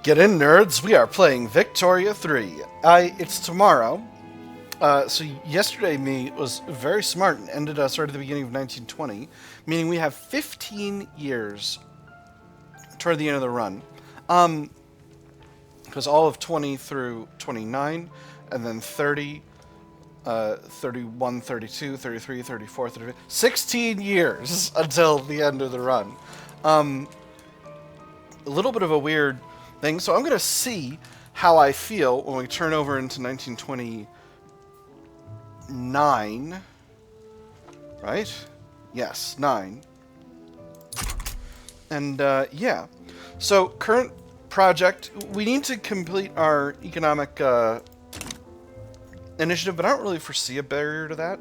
Get in, nerds! We are playing Victoria 3. It's tomorrow. So yesterday me was very smart and ended us right at the beginning of 1920, meaning we have 15 years toward the end of the run. Because all of 20 through 29, and then 30, 31, 32, 33, 34, 35, 16 years until the end of the run. A little bit of a weird thing. So I'm going to see how I feel when we turn over into 1929. Right? Yes, 9. And, yeah. So, current project. We need to complete our economic initiative, but I don't really foresee a barrier to that.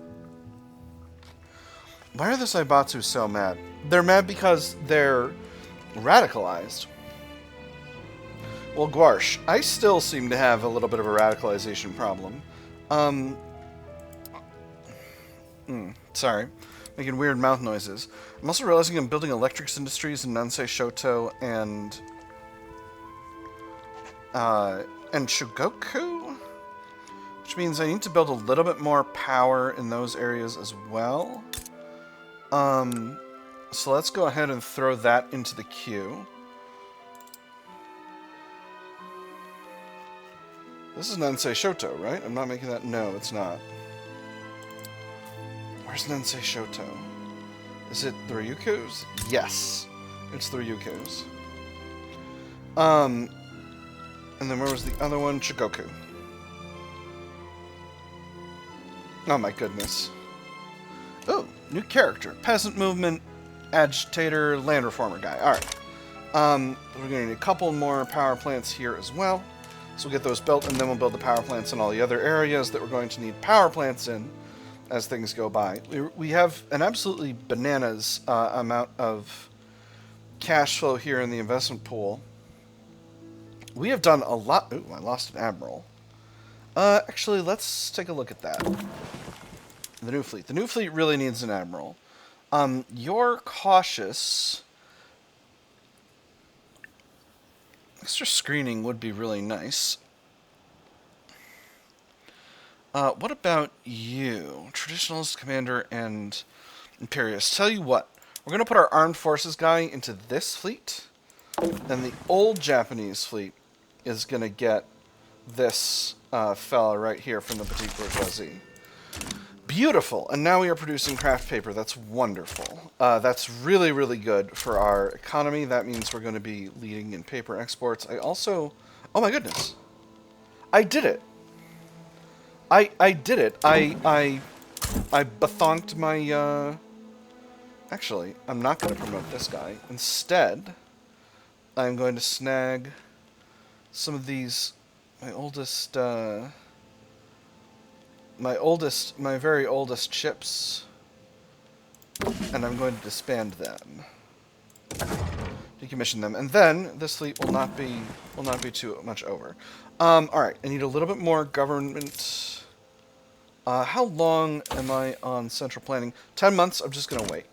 Why are the Zaibatsu so mad? They're mad because they're radicalized. Well, Gwarsh, I still seem to have a little bit of a radicalization problem. Sorry. Making weird mouth noises. I'm also realizing I'm building electrics industries in Nansei Shoto and Shugoku? Which means I need to build a little bit more power in those areas as well. So let's go ahead and throw that into the queue. This is Nansei Shoto, right? I'm not making that... No, it's not. Where's Nansei Shoto? Is it the Ryukyus? Yes. It's the Ryukyus. And then where was the other one? Chigoku. Oh my goodness. Oh, new character. Peasant movement, agitator, land reformer guy. Alright. We're going to need a couple more power plants here as well. So we'll get those built, and then we'll build the power plants in all the other areas that we're going to need power plants in as things go by. We have an absolutely bananas amount of cash flow here in the investment pool. We have done a lot... Ooh, I lost an admiral. Actually, let's take a look at that. The new fleet. The new fleet really needs an admiral. You're cautious... Extra screening would be really nice. What about you? Traditionalist commander and imperialist. Tell you what, we're going to put our armed forces guy into this fleet. Then the old Japanese fleet is going to get this fella right here from the petite bourgeoisie. Beautiful. And now we are producing craft paper. That's wonderful. That's really, really good for our economy. That means we're going to be leading in paper exports. I also... Oh my goodness. I did it. I did it. I bethonked my... Actually, I'm not going to promote this guy. Instead, I'm going to snag some of these... My very oldest ships, and I'm going to disband them, decommission them, and then this fleet will not be too much over. All right, I need a little bit more government. How long am I on central planning? 10 months. I'm just gonna wait.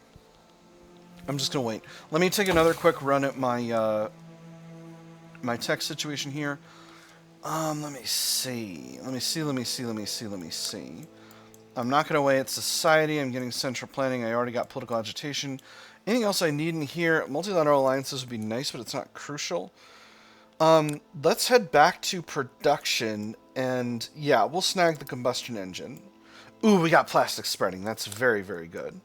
Let me take another quick run at my my tech situation here. Let me see. I'm not going to wait at society. I'm getting central planning. I already got political agitation. Anything else I need in here? Multilateral alliances would be nice, but it's not crucial. Let's head back to production, and yeah, we'll snag the combustion engine. Ooh, we got plastic spreading. That's very, very good.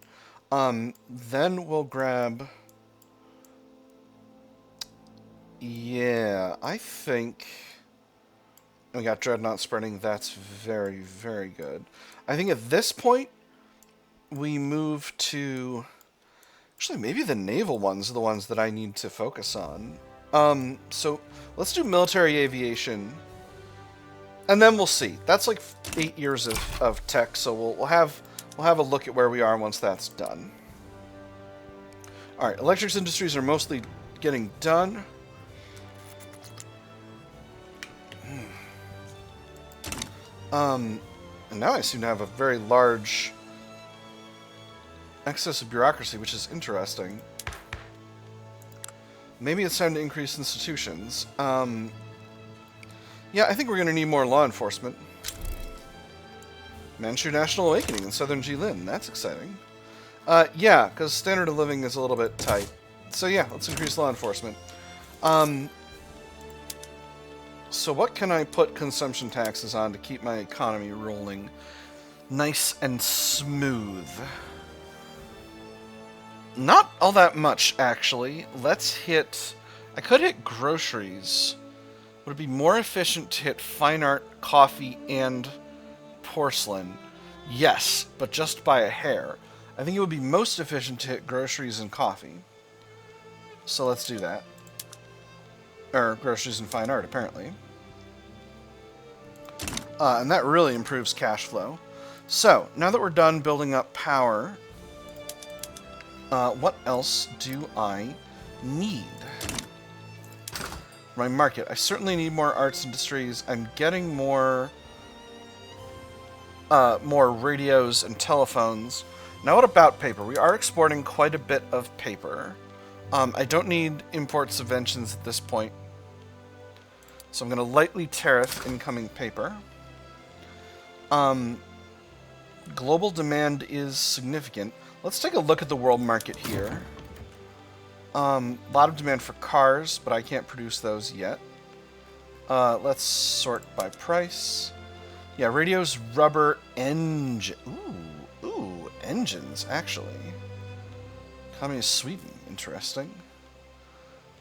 Then we'll grab... Yeah, I think... We got Dreadnought spreading. That's very, very good. I think at this point, we move to... Actually, maybe the naval ones are the ones that I need to focus on. So let's do military aviation. And then we'll see. That's like 8 years of tech, so we'll have a look at where we are once that's done. Alright, electrics industries are mostly getting done. And now I seem to have a very large excess of bureaucracy, which is interesting. Maybe it's time to increase institutions. Yeah, I think we're going to need more law enforcement. Manchu National Awakening in southern Jilin. That's exciting. Yeah, because standard of living is a little bit tight. So yeah, let's increase law enforcement. So what can I put consumption taxes on to keep my economy rolling nice and smooth? Not all that much, actually. Let's hit... I could hit groceries. Would it be more efficient to hit fine art, coffee, and porcelain? Yes, but just by a hair. I think it would be most efficient to hit groceries and coffee. So let's do that. Or groceries and fine art, apparently. And that really improves cash flow. So, now that we're done building up power, what else do I need? My market. I certainly need more arts industries. I'm getting more radios and telephones. Now what about paper? We are exporting quite a bit of paper. I don't need import subventions at this point. So I'm going to lightly tariff incoming paper. Global demand is significant. Let's take a look at the world market here. A lot of demand for cars, but I can't produce those yet. Let's sort by price. Yeah, radios, rubber, engine. Ooh, engines, actually. Communist Sweden, interesting.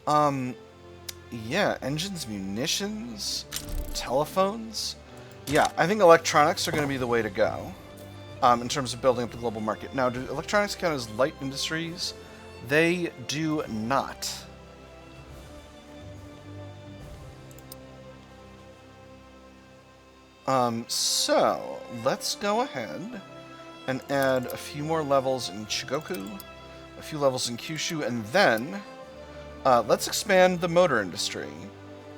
Yeah, engines, munitions, telephones. Yeah, I think electronics are going to be the way to go in terms of building up the global market. Now, do electronics count as light industries? They do not. So, let's go ahead and add a few more levels in Chigoku, a few levels in Kyushu, and then let's expand the motor industry.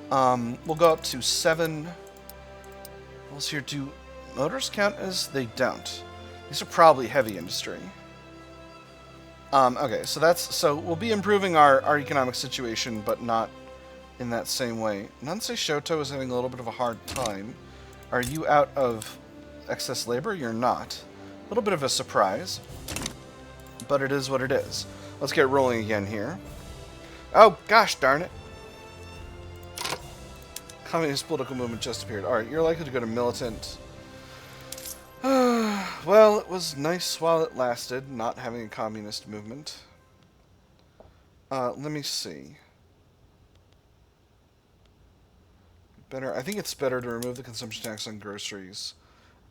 We'll go up to 7. What's here? Do motors count as? They don't. These are probably heavy industry. Okay, so we'll be improving our economic situation, but not in that same way. Nansei Shoto is having a little bit of a hard time. Are you out of excess labor? You're not. A little bit of a surprise, but it is what it is. Let's get rolling again here. Oh, gosh darn it. Communist political movement just appeared. Alright, you're likely to go to militant. Well, it was nice while it lasted, not having a communist movement. Let me see. I think it's better to remove the consumption tax on groceries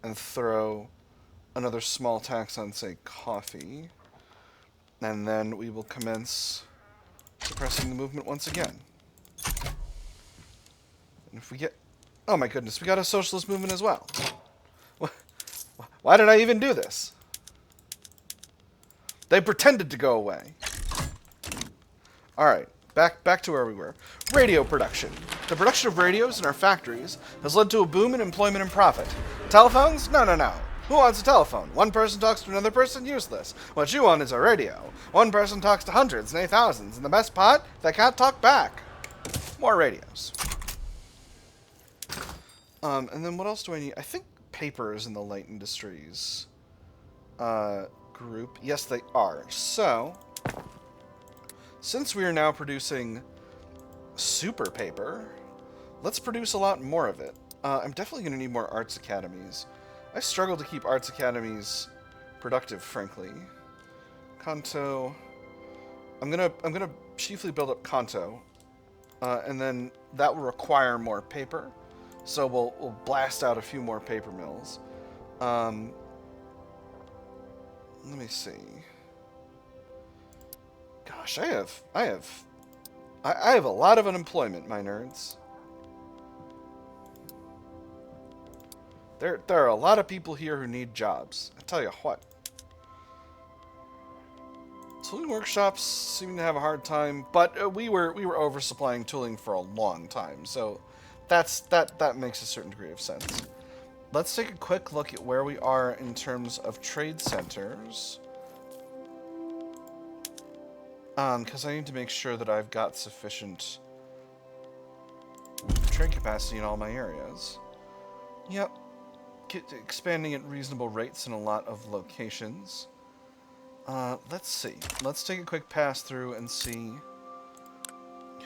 and throw another small tax on, say, coffee. And then we will commence suppressing the movement once again. And if we get... Oh my goodness, we got a socialist movement as well. Why did I even do this? They pretended to go away. Alright, back to where we were. Radio production. The production of radios in our factories has led to a boom in employment and profit. Telephones? No. Who wants a telephone? One person talks to another person? Useless. What you want is a radio. One person talks to hundreds, nay thousands, and the best part, they can't talk back. More radios. And then what else do I need? I think paper is in the light industries group. Yes, they are. So, since we are now producing super paper, let's produce a lot more of it. I'm definitely going to need more arts academies. I struggle to keep arts academies productive, frankly. Kanto. I'm gonna chiefly build up Kanto, and then that will require more paper. So we'll blast out a few more paper mills. Let me see. Gosh, I have a lot of unemployment, my nerds. There are a lot of people here who need jobs. I tell you what. Tooling workshops seem to have a hard time, but we were oversupplying tooling for a long time, so that makes a certain degree of sense. Let's take a quick look at where we are in terms of trade centers. Because I need to make sure that I've got sufficient trade capacity in all my areas. Yep. Expanding at reasonable rates in a lot of locations. Let's see. Let's take a quick pass through and see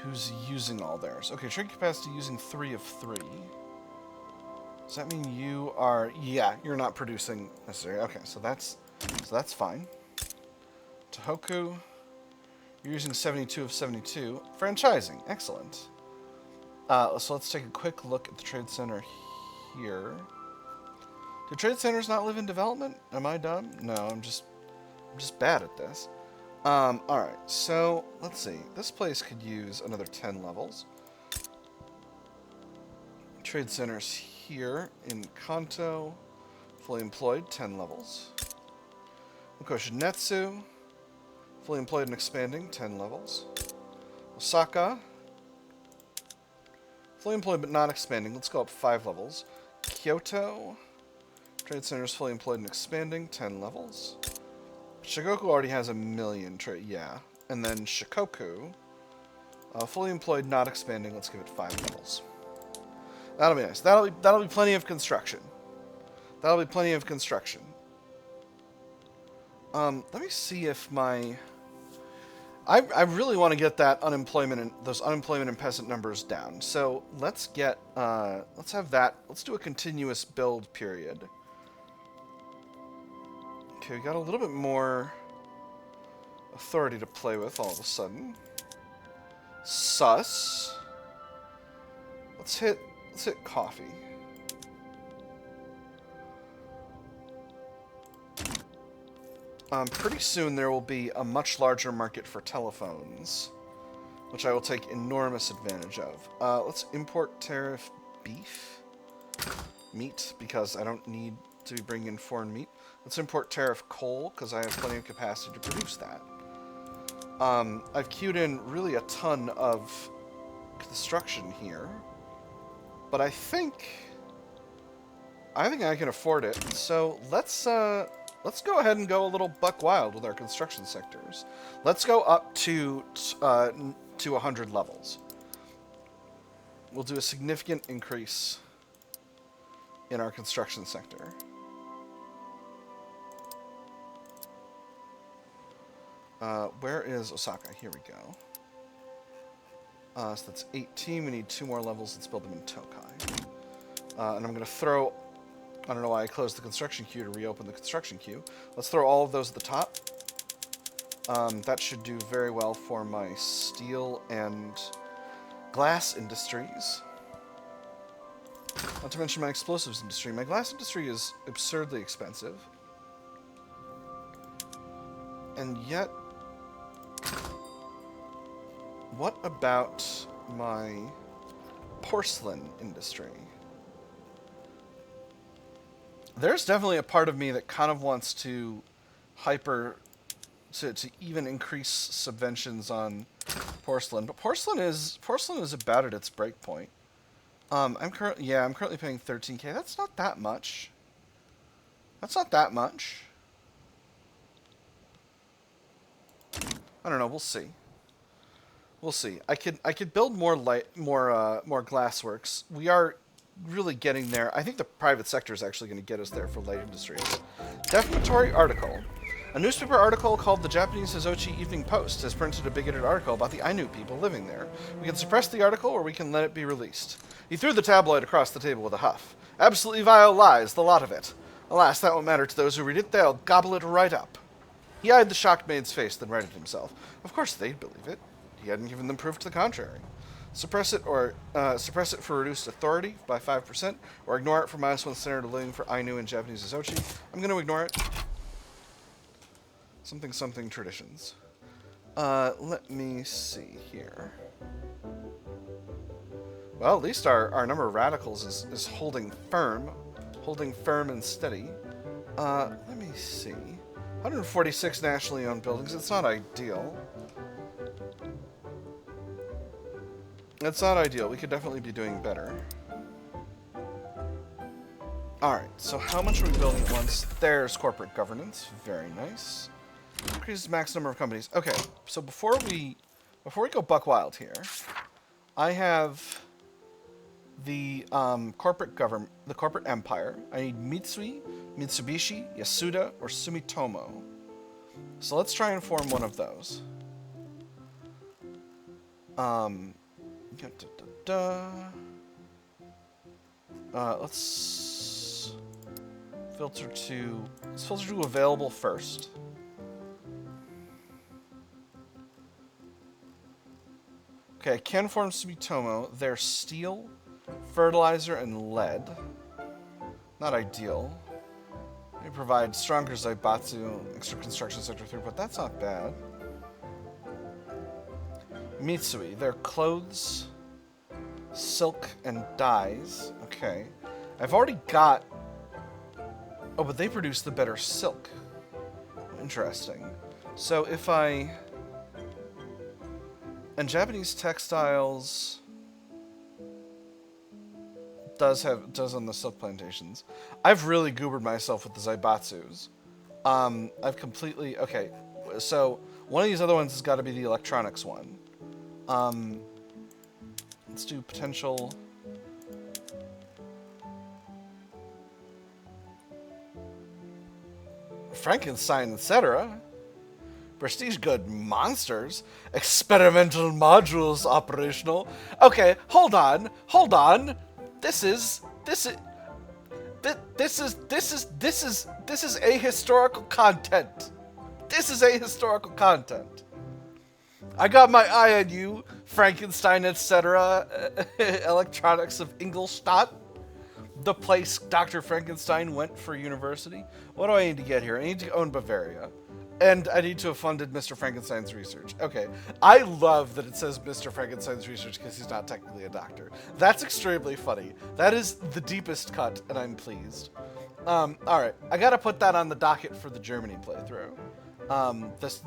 who's using all theirs. Okay, trade capacity using 3 of 3. Does that mean you are... Yeah, you're not producing necessarily. Okay, so that's fine. Tohoku, you're using 72 of 72. Franchising, excellent. So let's take a quick look at the trade center here. Do trade centers not live in development? Am I dumb? No, I'm just bad at this. Alright, so let's see. This place could use another 10 levels. Trade centers here in Kanto, fully employed, 10 levels. Okoshinetsu, fully employed and expanding, 10 levels. Osaka, fully employed but not expanding, let's go up 5 levels. Kyoto, trade centers fully employed and expanding, 10 levels. Shigoku already has 1 million trade, yeah. And then Shikoku, fully employed, not expanding, let's give it 5 levels. That'll be nice. That'll be plenty of construction. That'll be plenty of construction. Let me see if my... I really want to get that unemployment and those unemployment and peasant numbers down. So let's get let's have that. Let's do a continuous build period. Okay, we got a little bit more authority to play with all of a sudden. Sus. Let's hit coffee. Pretty soon there will be a much larger market for telephones, which I will take enormous advantage of. Let's import tariff beef. Meat, because I don't need to be bringing in foreign meat. Let's import tariff coal, because I have plenty of capacity to produce that. I've queued in really a ton of construction here, but I think I can afford it. So let's go ahead and go a little buck wild with our construction sectors. Let's go up to 100 levels. We'll do a significant increase in our construction sector. Where is Osaka? Here we go. So that's 18. We need 2 more levels. Let's build them in Tokai. And I'm going to throw... I don't know why I closed the construction queue to reopen the construction queue. Let's throw all of those at the top. That should do very well for my steel and glass industries. Not to mention my explosives industry. My glass industry is absurdly expensive. And yet... what about my porcelain industry? There's definitely a part of me that kind of wants to to even increase subventions on porcelain, but porcelain is about at its break point. I'm currently paying 13K. That's not that much. That's not that much. I don't know. We'll see. We'll see. I could build more glassworks. We are really getting there. I think the private sector is actually going to get us there for light industries. Defamatory article. A newspaper article called the Japanese Hizochi Evening Post has printed a bigoted article about the Ainu people living there. We can suppress the article or we can let it be released. He threw the tabloid across the table with a huff. Absolutely vile lies, the lot of it. Alas, that won't matter to those who read it. They'll gobble it right up. He eyed the shocked maid's face, then righted himself. Of course they'd believe it. He hadn't given them proof to the contrary. Suppress it for reduced authority by 5%, or ignore it for -1 standard of living for Ainu and Japanese Hizochi. I'm going to ignore it. Something traditions. Let me see here. Well, at least our number of radicals is holding firm and steady. Let me see. 146 nationally owned buildings. It's not ideal. It's not ideal. We could definitely be doing better. Alright, so how much are we building at once? There's corporate governance. Very nice. Increases max number of companies. Okay, so before we go buck wild here, I have the corporate government, the corporate empire. I need Mitsui, Mitsubishi, Yasuda, or Sumitomo. So let's try and form one of those. Let's filter to available first. Okay, I can form Sumitomo. They're steel, fertilizer, and lead. Not ideal. They provide stronger Zaibatsu, extra construction sector throughput. That's not bad. Mitsui, they're clothes, silk, and dyes. Okay. I've already got... Oh, but they produce the better silk. Interesting. So if I... And Japanese textiles does on the silk plantations. I've really goobered myself with the Zaibatsus. I've completely... Okay, so one of these other ones has got to be the electronics one. Let's do potential... Frankenstein, etc. Prestige good monsters. Experimental modules operational. Okay, hold on. This is ahistorical content. This is ahistorical content. I got my eye on you, Frankenstein, etc. Electronics of Ingolstadt. The place Dr. Frankenstein went for university. What do I need to get here? I need to own Bavaria. And I need to have funded Mr. Frankenstein's research. Okay. I love that it says Mr. Frankenstein's research because he's not technically a doctor. That's extremely funny. That is the deepest cut, and I'm pleased. Alright. I gotta put that on the docket for the Germany playthrough.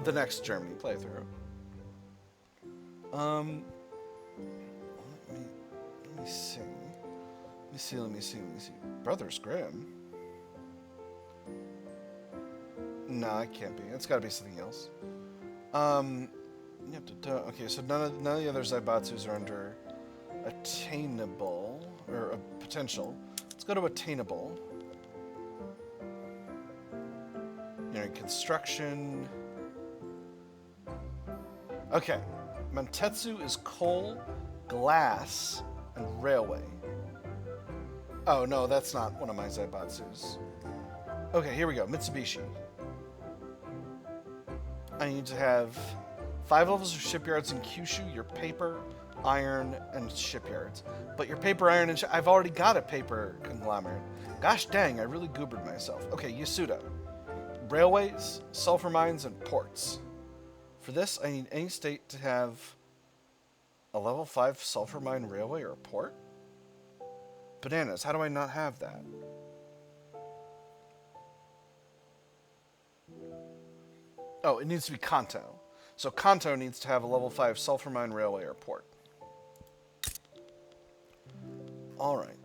The next Germany playthrough. Let me see. Let me see. Brothers Grimm? No, it can't be. It's gotta be something else. Okay, so none of the other Zaibatsus are under attainable, or potential. Let's go to attainable. Construction. Okay. Mantetsu is coal, glass, and railway. Oh, no, that's not one of my Zaibatsus. Okay, here we go. Mitsubishi. I need to have 5 levels of shipyards in Kyushu, your paper, iron, and shipyards. But your paper, iron, and I've already got a paper conglomerate. Gosh dang, I really goobered myself. Okay, Yasuda. Railways, sulfur mines, and ports. For this, I need any state to have a level 5 sulfur mine railway or a port? Bananas, how do I not have that? Oh, it needs to be Kanto. So Kanto needs to have a level 5 sulfur mine railway or port. Alright.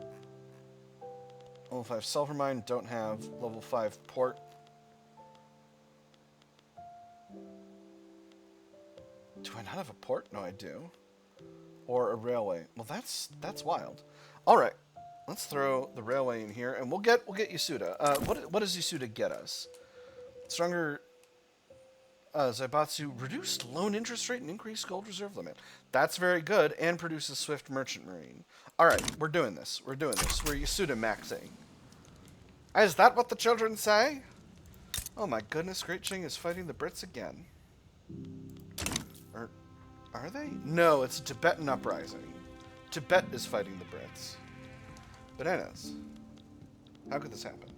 Level 5 sulfur mine, don't have. Level 5 port. Do I not have a port? No, I do. Or a railway. Well, that's wild. Alright. Let's throw the railway in here, and we'll get Yasuda. What does Yasuda get us? Stronger Zaibatsu, reduced loan interest rate and increased gold reserve limit. That's very good, and produces swift merchant marine. Alright, we're doing this. We're Yasuda maxing. Is that what the children say? Oh my goodness, Great Qing is fighting the Brits again. Or are they? No, it's a Tibetan uprising. Tibet is fighting the Brits. Bananas. How could this happen?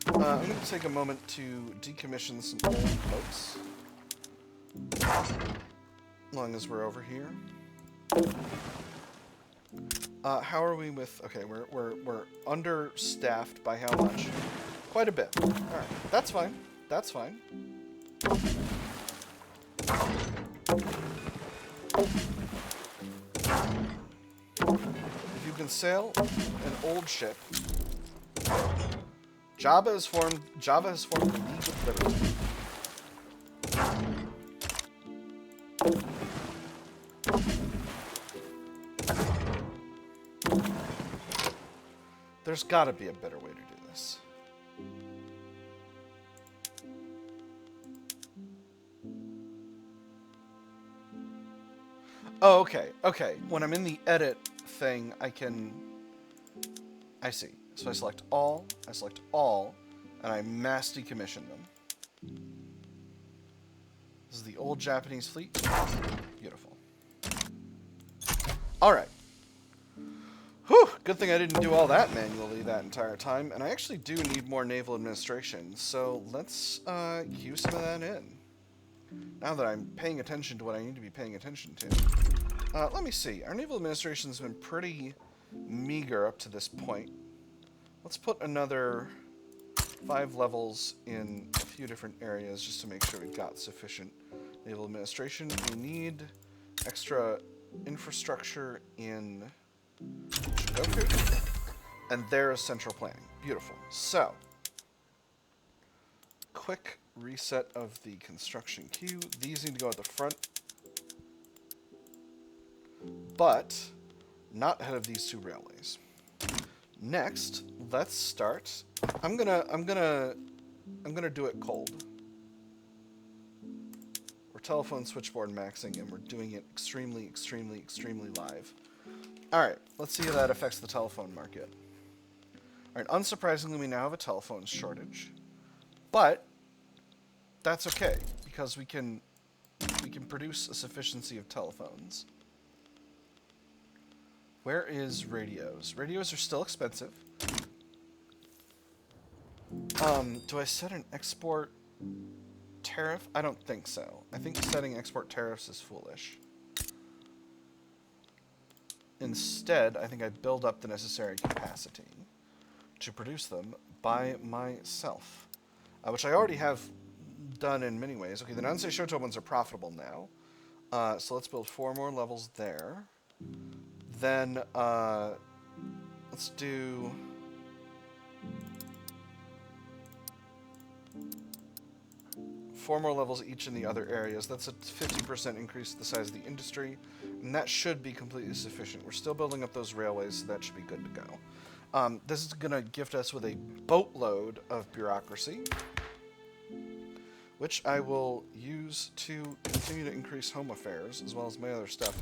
I'm going to take a moment to decommission some old boats. As long as we're over here. How are we with... Okay, we're understaffed by how much? Quite a bit. Alright, that's fine. That's fine. If you can sail an old ship... Java has formed the League of Liberty. There's got to be a better way to do this. Oh, okay. Okay. When I'm in the edit thing, I see. So I select all, and I mass decommission them. This is the old Japanese fleet. Beautiful. Alright. Whew! Good thing I didn't do all that manually that entire time. And I actually do need more naval administration, so let's cue some of that in. Now that I'm paying attention to what I need to be paying attention to. Let me see. Our naval administration's been pretty meager up to this point. Let's put another 5 levels in a few different areas just to make sure we've got sufficient naval administration. We need extra infrastructure in Shikoku, and there is central planning. Beautiful. So, quick reset of the construction queue. These need to go at the front, but not ahead of these 2 railways. Next, let's start. I'm gonna do it cold. We're telephone switchboard maxing, and we're doing it extremely, extremely, extremely live. All right, let's see how that affects the telephone market. All right, unsurprisingly, we now have a telephone shortage, but that's okay because we can produce a sufficiency of telephones. Where is radios? Radios are still expensive. Do I set an export tariff? I don't think so. I think setting export tariffs is foolish. Instead, I think I build up the necessary capacity to produce them by myself, which I already have done in many ways. Okay, the Nansei Shoto ones are profitable now, so let's build 4 more levels there. Then, let's do... four more levels each in the other areas. That's a 50% increase to the size of the industry, and that should be completely sufficient. We're still building up those railways, so that should be good to go. This is going to gift us with a boatload of bureaucracy, which I will use to continue to increase home affairs, as well as my other stuff.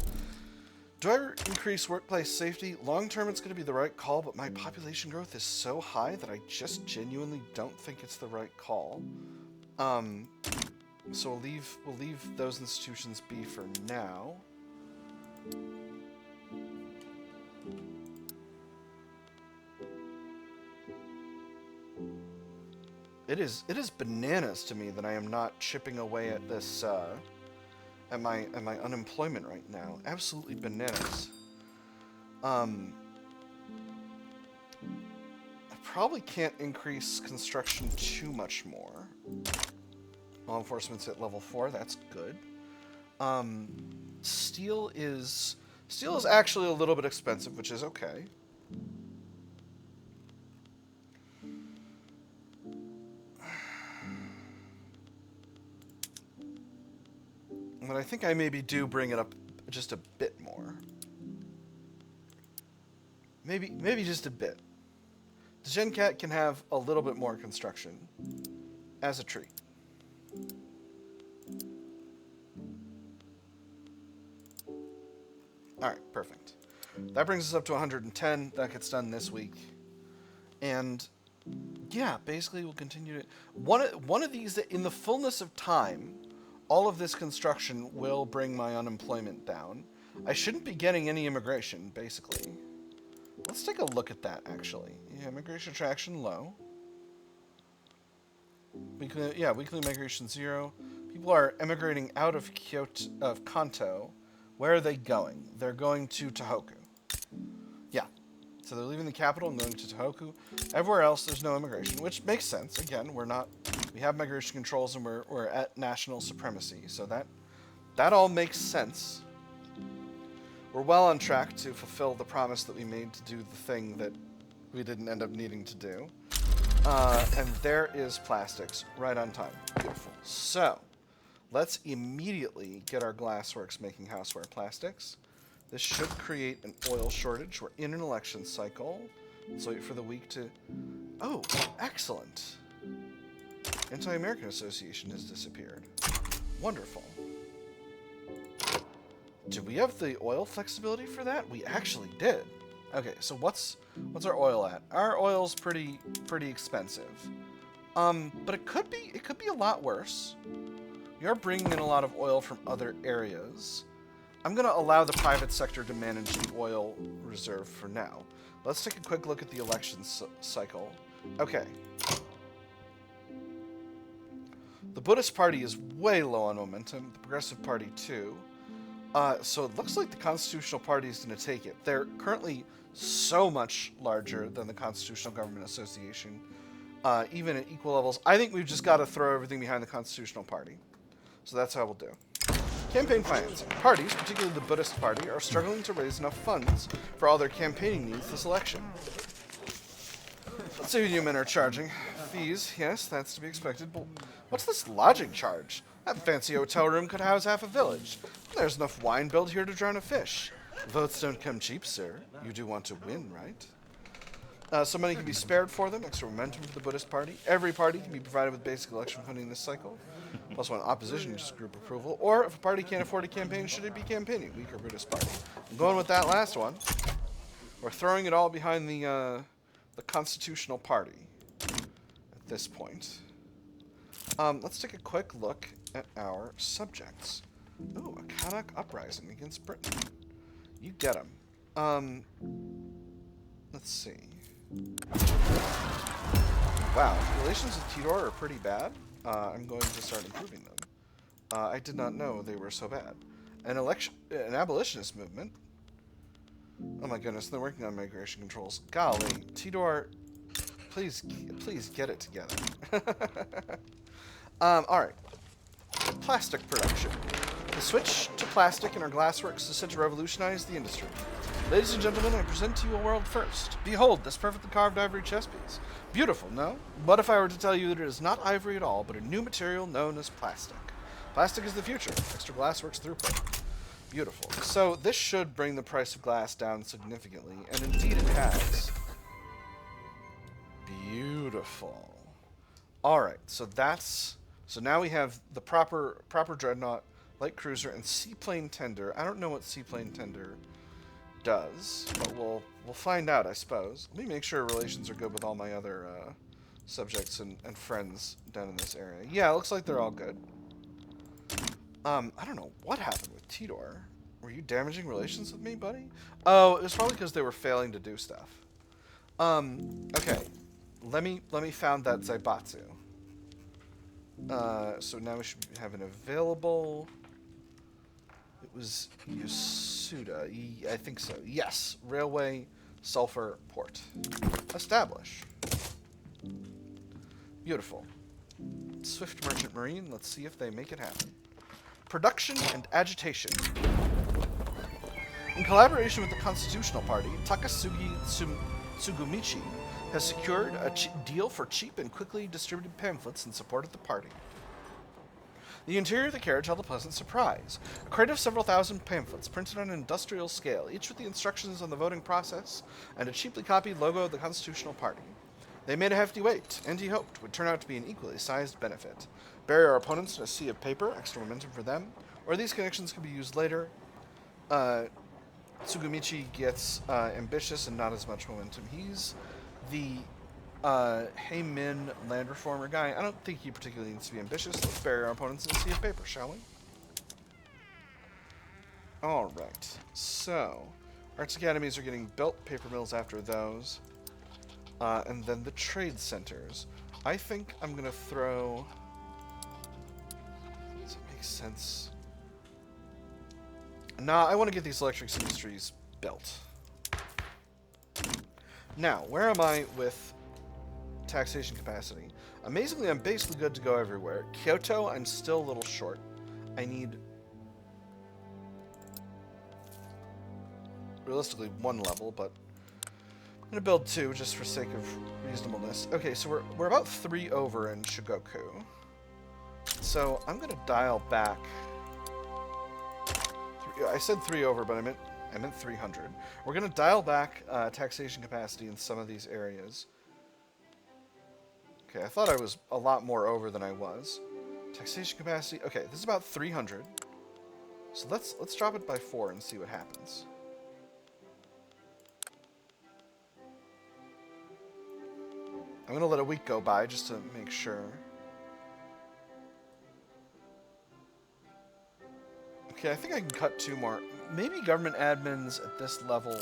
Do I increase workplace safety? Long term, it's going to be the right call, but my population growth is so high that I just genuinely don't think it's the right call. So we'll leave those institutions be for now. It is bananas to me that I am not chipping away at this at my unemployment right now. Absolutely bananas. I probably can't increase construction too much more. Law enforcement's at level 4. That's good. Steel is actually a little bit expensive, which is okay. But I think I maybe do bring it up just a bit more. Maybe just a bit. The GenCat can have a little bit more construction as a treat. Alright, perfect. That brings us up to 110. That gets done this week. And yeah, basically we'll continue to... One of these, in the fullness of time, all of this construction will bring my unemployment down. I shouldn't be getting any immigration, basically. Let's take a look at that, actually. Yeah, immigration attraction low. Weekly migration 0. People are emigrating out of Kanto. Where are they going? They're going to Tohoku. Yeah. So they're leaving the capital and going to Tohoku. Everywhere else, there's no immigration, which makes sense. Again, we have migration controls and we're at national supremacy. So that all makes sense. We're well on track to fulfill the promise that we made to do the thing that we didn't end up needing to do. And there is plastics right on time. Beautiful. So, let's immediately get our glassworks making houseware plastics. This should create an oil shortage. We're in an election cycle. Let's wait for the week to... Oh, excellent. Anti-American Association has disappeared. Wonderful. Do we have the oil flexibility for that? We actually did. Okay, so what's our oil at? Our oil's pretty expensive. But it could be a lot worse. We are bringing in a lot of oil from other areas. I'm going to allow the private sector to manage the oil reserve for now. Let's take a quick look at the election cycle. Okay. The Buddhist Party is way low on momentum. The Progressive Party, too. So it looks like the Constitutional Party is going to take it. They're currently so much larger than the Constitutional Government Association, even at equal levels. I think we've just got to throw everything behind the Constitutional Party. So that's how we'll do. Campaign financing. Parties, particularly the Buddhist Party, are struggling to raise enough funds for all their campaigning needs this election. Let's see what you men are charging. Fees, yes, that's to be expected, but what's this lodging charge? That fancy hotel room could house half a village. There's enough wine billed here to drown a fish. Votes don't come cheap, sir. You do want to win, right? Some money can be spared for them, extra momentum for the Buddhist Party. Every party can be provided with basic election funding this cycle, plus one opposition just group approval. Or if a party can't afford a campaign, should it be campaigning? Weaker Buddhist Party. I'm going with that last one. We're throwing it all behind the Constitutional Party at this point. Let's take a quick look at our subjects. Ooh, a Kanak uprising against Britain. You get them. Let's see. Wow, relations with Tidor are pretty bad. I'm going to start improving them. I did not know they were so bad. An abolitionist movement. Oh my goodness, they're working on migration controls. Golly, Tidor, please get it together. Alright. Plastic production. The switch to plastic in our glassworks is set to revolutionize the industry. Ladies and gentlemen, I present to you a world first. Behold, this perfectly carved ivory chess piece. Beautiful, no? What if I were to tell you that it is not ivory at all, but a new material known as plastic? Plastic is the future. Extra glassworks throughput. Beautiful. So this should bring the price of glass down significantly, and indeed it has. Beautiful. Alright, so now we have the proper dreadnought, light cruiser, and seaplane tender. I don't know what seaplane tender does, but we'll find out, I suppose. Let me make sure relations are good with all my other subjects and friends down in this area. Yeah, it looks like they're all good. I don't know what happened with Tidor. Were you damaging relations with me, buddy? Oh, it was probably because they were failing to do stuff. Okay. Let me found that Zaibatsu. So now we should have an available... It was Yasuda. I think so. Yes. Railway, Sulfur, Port. Establish. Beautiful. Swift Merchant Marine. Let's see if they make it happen. Production and agitation. In collaboration with the Constitutional Party, Takasugi Tsugumichi has secured a deal for cheap and quickly distributed pamphlets in support of the party. The interior of the carriage held a pleasant surprise. A crate of several thousand pamphlets printed on an industrial scale, each with the instructions on the voting process and a cheaply copied logo of the Constitutional Party. They made a hefty weight, and he hoped would turn out to be an equally sized benefit. Bury our opponents in a sea of paper, extra momentum for them, or these connections can be used later. Tsugumichi gets ambitious and not as much momentum. He's the Heimin land reformer guy. I don't think he particularly needs to be ambitious. Let's bury our opponents in a sea of paper, shall we? Alright, so arts academies are getting built, paper mills after those. And then the trade centers. I think I'm going to throw... Does it make sense? Nah, I want to get these electrics industries built. Now, where am I with taxation capacity? Amazingly, I'm basically good to go everywhere. Kyoto, I'm still a little short. I need... realistically, one level, but... I'm going to build 2 just for sake of reasonableness. Okay, so we're about 3 over in Shigoku. So I'm going to dial back. I said 3 over, but I meant I meant 300. We're going to dial back taxation capacity in some of these areas. Okay, I thought I was a lot more over than I was. Taxation capacity. Okay, this is about 300. So let's drop it by 4 and see what happens. I'm going to let a week go by just to make sure. Okay, I think I can cut 2 more. Maybe government admins at this level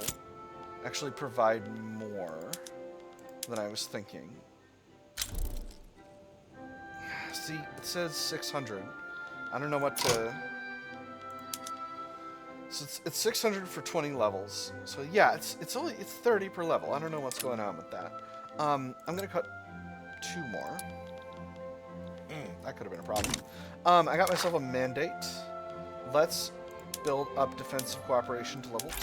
actually provide more than I was thinking. See, it says 600. I don't know what to... So it's 600 for 20 levels. So yeah, it's 30 per level. I don't know what's going on with that. I'm gonna cut 2 more. That could have been a problem. I got myself a mandate. Let's build up defensive cooperation to level 2.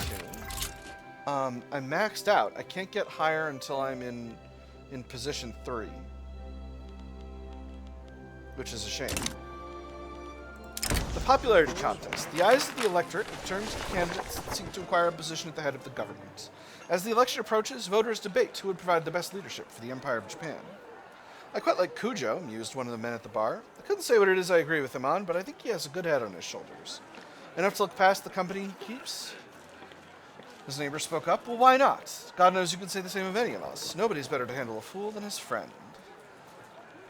I'm maxed out. I can't get higher until I'm in position 3. Which is a shame. The popularity contest. The eyes of the electorate have turned to candidates that seek to acquire a position at the head of the government. As the election approaches, voters debate who would provide the best leadership for the Empire of Japan. I quite like Kujo, mused one of the men at the bar. I couldn't say what it is I agree with him on, but I think he has a good head on his shoulders. Enough to look past the company he keeps? His neighbor spoke up. Well, why not? God knows you can say the same of any of us. Nobody's better to handle a fool than his friend.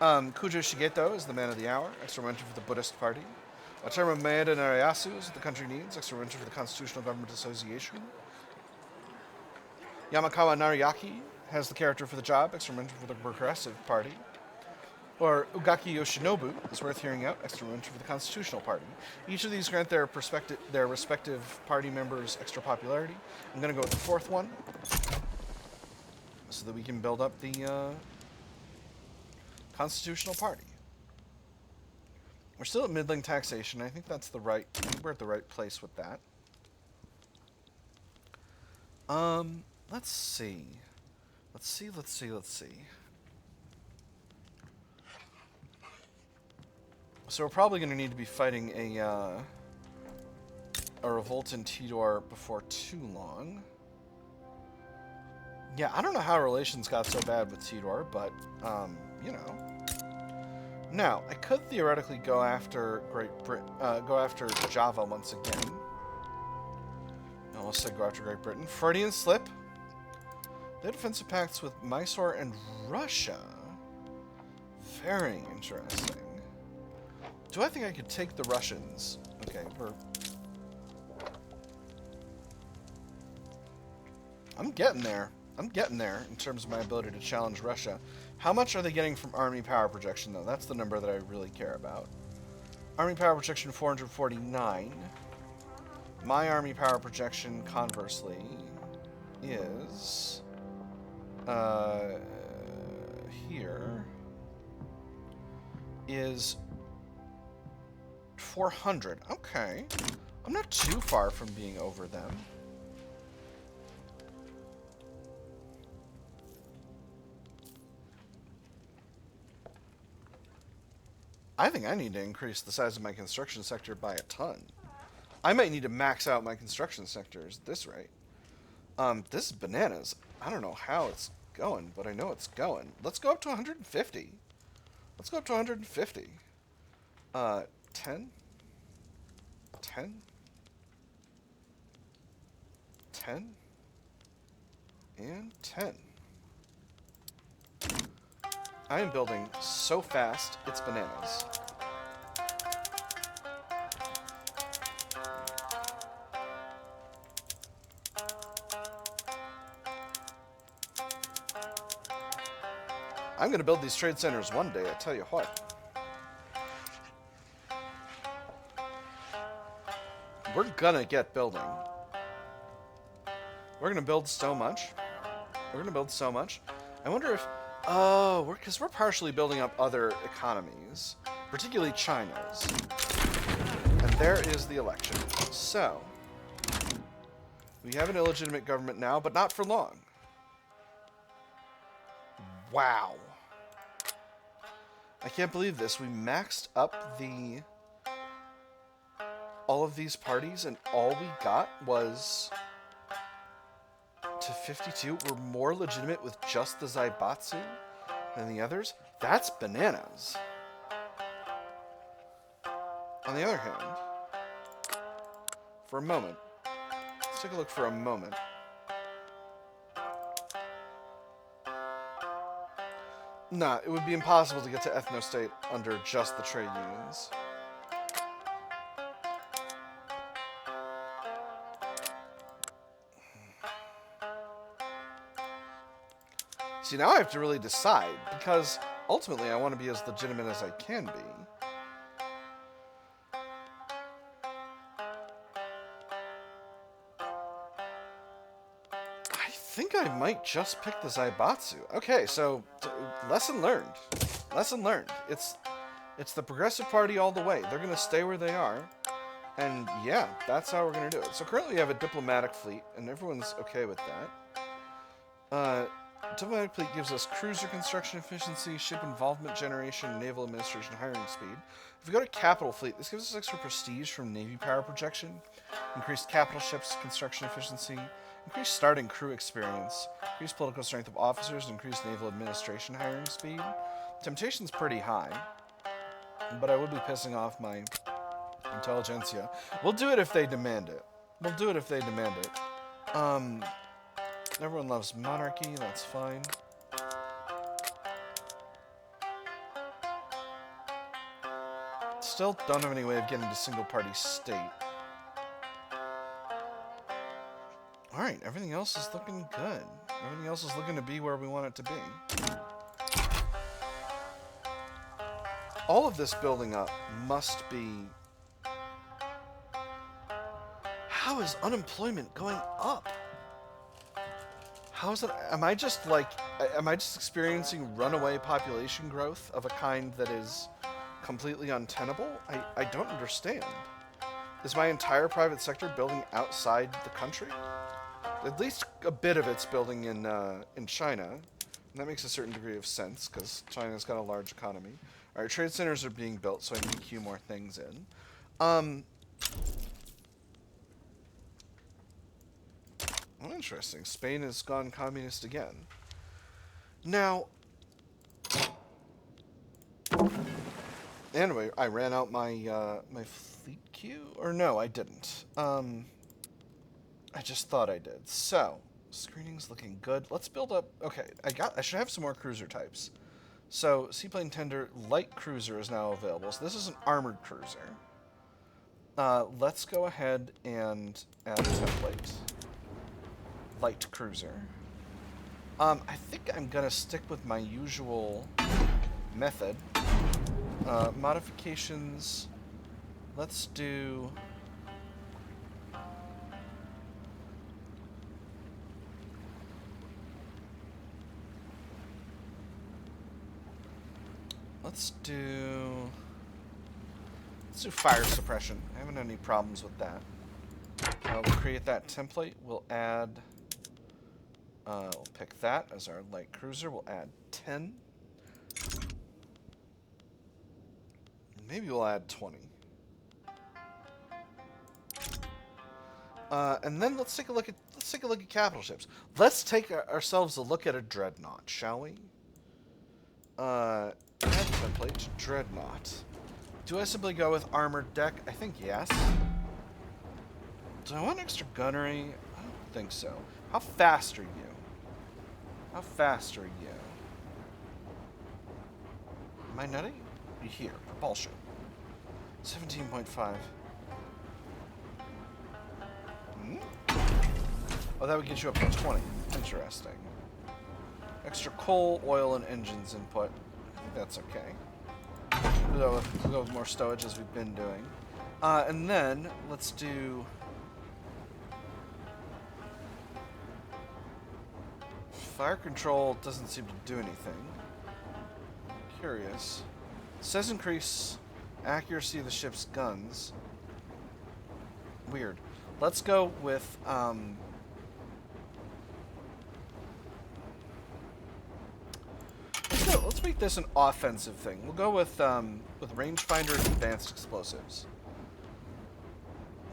Kujo Shigeto is the man of the hour, extra-mentor for the Buddhist Party. A term of Maeda Narayasu is what the country needs, extra-mentor for the Constitutional Government Association. Yamakawa Nariaki has the character for the job, extra-mentor for the Progressive Party. Or Ugaki Yoshinobu is worth hearing out, extra-mentor for the Constitutional Party. Each of these grant their respective party members extra popularity. I'm going to go with the 4th one, so that we can build up the Constitutional Party. We're still at middling taxation. I think that's we're at the right place with that. Let's see. Let's see. So we're probably going to need to be fighting a revolt in Tidor before too long. Yeah, I don't know how relations got so bad with Tidor, but, you know. Now, I could theoretically go after Java once again. I almost said go after Great Britain. Freudian slip. They had defensive pacts with Mysore and Russia. Very interesting. Do I think I could take the Russians? Okay, I'm getting there. I'm getting there in terms of my ability to challenge Russia. How much are they getting from Army Power Projection, though? That's the number that I really care about. Army Power Projection 449. My Army Power Projection, conversely, is... here... is... 400. Okay. I'm not too far from being over them. I think I need to increase the size of my construction sector by a ton. I might need to max out my construction sectors at this rate. This is bananas. I don't know how it's going, but I know it's going. Let's go up to 150. Let's go up to 150. 10. 10. 10. And 10. I am building so fast, it's bananas. I'm going to build these trade centers one day, I tell you what. We're going to get building. We're going to build so much. We're going to build so much. I wonder if... Oh, because we're partially building up other economies, particularly China's. And there is the election. So, we have an illegitimate government now, but not for long. Wow. I can't believe this. We maxed up all of these parties, and all we got was to 52. We're more legitimate with just the Zaibatsu than the others. That's bananas. On the other hand, for a moment, let's take a look for a moment. Nah, it would be impossible to get to ethno-state under just the trade unions. See, now I have to really decide, because ultimately I want to be as legitimate as I can be. I think I might just pick the Zaibatsu. Okay, so lesson learned. Lesson learned. It's the Progressive Party all the way. They're going to stay where they are. And yeah, that's how we're going to do it. So currently we have a diplomatic fleet, and everyone's okay with that. Diplomatic fleet gives us cruiser construction efficiency, ship involvement generation, naval administration hiring speed. If we go to capital fleet, this gives us extra prestige from navy power projection, increased capital ships construction efficiency, increased starting crew experience, increased political strength of officers, increased naval administration hiring speed. Temptation's pretty high, but I would be pissing off my intelligentsia. We'll do it if they demand it. We'll do it if they demand it. Everyone loves monarchy, that's fine. Still don't have any way of getting to single-party state. Alright, everything else is looking good. Everything else is looking to be where we want it to be. All of this building up must be... How is unemployment going up? How is it? Am I just experiencing runaway population growth of a kind that is completely untenable? I don't understand. Is my entire private sector building outside the country? At least a bit of it's building in China. And that makes a certain degree of sense, because China's got a large economy. Alright, trade centers are being built, so I need to queue more things in. Well, interesting. Spain has gone communist again. Now... Anyway, I ran out my my fleet queue? Or no, I didn't. I just thought I did. So, screening's looking good. Let's build up... Okay, I should have some more cruiser types. So, seaplane tender, light cruiser is now available. So this is an armored cruiser. Let's go ahead and add a template. Light cruiser. I think I'm gonna stick with my usual method. Modifications. Let's do... Let's do fire suppression. I haven't had any problems with that. We'll create that template. We'll add... we'll pick that as our light cruiser. We'll add 10. Maybe we'll add 20. And then let's take a look at capital ships. Let's take ourselves a look at a dreadnought, shall we? Add template dreadnought. Do I simply go with armored deck? I think yes. Do I want extra gunnery? I don't think so. How fast are you? How fast are you? Am I nutty? You here? Propulsion. 17.5. Oh, that would get you up to 20. Interesting. Extra coal, oil, and engines input. I think that's okay. We'll go with more stowage as we've been doing. And then, let's do... Fire control doesn't seem to do anything. Curious. It says increase accuracy of the ship's guns. Weird. Let's go with, let's make this an offensive thing. We'll go with rangefinder and advanced explosives.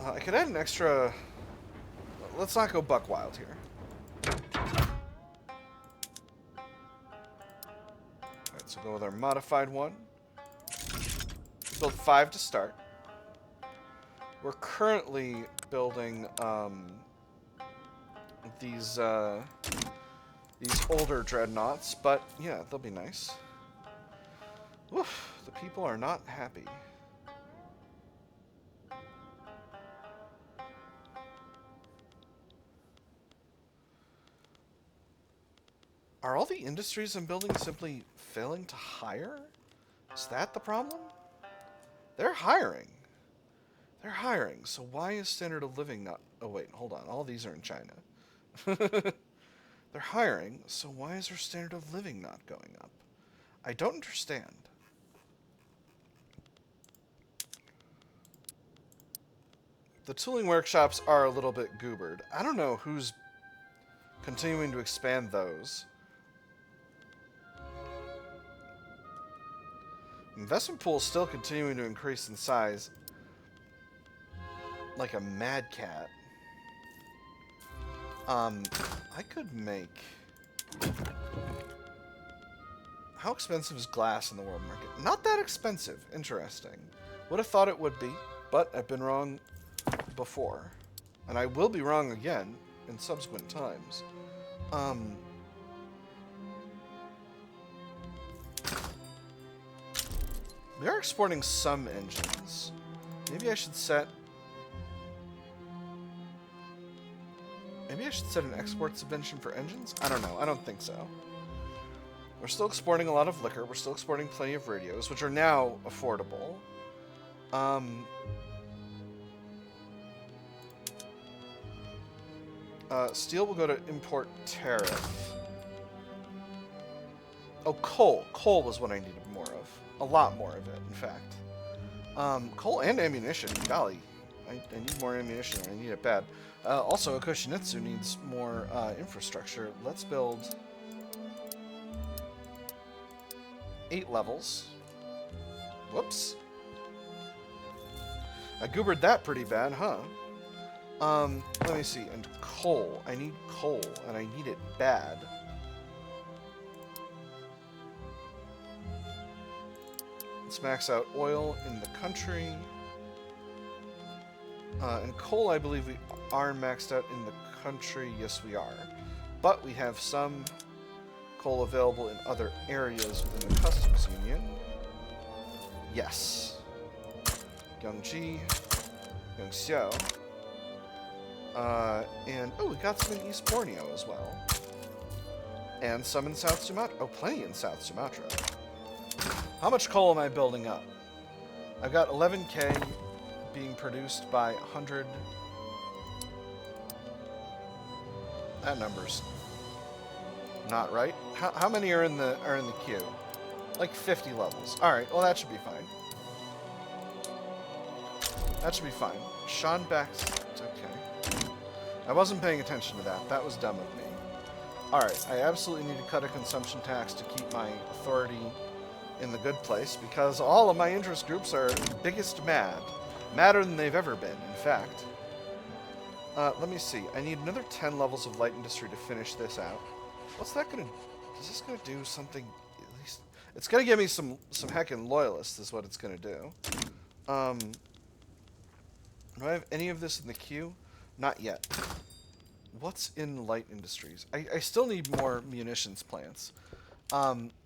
I could add an extra... Let's not go buck wild here. So go with our modified one. Build 5 to start. We're currently building these older dreadnoughts, but yeah, they'll be nice. Oof, the people are not happy. Are all the industries I'm building simply failing to hire? Is that the problem? They're hiring. They're hiring, so why is standard of living not... Oh wait, hold on, all these are in China. They're hiring, so why is their standard of living not going up? I don't understand. The tooling workshops are a little bit goobered. I don't know who's continuing to expand those. Investment pool is still continuing to increase in size like a mad cat. I could make... How expensive is glass in the world market? Not that expensive. Interesting. Would have thought it would be, but I've been wrong before. And I will be wrong again in subsequent times. We are exporting some engines. Maybe I should set... Maybe I should set an export subvention for engines? I don't know. I don't think so. We're still exporting a lot of liquor. We're still exporting plenty of radios, which are now affordable. Steel will go to import tariff. Oh, coal. Coal was what I needed more of. A lot more of it, in fact. Coal and ammunition. Golly. I need more ammunition. I need it bad. Also, Okoshinitsu needs more infrastructure. Let's build 8 levels. Whoops. I goobered that pretty bad, huh? Let me see. And coal. I need coal, and I need it bad. Let's max out oil in the country. And coal, I believe we are maxed out in the country. Yes, we are. But we have some coal available in other areas within the customs union. Yes. Gyeonggi, Gyeongseo. And, oh, we got some in East Borneo as well. And some in South Sumatra. Oh, plenty in South Sumatra. How much coal am I building up? I've got 11K being produced by 100. That number's not right. How many are in the queue? Like 50 levels. All right. Well, that should be fine. That should be fine. Sean Beck's... Okay. I wasn't paying attention to that. That was dumb of me. Alright, I absolutely need to cut a consumption tax to keep my authority in the good place, because all of my interest groups are biggest mad. Madder than they've ever been, in fact. Let me see. I need another 10 levels of light industry to finish this out. What's that gonna... Is this gonna do something... At least... It's gonna give me some heckin' loyalists, is what it's gonna do. Do I have any of this in the queue? Not yet. What's in light industries? I still need more munitions plants.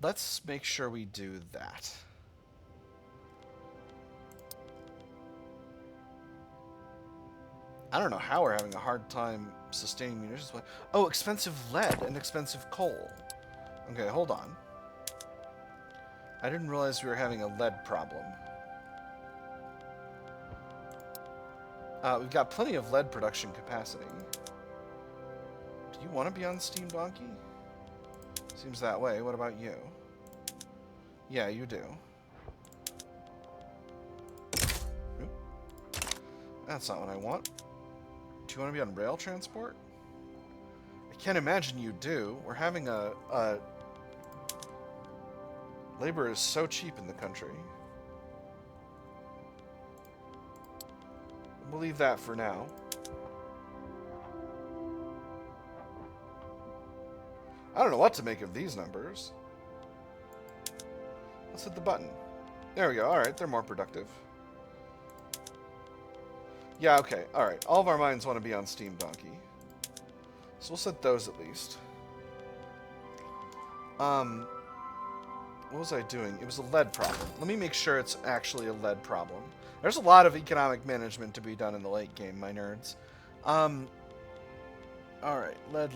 Let's make sure we do that. I don't know how we're having a hard time sustaining munitions plants. Oh, expensive lead and expensive coal. Okay, hold on. I didn't realize we were having a lead problem. We've got plenty of lead production capacity. Do you want to be on Steam Donkey? Seems that way. What about you? Yeah, you do. Oop. That's not what I want. Do you want to be on rail transport? I can't imagine you do. We're having a... Labor is so cheap in the country. We'll leave that for now. I don't know what to make of these numbers. Let's hit the button. There we go. Alright, they're more productive. Yeah, okay. Alright. All of our mines want to be on Steam Donkey. So we'll set those at least. What was I doing? It was a lead problem. Let me make sure it's actually a lead problem. There's a lot of economic management to be done in the late game, my nerds. Alright. Lead.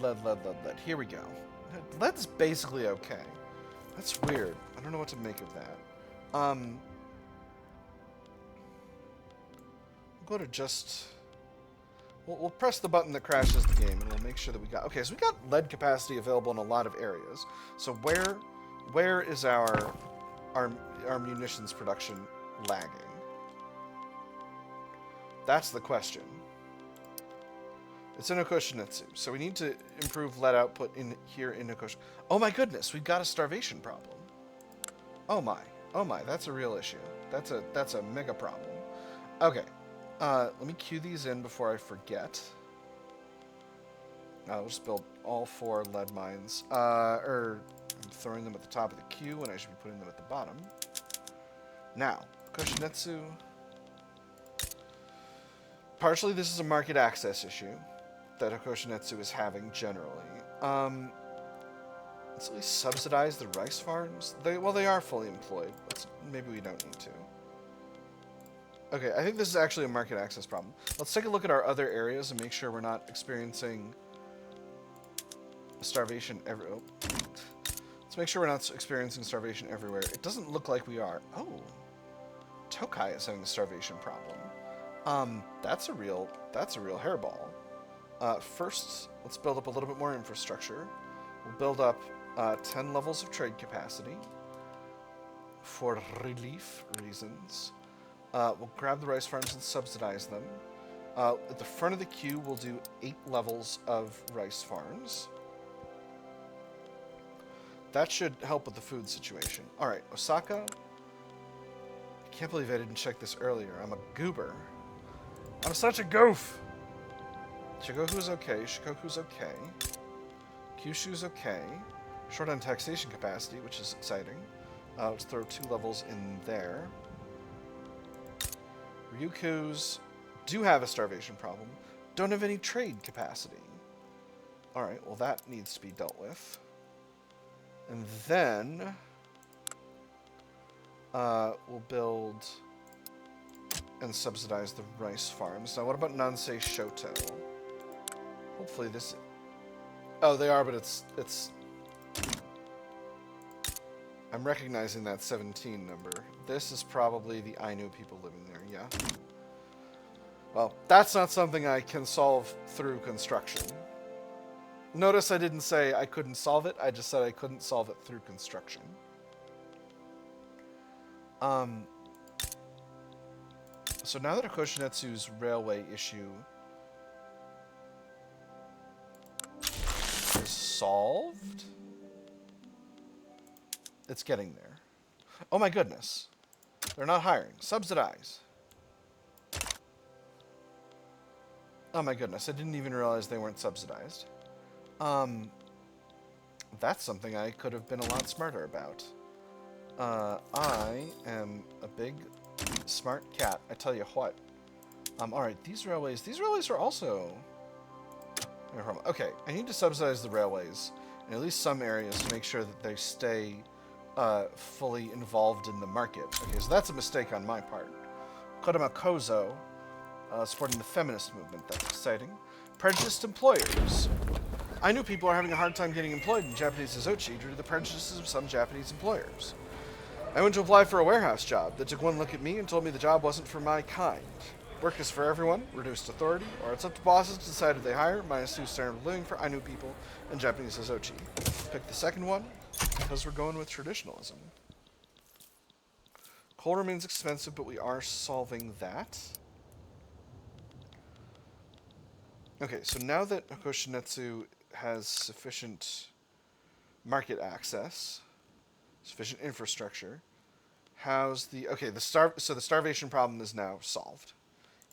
Here we go. Lead's basically okay. That's weird. I don't know what to make of that. We'll go to just... We'll press the button that crashes the game, and we'll make sure that we got... Okay, so we got lead capacity available in a lot of areas. So where is our munitions production lagging? That's the question. It's in Okoshinetsu, so we need to improve lead output in here in Okoshinetsu. Oh my goodness, we've got a starvation problem. Oh my, that's a real issue. That's a mega problem. Okay, let me queue these in before I forget. I'll just build all 4 lead mines. I'm throwing them at the top of the queue when I should be putting them at the bottom. Now, Okoshinetsu. Partially, this is a market access issue that Okoshinetsu is having generally. Let's at least subsidize the rice farms. They are fully employed. Maybe we don't need to. Okay, I think this is actually a market access problem. Let's take a look at our other areas and make sure we're not experiencing starvation everywhere. Let's make sure we're not experiencing starvation everywhere. It doesn't look like we are. Oh, Tokai is having a starvation problem. That's a real hairball. First, let's build up a little bit more infrastructure. We'll build up 10 levels of trade capacity for relief reasons. We'll grab the rice farms and subsidize them. At the front of the queue, we'll do 8 levels of rice farms. That should help with the food situation. Alright, Osaka. I can't believe I didn't check this earlier. I'm a goober. I'm such a goof! Shigoku's okay. Shikoku's okay. Kyushu's okay. Short on taxation capacity, which is exciting. Let's throw 2 levels in there. Ryuku's do have a starvation problem. Don't have any trade capacity. Alright, well that needs to be dealt with. And then... we'll build... and subsidize the rice farms. Now, what about Nansei Shoto? Hopefully this... Oh, they are, but it's... I'm recognizing that 17 number. This is probably the Ainu people living there, yeah. Well, that's not something I can solve through construction. Notice I didn't say I couldn't solve it, I just said I couldn't solve it through construction. So now that Okoshinetsu's railway issue is solved, it's getting there. Oh my goodness. They're not hiring. Subsidize. Oh my goodness, I didn't even realize they weren't subsidized. That's something I could have been a lot smarter about. I am a big... smart cat, I tell you what. Alright, these railways are also... Okay, I need to subsidize the railways in at least some areas to make sure that they stay fully involved in the market. Okay, so that's a mistake on my part. Kodama Kozo, supporting the feminist movement, that's exciting. Prejudiced employers. I knew people are having a hard time getting employed in Japanese Azochi due to the prejudices of some Japanese employers. I went to apply for a warehouse job. They took one look at me and told me the job wasn't for my kind. Work is for everyone, reduced authority, or it's up to bosses to decide who they hire, -2 standard of living for Ainu people and Japanese Azochi. Pick the second one, because we're going with traditionalism. Coal remains expensive, but we are solving that. Okay, so now that Okoshinetsu has sufficient market access, sufficient infrastructure, how's the... Okay, so the starvation problem is now solved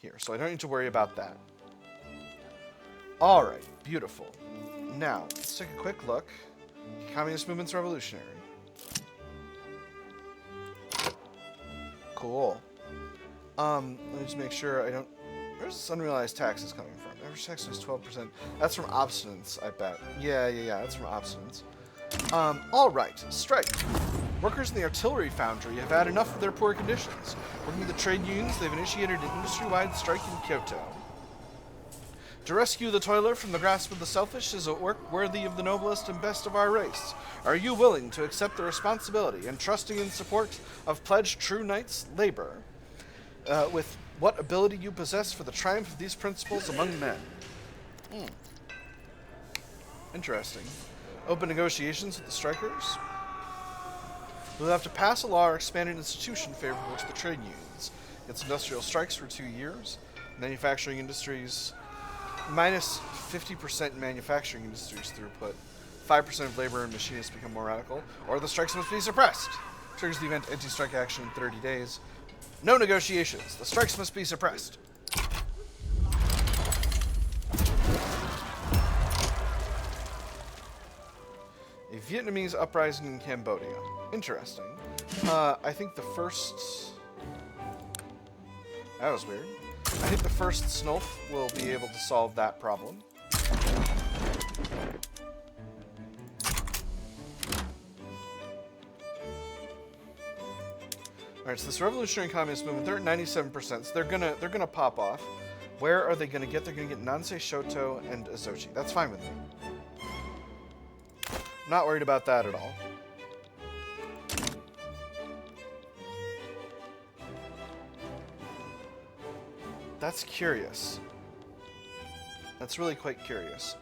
here, so I don't need to worry about that. Alright, beautiful. Now, let's take a quick look. Communist movement's revolutionary. Cool. Let me just make sure I don't... Where's this unrealized taxes coming from? Average tax is 12%. That's from obstinance, I bet. Yeah, that's from obstinance. Alright, strike. Workers in the artillery foundry have had enough of their poor conditions. Working with the trade unions, they've initiated an industry-wide strike in Kyoto. To rescue the toiler from the grasp of the selfish is a work worthy of the noblest and best of our race. Are you willing to accept the responsibility and trusting in support of pledged true knights' labor? With what ability you possess for the triumph of these principles among men. Interesting. Open negotiations with the strikers. We'll have to pass a law or expand an institution favorable to the trade unions. It's industrial strikes for 2 years. Manufacturing industries, minus 50% in manufacturing industries throughput. 5% of labor and machinists become more radical. Or the strikes must be suppressed. Triggers the event anti-strike action in 30 days. No negotiations. The strikes must be suppressed. A Vietnamese uprising in Cambodia. Interesting. I think the first... That was weird. I think the first Snulf will be able to solve that problem. Alright, so this revolutionary communist movement, they're at 97%, so they're gonna pop off. Where are they gonna get? They're gonna get Nansei, Shoto, and Azochi. That's fine with me. Not worried about that at all. That's curious. That's really quite curious.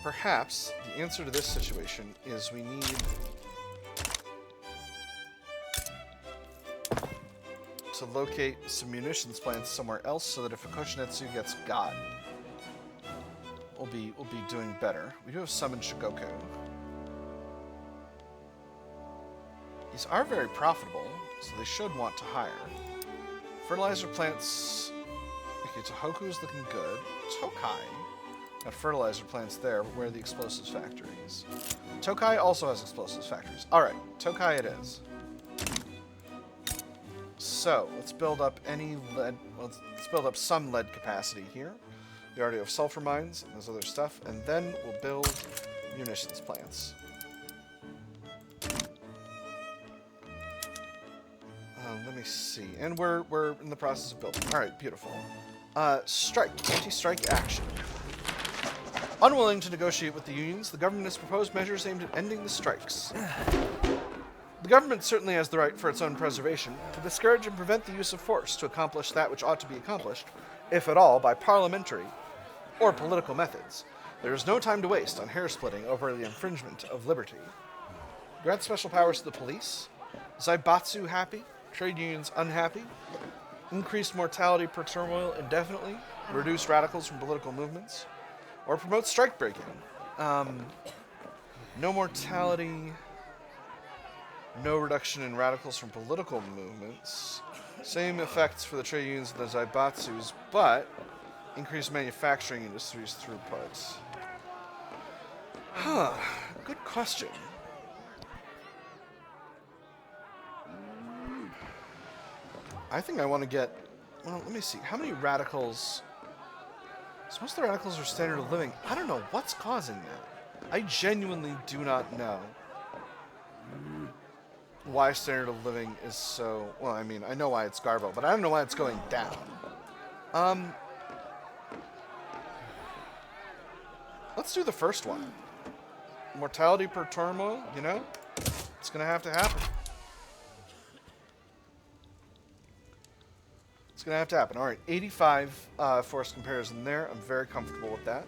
Perhaps the answer to this situation is we need to locate some munitions plants somewhere else so that if a Koshinetsu gets got, we'll be doing better. We do have some in Shigoku. These are very profitable, so they should want to hire. Fertilizer plants. Okay, Tohoku's looking good. Tokai. Got fertilizer plants there, but where are the explosives factories? Tokai also has explosives factories. Alright, Tokai it is. So, let's build up any lead. Well, let's build up some lead capacity here. We already have sulfur mines and this other stuff, and then we'll build munitions plants. Let me see. And we're in the process of building. Alright, beautiful. Strike. Anti-strike action. Unwilling to negotiate with the unions, the government has proposed measures aimed at ending the strikes. The government certainly has the right, for its own preservation, to discourage and prevent the use of force to accomplish that which ought to be accomplished, if at all, by parliamentary or political methods. There is no time to waste on hair-splitting over the infringement of liberty. Grant special powers to the police. Zaibatsu happy. Trade unions unhappy. Increased mortality per turmoil indefinitely. Reduce radicals from political movements. Or promote strike breaking. No mortality. No reduction in radicals from political movements. Same effects for the trade unions and the Zaibatsus, but increased manufacturing industries throughput. Huh. Good question. I think I want to get... Well, let me see. How many radicals... So most of the radicals are standard of living. I don't know what's causing that. I genuinely do not know why standard of living is so... Well, I mean, I know why it's Garbo, but I don't know why it's going down. Let's do the first one. Mortality per turmoil, you know? It's going to have to happen. It's going to have to happen. All right, 85 force comparison there. I'm very comfortable with that.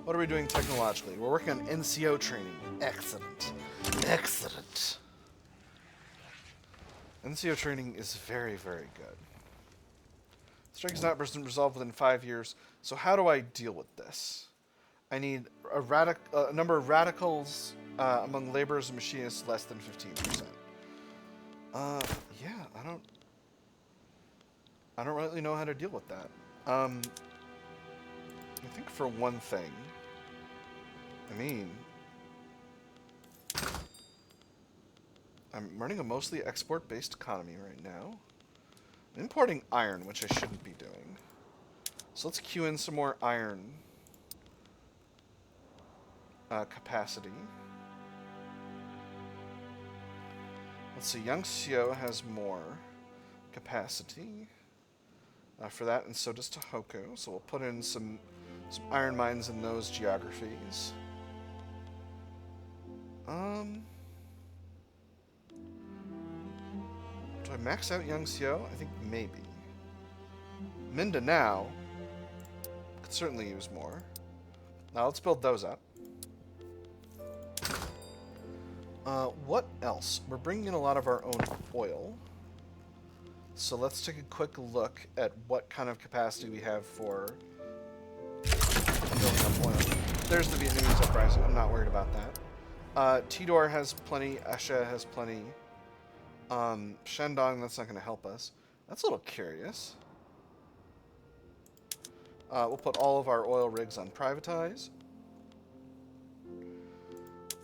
What are we doing technologically? We're working on NCO training. Excellent. Excellent. NCO training is very, very good. Strike is not resolved within 5 years. So how do I deal with this? I need a number of radicals among laborers and machinists less than 15%. Yeah, I don't really know how to deal with that. I think for one thing, I'm running a mostly export-based economy right now. I'm importing iron, which I shouldn't be doing. So let's queue in some more iron capacity. Let's see, Yangtze has more capacity for that, and so does Tohoku. So we'll put in some iron mines in those geographies. Do I max out Yangtze? I think maybe. Mindanao could certainly use more. Now let's build those up. What else? We're bringing in a lot of our own oil. So let's take a quick look at what kind of capacity we have for building up oil. There's the Vietnamese uprising. I'm not worried about that. Tidor has plenty. Asha has plenty. Shandong, that's not going to help us. That's a little curious. We'll put all of our oil rigs on privatize.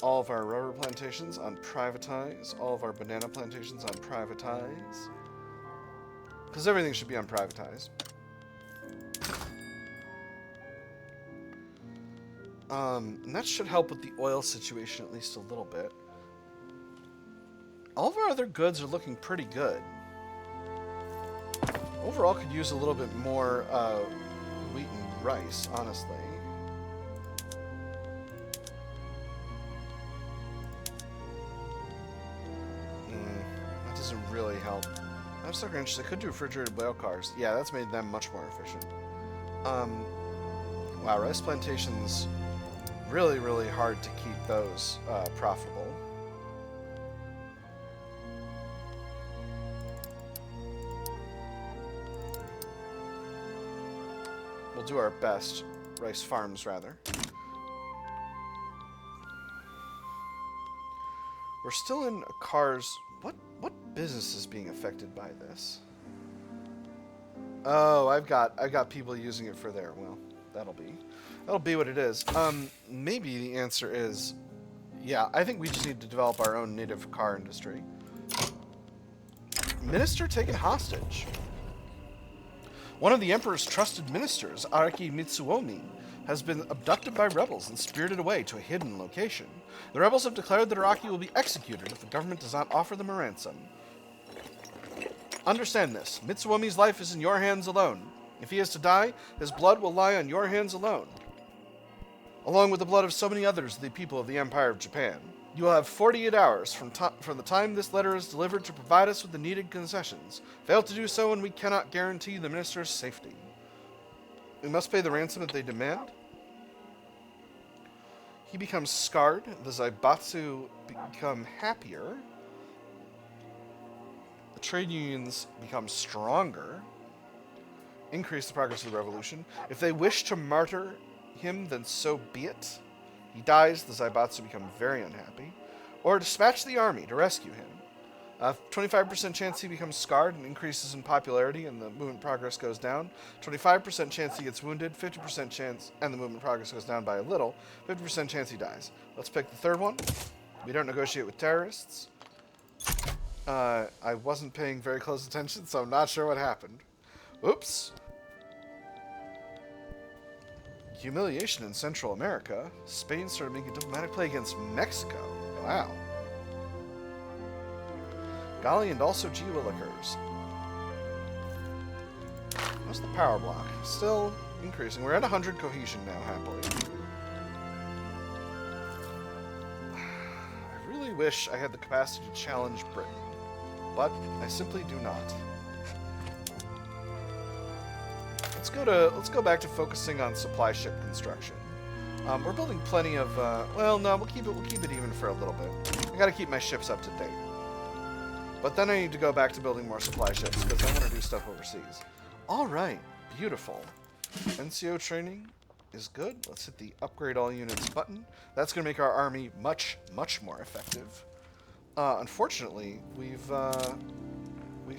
All of our rubber plantations on privatize. All of our banana plantations on privatize. Because everything should be on privatize. And that should help with the oil situation at least a little bit. All of our other goods are looking pretty good. Overall, could use a little bit more wheat and rice, honestly. That doesn't really help. I'm so interested. I could do refrigerated whale cars. Yeah, that's made them much more efficient. Wow, rice plantations, really, really hard to keep those profitable. We'll do our best. Rice farms, rather. We're still in cars. What business is being affected by this? Oh, I've got people using it for their, well, that'll be what it is. Maybe the answer is, yeah, I think we just need to develop our own native car industry. Minister taken hostage. One of the Emperor's trusted ministers, Araki Mitsuomi, has been abducted by rebels and spirited away to a hidden location. The rebels have declared that Araki will be executed if the government does not offer them a ransom. Understand this. Mitsuomi's life is in your hands alone. If he is to die, his blood will lie on your hands alone, along with the blood of so many others of the people of the Empire of Japan. You will have 48 hours from the time this letter is delivered to provide us with the needed concessions. Fail to do so and we cannot guarantee the minister's safety. We must pay the ransom that they demand. He becomes scarred. The Zaibatsu become happier. The trade unions become stronger. Increase the progress of the revolution. If they wish to martyr him, then so be it. He dies, the Zaibatsu become very unhappy. Or dispatch the army to rescue him. 25% chance he becomes scarred and increases in popularity and the movement progress goes down. 25% chance he gets wounded. 50% chance and the movement progress goes down by a little. 50% chance he dies. Let's pick the third one. We don't negotiate with terrorists. I wasn't paying very close attention, so I'm not sure what happened. Oops. Humiliation in Central America. Spain started making diplomatic play against Mexico. Wow. Gali and also Jiwa liquors. What's the power block? Still increasing. We're at 100 cohesion now, happily. I really wish I had the capacity to challenge Britain, but I simply do not. Let's go back to focusing on supply ship construction. We're building plenty of. Well, no, we'll keep it even for a little bit. I got to keep my ships up to date. But then I need to go back to building more supply ships because I want to do stuff overseas. All right, beautiful. NCO training is good. Let's hit the upgrade all units button. That's going to make our army much, much more effective. Unfortunately, we've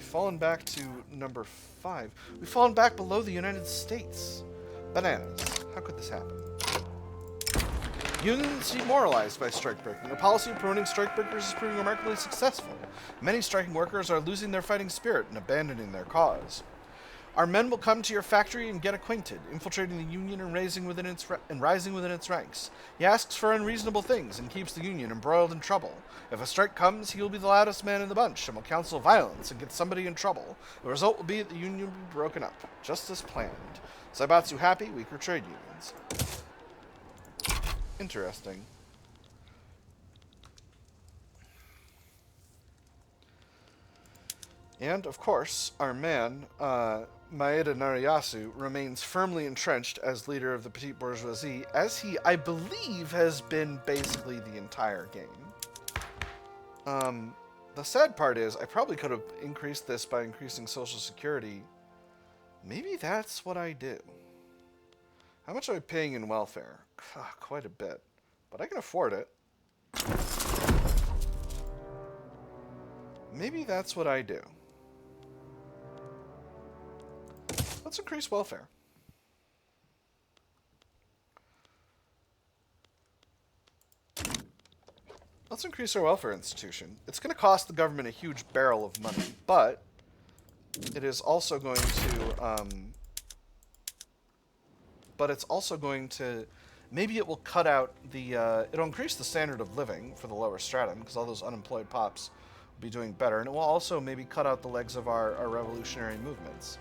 fallen back to number 5. We've fallen back below the United States. Bananas. How could this happen? Unions seem demoralized by strikebreaking. The policy of promoting strikebreakers is proving remarkably successful. Many striking workers are losing their fighting spirit and abandoning their cause. Our men will come to your factory and get acquainted, infiltrating the union and rising within its ranks. He asks for unreasonable things and keeps the union embroiled in trouble. If a strike comes, he will be the loudest man in the bunch and will counsel violence and get somebody in trouble. The result will be that the union will be broken up, just as planned. Zaibatsu happy, weaker trade unions. Interesting. And, of course, our man, Maeda Nariyasu, remains firmly entrenched as leader of the petite bourgeoisie, as he, I believe, has been basically the entire game. The sad part is, I probably could have increased this by increasing Social Security. Maybe that's what I do. How much am I paying in welfare? Quite a bit. But I can afford it. Maybe that's what I do. Let's increase welfare. Let's increase our welfare institution. It's going to cost the government a huge barrel of money, but it is also going to... maybe it will cut out the... it'll increase the standard of living for the lower stratum, because all those unemployed pops will be doing better, and it will also maybe cut out the legs of our revolutionary movements.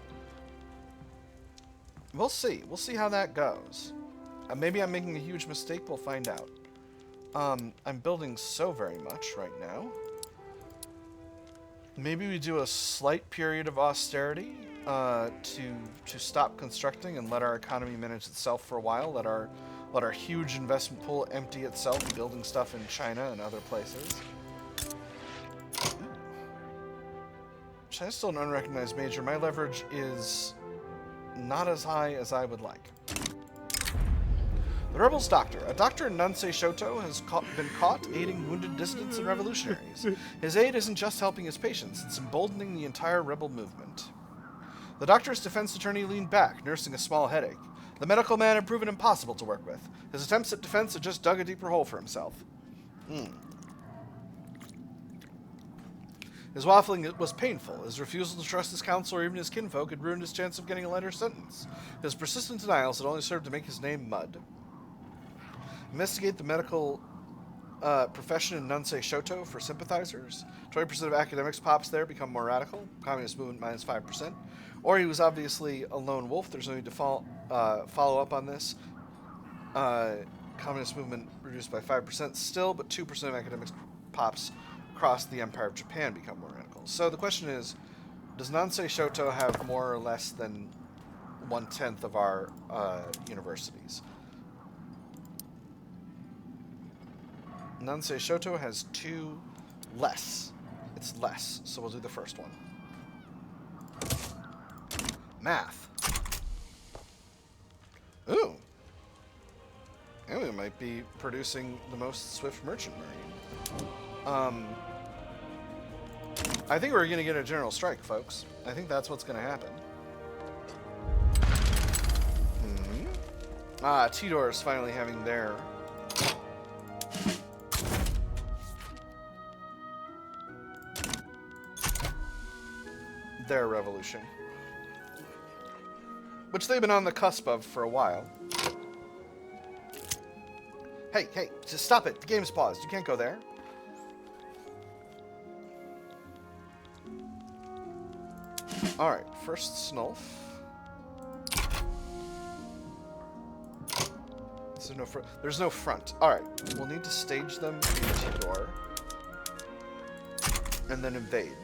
We'll see. We'll see how that goes. Maybe I'm making a huge mistake. We'll find out. I'm building so very much right now. Maybe we do a slight period of austerity to stop constructing and let our economy manage itself for a while. Let our huge investment pool empty itself, building stuff in China and other places. China's still an unrecognized major. My leverage is not as high as I would like. The rebel's doctor. A doctor in Nansei Shoto has been caught aiding wounded dissidents and revolutionaries. His aid isn't just helping his patients, it's emboldening the entire rebel movement. The doctor's defense attorney leaned back, nursing a small headache. The medical man had proven impossible to work with. His attempts at defense had just dug a deeper hole for himself. His waffling was painful. His refusal to trust his counsel or even his kinfolk had ruined his chance of getting a lighter sentence. His persistent denials had only served to make his name mud. Investigate the medical profession in Nansei Shoto for sympathizers. 20% of academics pops there become more radical. Communist movement minus 5%. Or he was obviously a lone wolf. There's no need to follow up on this. Communist movement reduced by 5% still, but 2% of academics pops across the Empire of Japan become more radical. So the question is, does Nansei Shoto have more or less than 1/10 of our universities? Nansei Shoto has 2 less. It's less, so we'll do the first one. Math. Ooh. And we might be producing the most swift merchant marine. I think we're going to get a general strike, folks. I think that's what's going to happen. Tidor is finally having their revolution, which they've been on the cusp of for a while. Hey, just stop it. The game's paused. You can't go there. Alright, first Snulf. There's no front. Alright, we'll need to stage them in Tidor. And then invade.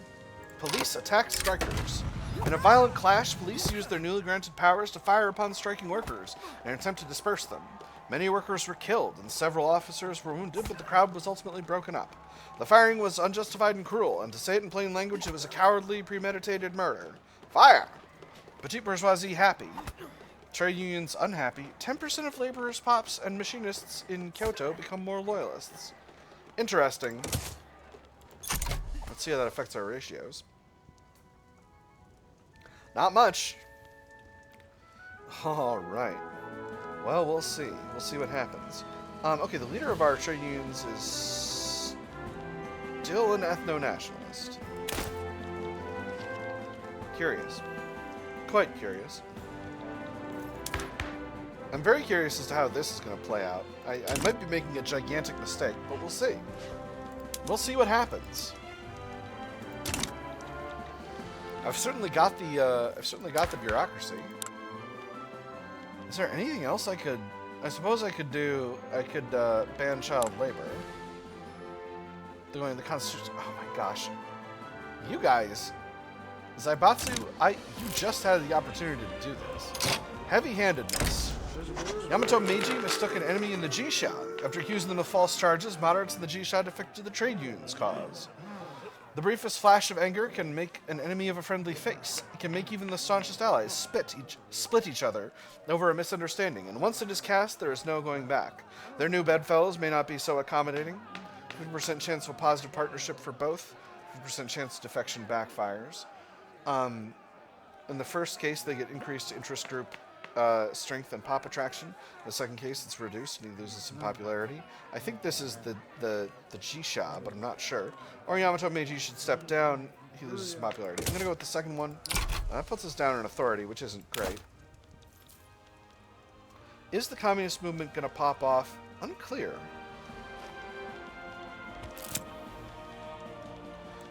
Police attacked strikers. In a violent clash, police used their newly granted powers to fire upon striking workers in an attempt to disperse them. Many workers were killed and several officers were wounded, but the crowd was ultimately broken up. The firing was unjustified and cruel, and to say it in plain language, it was a cowardly, premeditated murder. Fire! Petite bourgeoisie happy. Trade unions unhappy. 10% of laborers, pops, and machinists in Kyoto become more loyalists. Interesting. Let's see how that affects our ratios. Not much. Alright. Well, we'll see. We'll see what happens. Okay, the leader of our trade unions is still an ethno-nationalist. Curious. Quite curious. I'm very curious as to how this is going to play out. I might be making a gigantic mistake, but we'll see. We'll see what happens. I've certainly got the bureaucracy. Is there anything else I could? I suppose I could do. I could ban child labor. Doing the Constitution. Oh my gosh, you guys, Zaibatsu, you just had the opportunity to do this. Heavy-handedness. Yamato Meiji mistook an enemy in the Jisha. After accusing them of false charges, moderates in the Jisha defected the trade union's cause. The briefest flash of anger can make an enemy of a friendly face. It can make even the staunchest allies split each other over a misunderstanding, and once it is cast, there is no going back. Their new bedfellows may not be so accommodating. 50% chance of a positive partnership for both. 50% chance defection backfires. In the first case, they get increased interest group strength and pop attraction. In the second case, it's reduced and he loses some popularity. I think this is the Jisha, but I'm not sure. Or Yamato Meiji should step down. He loses some popularity. I'm going to go with the second one. That puts us down in authority, which isn't great. Is the communist movement going to pop off? Unclear.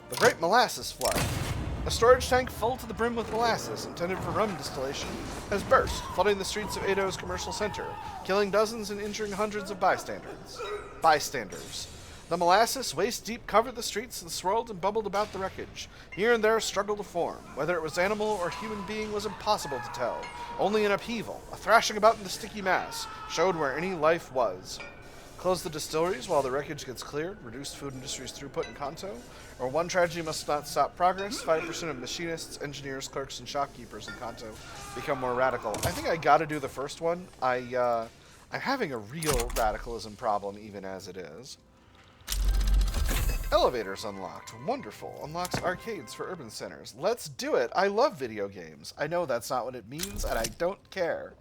The Great Molasses Flood. A storage tank full to the brim with molasses, intended for rum distillation, has burst, flooding the streets of Edo's commercial center, killing dozens and injuring hundreds of bystanders. The molasses, waist-deep, covered the streets and swirled and bubbled about the wreckage. Here and there struggled to form. Whether it was animal or human being was impossible to tell. Only an upheaval, a thrashing about in the sticky mass, showed where any life was. Close the distilleries while the wreckage gets cleared, reduce food industry's throughput in Kanto, or one tragedy must not stop progress, 5% of machinists, engineers, clerks, and shopkeepers in Kanto become more radical. I think I gotta do the first one. I'm having a real radicalism problem even as it is. Elevators unlocked. Wonderful. Unlocks arcades for urban centers. Let's do it. I love video games. I know that's not what it means, and I don't care.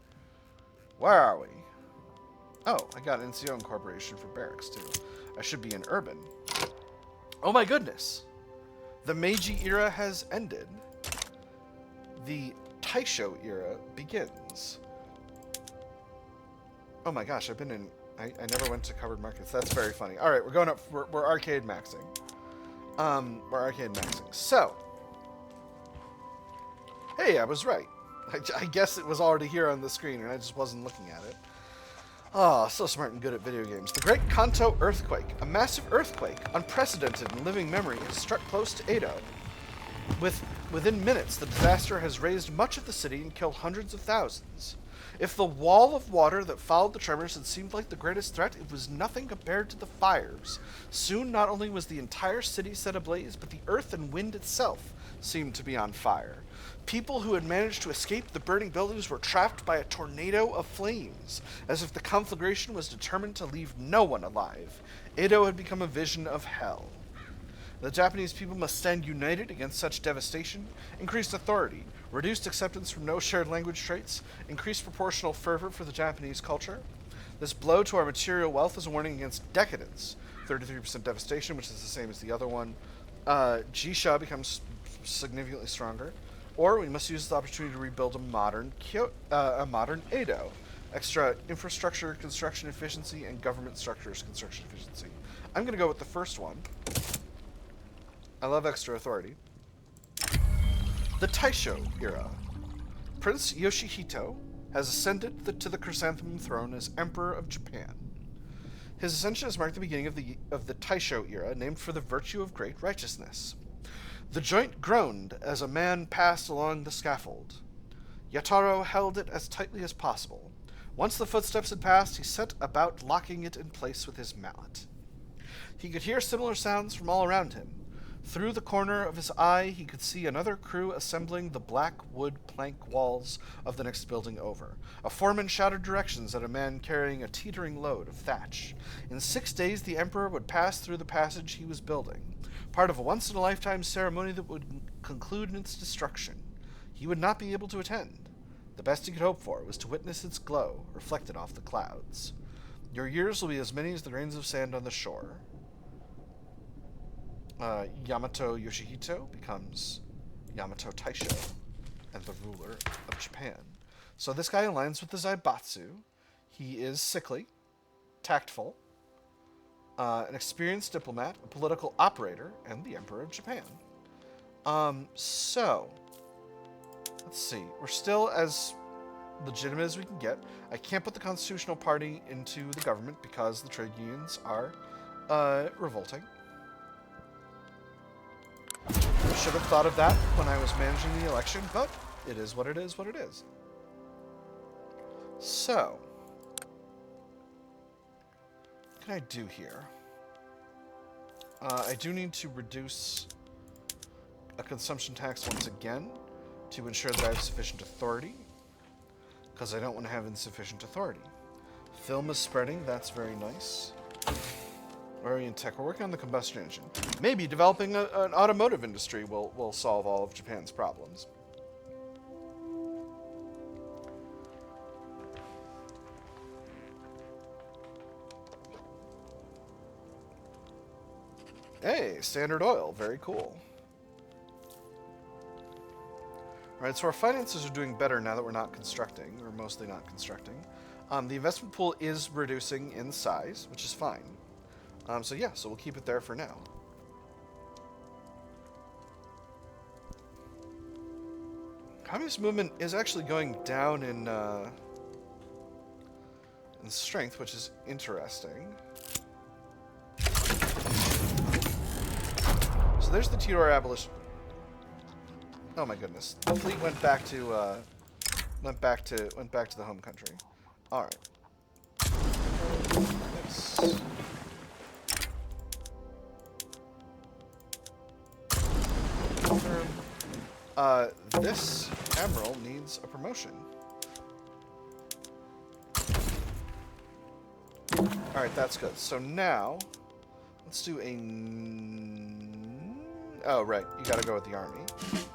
Where are we? Oh, I got NCO incorporation for barracks, too. I should be in urban. Oh my goodness! The Meiji era has ended. The Taisho era begins. Oh my gosh, I've been in... I never went to covered markets. That's very funny. Alright, we're going up... We're arcade maxing. We're arcade maxing. So. Hey, I was right. I guess it was already here on the screen, and I just wasn't looking at it. Oh, so smart and good at video games. The Great Kanto Earthquake. A massive earthquake, unprecedented in living memory, has struck close to Edo. Within minutes, the disaster has razed much of the city and killed hundreds of thousands. If the wall of water that followed the tremors had seemed like the greatest threat, it was nothing compared to the fires. Soon, not only was the entire city set ablaze, but the earth and wind itself seemed to be on fire. People who had managed to escape the burning buildings were trapped by a tornado of flames, as if the conflagration was determined to leave no one alive. Edo had become a vision of hell. The Japanese people must stand united against such devastation. Increased authority, reduced acceptance from no shared language traits, increased proportional fervor for the Japanese culture. This blow to our material wealth is a warning against decadence. 33% devastation, which is the same as the other one. Jisha becomes significantly stronger. Or we must use the opportunity to rebuild a modern Edo. Extra infrastructure construction efficiency and government structures construction efficiency. I'm going to go with the first one. I love extra authority. The Taisho era. Prince Yoshihito has ascended to the chrysanthemum throne as Emperor of Japan. His ascension has marked the beginning of the Taisho era, named for the virtue of great righteousness. The joint groaned as a man passed along the scaffold. Yataro held it as tightly as possible. Once the footsteps had passed, he set about locking it in place with his mallet. He could hear similar sounds from all around him. Through the corner of his eye, he could see another crew assembling the black wood plank walls of the next building over. A foreman shouted directions at a man carrying a teetering load of thatch. In 6 days, the emperor would pass through the passage he was building, part of a once-in-a-lifetime ceremony that would conclude in its destruction. He would not be able to attend. The best he could hope for was to witness its glow reflected off the clouds. Your years will be as many as the grains of sand on the shore. Yamato Yoshihito becomes Yamato Taisho and the ruler of Japan. So this guy aligns with the Zaibatsu. He is sickly, tactful, an experienced diplomat, a political operator, and the Emperor of Japan. So, let's see. We're still as legitimate as we can get. I can't put the Constitutional Party into the government because the trade unions are revolting. I should have thought of that when I was managing the election, but it is what it is what it is. So, what can I do here? I do need to reduce a consumption tax once again to ensure that I have sufficient authority, because I don't want to have insufficient authority. Film is spreading, that's very nice. Where are we in tech? We're working on the combustion engine. Maybe developing an automotive industry will solve all of Japan's problems. Hey, Standard Oil, very cool. Alright, so our finances are doing better now that we're not constructing, or mostly not constructing. The investment pool is reducing in size, which is fine. So yeah, so we'll keep it there for now. Communist movement is actually going down in strength, which is interesting. So there's the Tudor abolition. Oh my goodness, the fleet went back to the home country. All right. This admiral needs a promotion. All right, that's good. So now, let's do a. Oh right, you got to go with the army.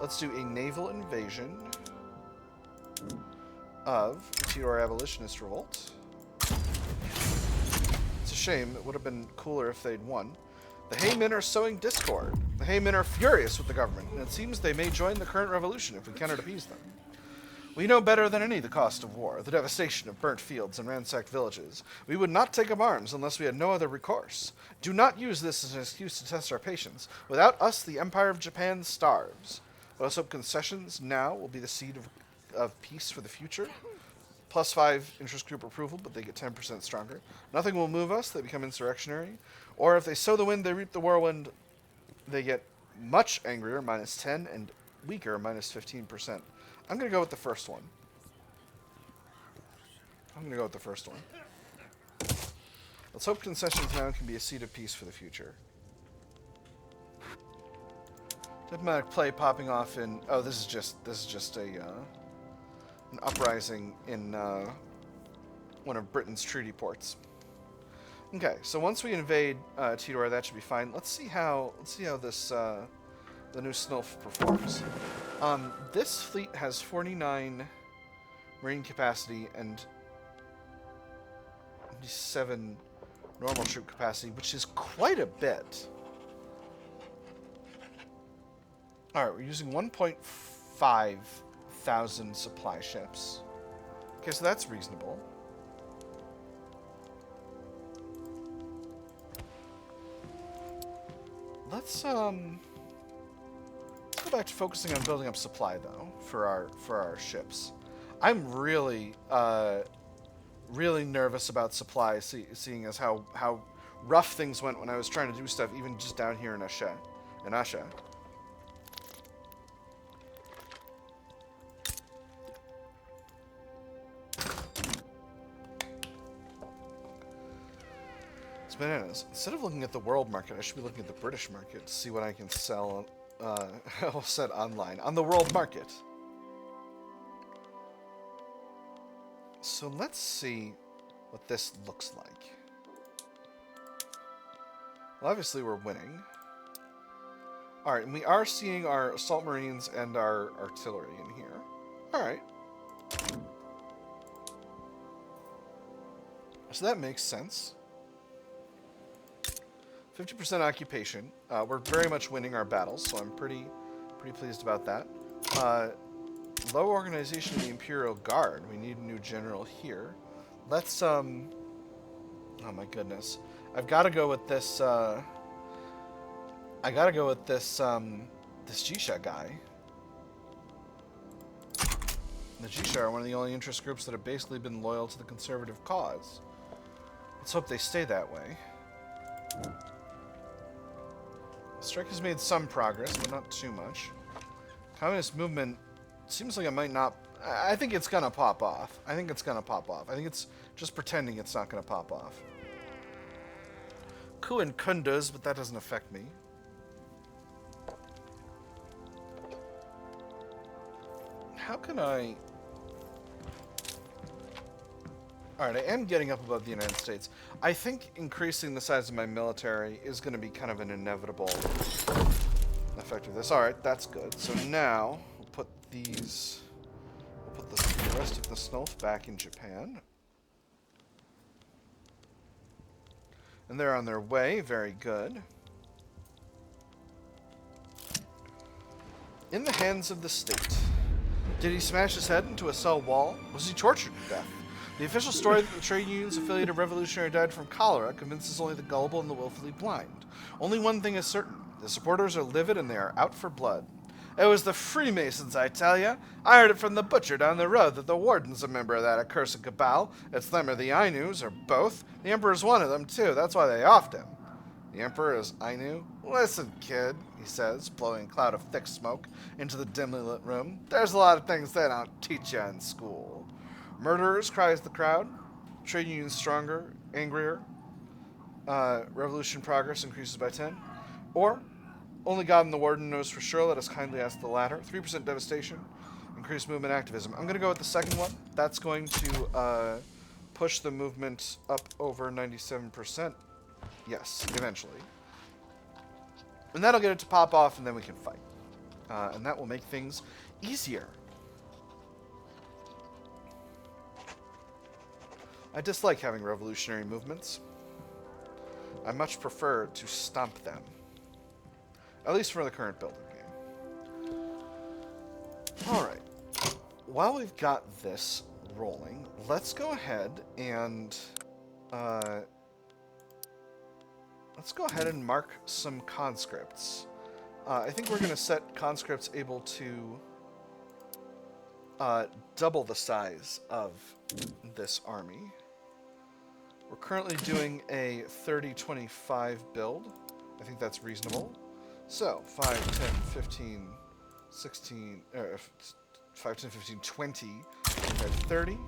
Let's do a naval invasion of the Tudor abolitionist revolt. It's a shame. It would have been cooler if they'd won. The Haymen are sowing discord. The Haymen are furious with the government, and it seems they may join the current revolution if we cannot appease them. We know better than any the cost of war, the devastation of burnt fields and ransacked villages. We would not take up arms unless we had no other recourse. Do not use this as an excuse to test our patience. Without us, the Empire of Japan starves. Let us hope concessions now will be the seed of peace for the future. +5 interest group approval, but they get 10% stronger. Nothing will move us, they become insurrectionary. Or if they sow the wind, they reap the whirlwind. They get much angrier, -10, and weaker, -15%. I'm going to go with the first one. Let's hope concessions now can be a seed of peace for the future. Diplomatic play popping off in... Oh, this is just a... an uprising in one of Britain's treaty ports. Okay, so once we invade Tidor, that should be fine. Let's see how this the new Snilf performs. This fleet has 49 marine capacity and 7 normal troop capacity, which is quite a bit. All right, we're using 1.5 thousand supply ships. Okay, so that's reasonable. Let's go back to focusing on building up supply though for our ships. I'm really really nervous about supply, seeing as how rough things went when I was trying to do stuff even just down here in Asha. Bananas. Instead of looking at the world market, I should be looking at the British market to see what I can sell set online on the world market. So let's see what this looks like. Well, obviously we're winning. Alright, and we are seeing our assault marines and our artillery in here. Alright. So that makes sense. 50% occupation. We're very much winning our battles, so I'm pretty pleased about that. Low organization of the Imperial Guard. We need a new general here. Let's, oh my goodness. I've got to go with this, I gotta go with this, this Jisha guy. The Jisha are one of the only interest groups that have basically been loyal to the conservative cause. Let's hope they stay that way. The strike has made some progress, but not too much. Communist movement seems like it might not... I think it's gonna pop off. I think it's gonna pop off. I think it's just pretending it's not gonna pop off. Coup and Kun does, but that doesn't affect me. How can I... Alright, I am getting up above the United States. I think increasing the size of my military is going to be kind of an inevitable effect of this. Alright, that's good. So now, we'll put these... We'll put the rest of the Snulf back in Japan. And they're on their way. Very good. In the hands of the state. Did he smash his head into a cell wall? Was he tortured to death? The official story that the trade union's affiliated revolutionary died from cholera convinces only the gullible and the willfully blind. Only one thing is certain. The supporters are livid and they are out for blood. It was the Freemasons, I tell ya. I heard it from the butcher down the road that the warden's a member of that accursed cabal. It's them or the Ainus, or both. The Emperor's one of them, too. That's why they offed him. The Emperor is Ainu? Listen, kid, he says, blowing a cloud of thick smoke into the dimly lit room. There's a lot of things they don't teach you in school. Murderers, cries the crowd. Trade unions stronger, angrier. Revolution progress increases by 10. Or, only God and the Warden knows for sure. Let us kindly ask the latter. 3% devastation, increased movement activism. I'm going to go with the second one. That's going to push the movement up over 97%. Yes, eventually. And that'll get it to pop off, and then we can fight. And that will make things easier. I dislike having revolutionary movements. I much prefer to stomp them. At least for the current building game. Alright. While we've got this rolling, let's go ahead and... let's go ahead and mark some conscripts. I think we're going to set conscripts able to double the size of this army. We're currently doing a 30-25 build. I think that's reasonable. So, 5, 10, 15, 16, 5, 10, 15, 20, 30.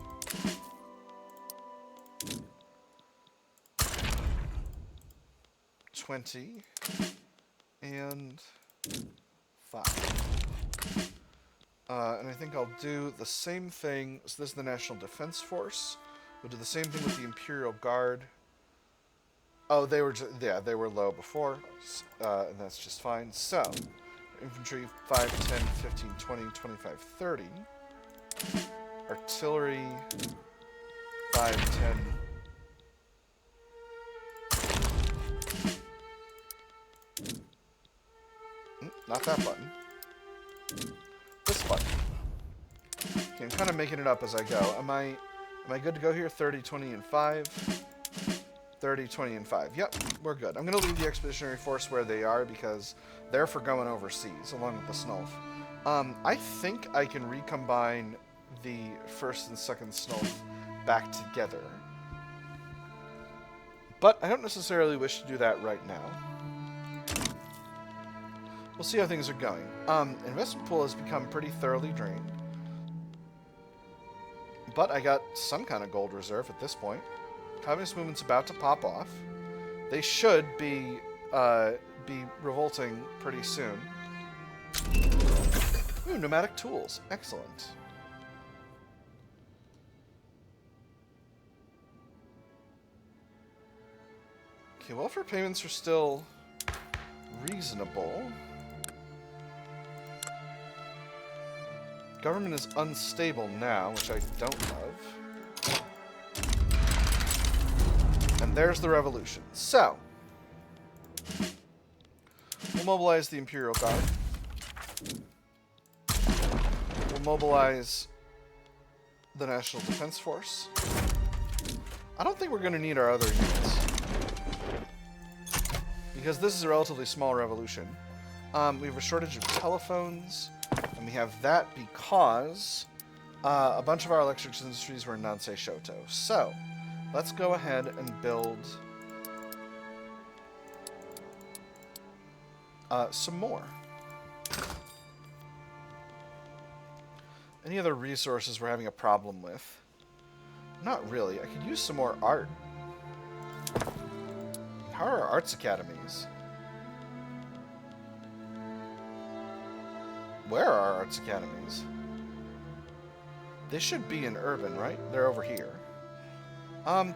And 5. And I think I'll do the same thing. So this is the National Defense Force. We'll do the same thing with the Imperial Guard. Oh, they were they were low before, and that's just fine. So, infantry 5, 10, 15, 20, 25, 30. Artillery 5, 10. Not that button. This button. Okay, I'm kind of making it up as I go. Am I good to go here? 30, 20, and 5. 30, 20, and 5. Yep, we're good. I'm going to leave the Expeditionary Force where they are because they're for going overseas, along with the Snulf. I think I can recombine the 1st and 2nd Snulf back together. But I don't necessarily wish to do that right now. We'll see how things are going. Investment pool has become pretty thoroughly drained. But I got some kind of gold reserve at this point. Communist movement's about to pop off. They should be revolting pretty soon. Ooh, pneumatic tools. Excellent. Okay, welfare payments are still reasonable. Government is unstable now, which I don't love. And there's the revolution. So, we'll mobilize the Imperial Guard. We'll mobilize the National Defense Force. I don't think we're going to need our other units, because this is a relatively small revolution. We have a shortage of telephones, and we have that because a bunch of our electric industries were in Nansei Shoto. So, let's go ahead and build some more. Any other resources we're having a problem with? Not really. I could use some more art. How are our arts academies? Where are our arts academies? They should be in urban, right? They're over here.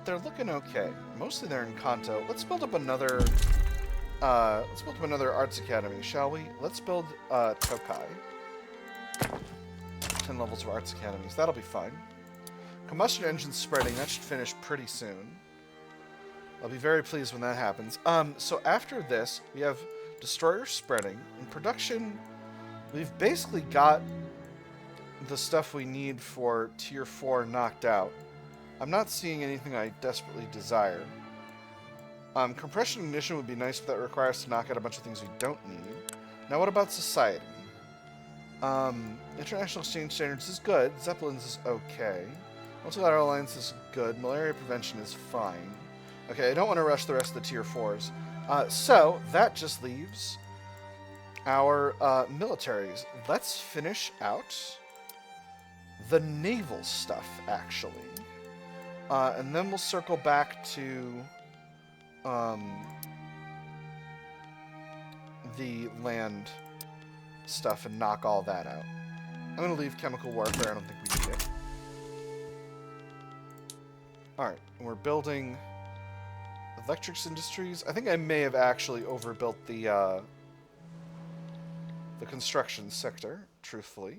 They're looking okay. Mostly they're in Kanto. Let's build up another arts academy, shall we? Let's build Tokai. 10 levels of arts academies. That'll be fine. Combustion engine spreading. That should finish pretty soon. I'll be very pleased when that happens. So after this, we have destroyer spreading. In production, we've basically got the stuff we need for Tier 4 knocked out. I'm not seeing anything I desperately desire. Compression ignition would be nice, but that requires us to knock out a bunch of things we don't need. Now, what about society? International exchange standards is good. Zeppelins is okay. Multilateral alliance is good. Malaria prevention is fine. Okay, I don't want to rush the rest of the Tier 4s. So, that just leaves our militaries. Let's finish out the naval stuff, actually. And then we'll circle back to the land stuff and knock all that out. I'm going to leave chemical warfare. I don't think we need it. Alright, we're building electrics industries. I think I may have actually overbuilt the construction sector, truthfully.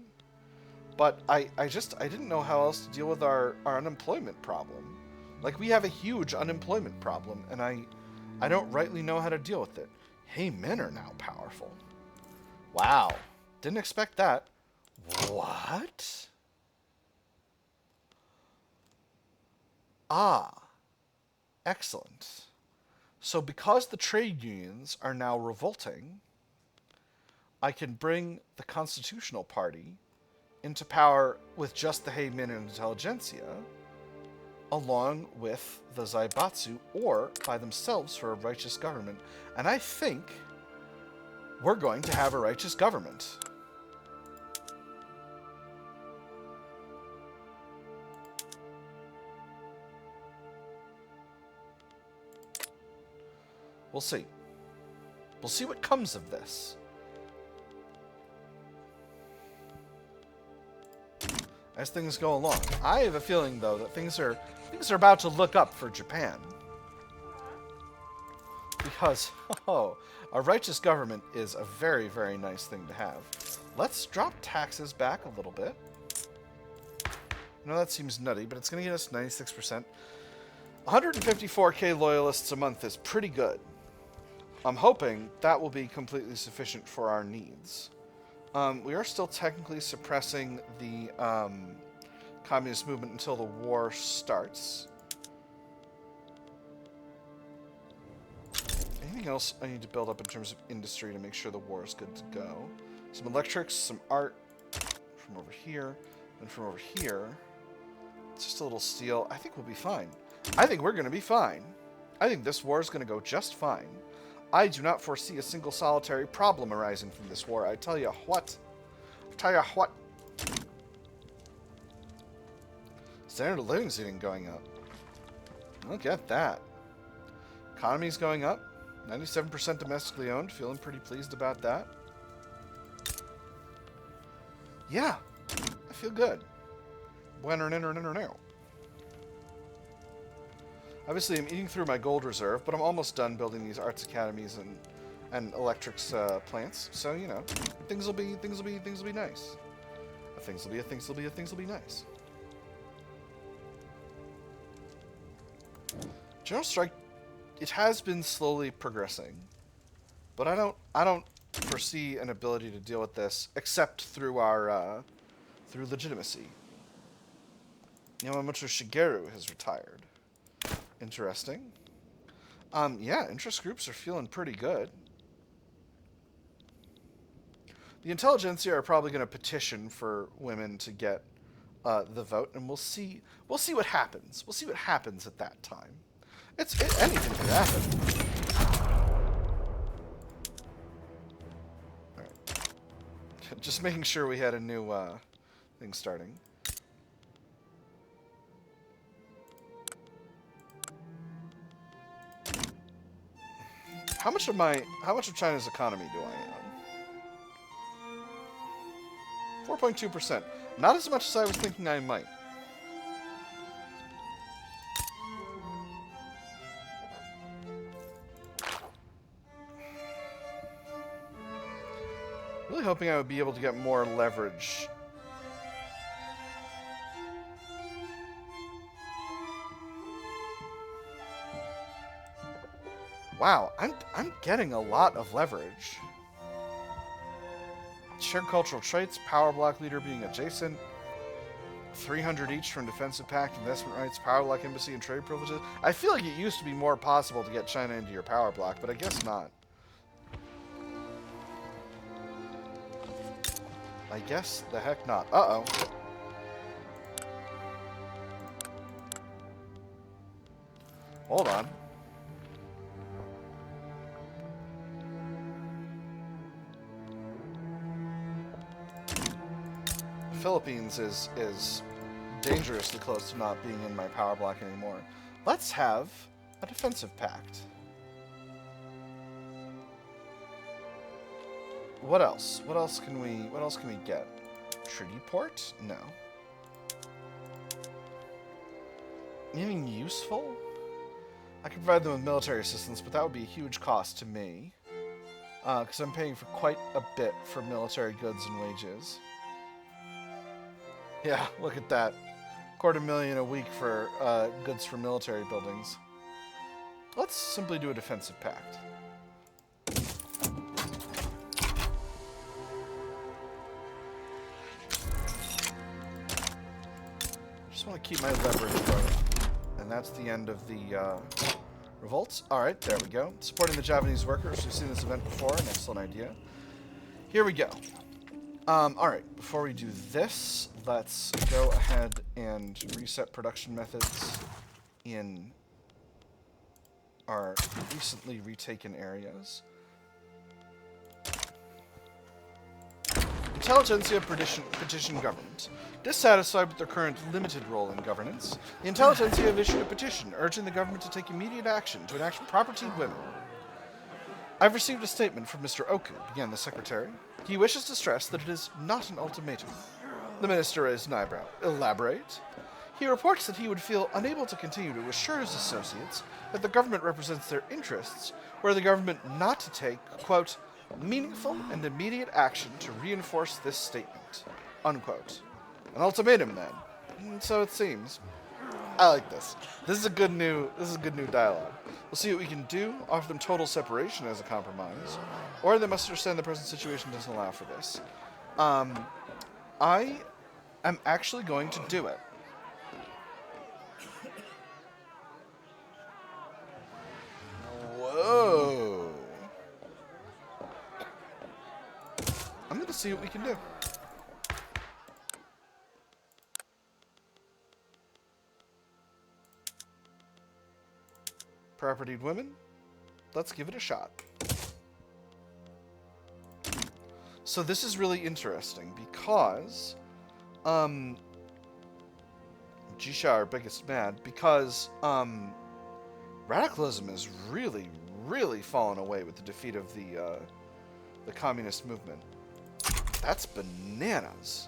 But I didn't know how else to deal with our unemployment problem. Like, we have a huge unemployment problem, and I don't rightly know how to deal with it. Hey, men are now powerful. Wow. Didn't expect that. What? Ah. Excellent. So because the trade unions are now revolting, I can bring the Constitutional Party into power with just the Heimin and Intelligentsia, along with the Zaibatsu, or by themselves for a righteous government. And I think we're going to have a righteous government. We'll see. We'll see what comes of this. As things go along. I have a feeling, though, that things are about to look up for Japan. Because, oh, a righteous government is a very, very nice thing to have. Let's drop taxes back a little bit. I know that seems nutty, but it's going to get us 96%. 154k loyalists a month is pretty good. I'm hoping that will be completely sufficient for our needs. We are still technically suppressing the communist movement until the war starts. Anything else I need to build up in terms of industry to make sure the war is good to go? Some electrics, some art from over here, and from over here. It's just a little steel. I think we'll be fine. I think we're going to be fine. I think this war is going to go just fine. I do not foresee a single solitary problem arising from this war. I tell you what. Standard of living's even going up. Look at that. Economy's going up. 97% domestically owned. Feeling pretty pleased about that. Yeah. I feel good. Obviously, I'm eating through my gold reserve, but I'm almost done building these arts academies and electrics plants. So, you know, things will be nice. Things will be nice. General strike it has been slowly progressing, but I don't foresee an ability to deal with this except through our through legitimacy. Yamamoto Shigeru has retired. Interesting. Yeah, interest groups are feeling pretty good. The intelligentsia are probably going to petition for women to get the vote, and we'll see. We'll see what happens. We'll see what happens at that time. Anything could happen. All right. Just making sure we had a new thing starting. How much of China's economy do I own? 4.2%. Not as much as I was thinking I might. Really hoping I would be able to get more leverage. Wow, I'm getting a lot of leverage. Shared cultural traits, power block leader being adjacent, 300 each from defensive pact, investment rights, power block embassy, and trade privileges. I feel like it used to be more possible to get China into your power block, but I guess not. I guess the heck not. Uh-oh. Hold on. Philippines is dangerously close to not being in my power block anymore. Let's have a defensive pact. What else? What else can we get? Treaty port? No. Anything useful? I can provide them with military assistance, but that would be a huge cost to me. Because I'm paying for quite a bit for military goods and wages. Yeah, look at that. $250,000 a week for goods for military buildings. Let's simply do a defensive pact. Just want to keep my leverage going. And that's the end of the revolts. Alright, there we go. Supporting the Japanese workers. We've seen this event before. An excellent idea. Here we go. Alright, before we do this, let's go ahead and reset production methods in our recently retaken areas. Intelligentsia petition government. Dissatisfied with their current limited role in governance, the Intelligentsia have issued a petition urging the government to take immediate action to enact propertied women. I've received a statement from Mr. Oku, began the secretary. He wishes to stress that it is not an ultimatum. The minister raised an eyebrow. Elaborate? He reports that he would feel unable to continue to assure his associates that the government represents their interests, were the government not to take, quote, meaningful and immediate action to reinforce this statement, unquote. An ultimatum, then. So it seems. I like this. This is a good new dialogue. We'll see what we can do. Offer them total separation as a compromise, or they must understand the present situation doesn't allow for this. I am actually going to do it. Whoa. I'm going to see what we can do. Propertied women. Let's give it a shot. So this is really interesting because Jisha, our biggest mad, because radicalism is really, really fallen away with the defeat of the communist movement. That's bananas.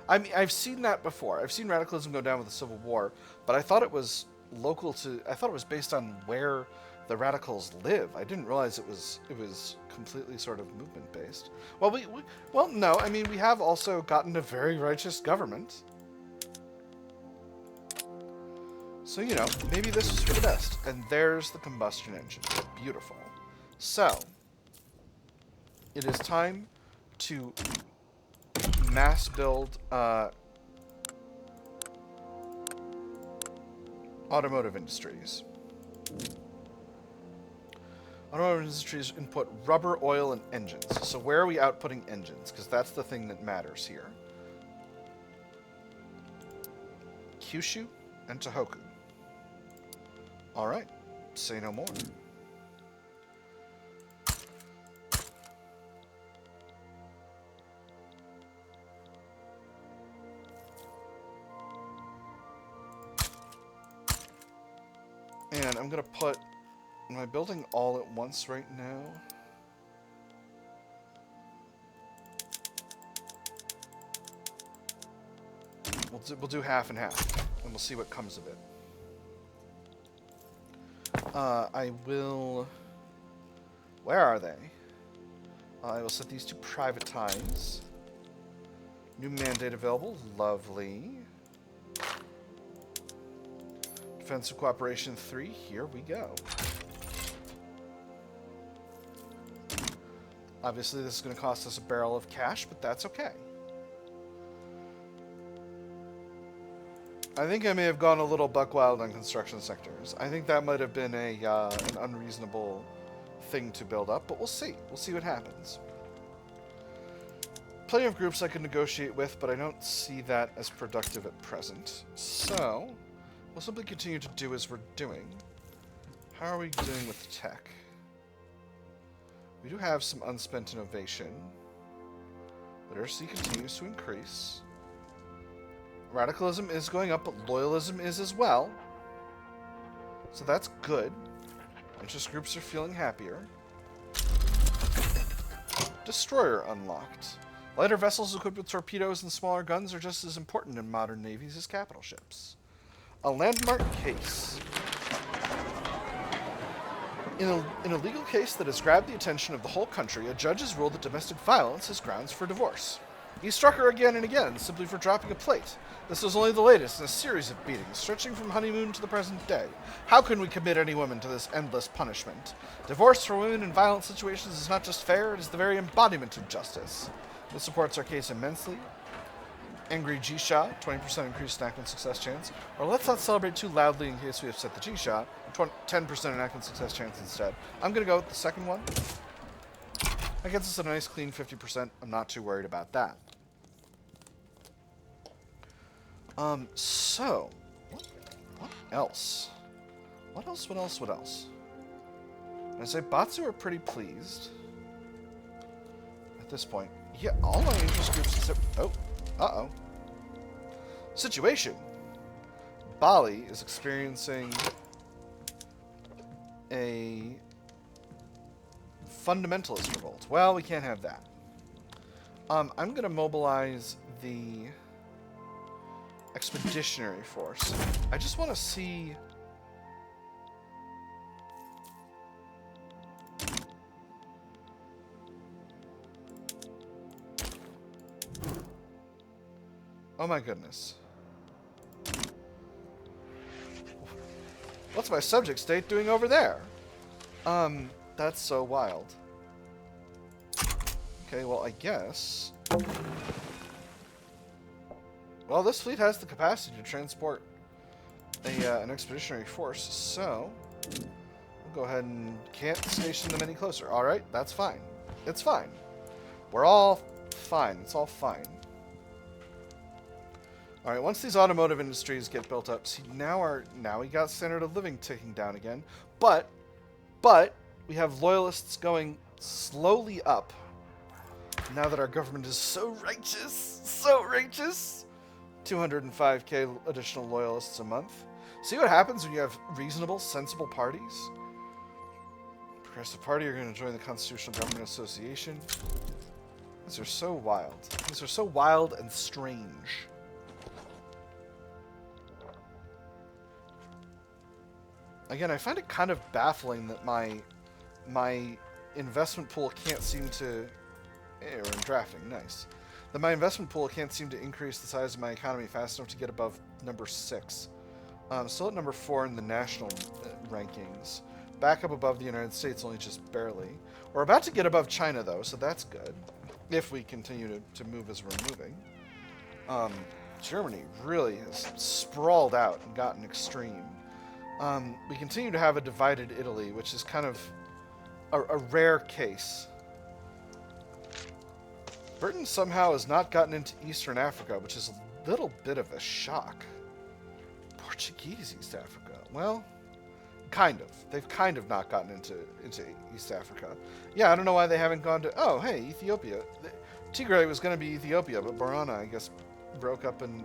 I've seen that before. I've seen radicalism go down with the Civil War, but I thought it was I thought it was based on where the radicals live. I didn't realize it was completely sort of movement based. Well, well, no. I mean, we have also gotten a very righteous government. So, you know, maybe this was for the best. And there's the combustion engine. Beautiful. So, it is time to mass build automotive industries. Automotive industries input rubber, oil, and engines. So where are we outputting engines? Because that's the thing that matters here. Kyushu and Tohoku. Alright. Say no more. And I'm going to put... Am I building all at once right now? We'll do half and half, and we'll see what comes of it. I will... Where are they? I will set these to privatize. New mandate available. Lovely. Defensive Cooperation 3. Here we go. Obviously, this is going to cost us a barrel of cash, but that's okay. I think I may have gone a little buck wild on construction sectors. I think that might have been an unreasonable thing to build up, but we'll see. We'll see what happens. Plenty of groups I could negotiate with, but I don't see that as productive at present. So, we'll simply continue to do as we're doing. How are we doing with tech? We do have some unspent innovation. Literacy continues to increase. Radicalism is going up, but loyalism is as well. So that's good. Interest groups are feeling happier. Destroyer unlocked. Lighter vessels equipped with torpedoes and smaller guns are just as important in modern navies as capital ships. A landmark case. In a legal case that has grabbed the attention of the whole country, a judge has ruled that domestic violence is grounds for divorce. He struck her again and again, simply for dropping a plate. This was only the latest in a series of beatings, stretching from honeymoon to the present day. How can we commit any woman to this endless punishment? Divorce for women in violent situations is not just fair, it is the very embodiment of justice. This supports our case immensely. Angry G-Shot, 20% increased enactment success chance. Or let's not celebrate too loudly in case we upset the G-Shot. 10% enactment success chance instead. I'm going to go with the second one. That gets us a nice clean 50%. I'm not too worried about that. So, what else? What else? I say Zaibatsu are pretty pleased at this point. Yeah, all my interest groups except... Oh, uh-oh. Situation. Bali is experiencing a fundamentalist revolt. Well, we can't have that. I'm going to mobilize the expeditionary force. I just want to see... Oh my goodness. What's my subject state doing over there? That's so wild. Okay, well, I guess... Well, this fleet has the capacity to transport an expeditionary force, so... We'll go ahead and can't station them any closer. Alright, that's fine. It's fine. We're all fine. It's all fine. Alright, once these automotive industries get built up, see, now we got standard of living ticking down again, but we have loyalists going slowly up. Now that our government is so righteous, 205k additional loyalists a month. See what happens when you have reasonable, sensible parties? Progressive Party are going to join the Constitutional Government Association. These are so wild. These are so wild and strange. Again, I find it kind of baffling that my investment pool can't seem to... We're in drafting, nice. That my investment pool can't seem to increase the size of my economy fast enough to get above number 6 Still at number 4 in the national rankings. Back up above the United States, only just barely. We're about to get above China, though, so that's good. If we continue to move as we're moving. Germany really has sprawled out and gotten extreme. We continue to have a divided Italy, which is kind of a rare case. Britain somehow has not gotten into Eastern Africa, which is a little bit of a shock. Portuguese East Africa. Well, kind of. They've kind of not gotten into East Africa. Yeah, I don't know why they haven't gone to... Oh, hey, Ethiopia. Tigray was going to be Ethiopia, but Borana, I guess, broke up and...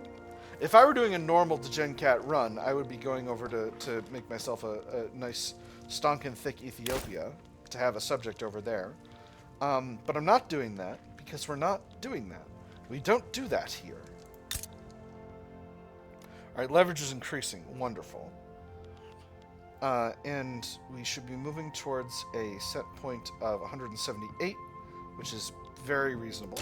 If I were doing a normal DegenCat run, I would be going over to make myself a nice stonkin' thick Ethiopia to have a subject over there. But I'm not doing that because we're not doing that. We don't do that here. Alright, leverage is increasing. Wonderful. And we should be moving towards a set point of 178, which is very reasonable.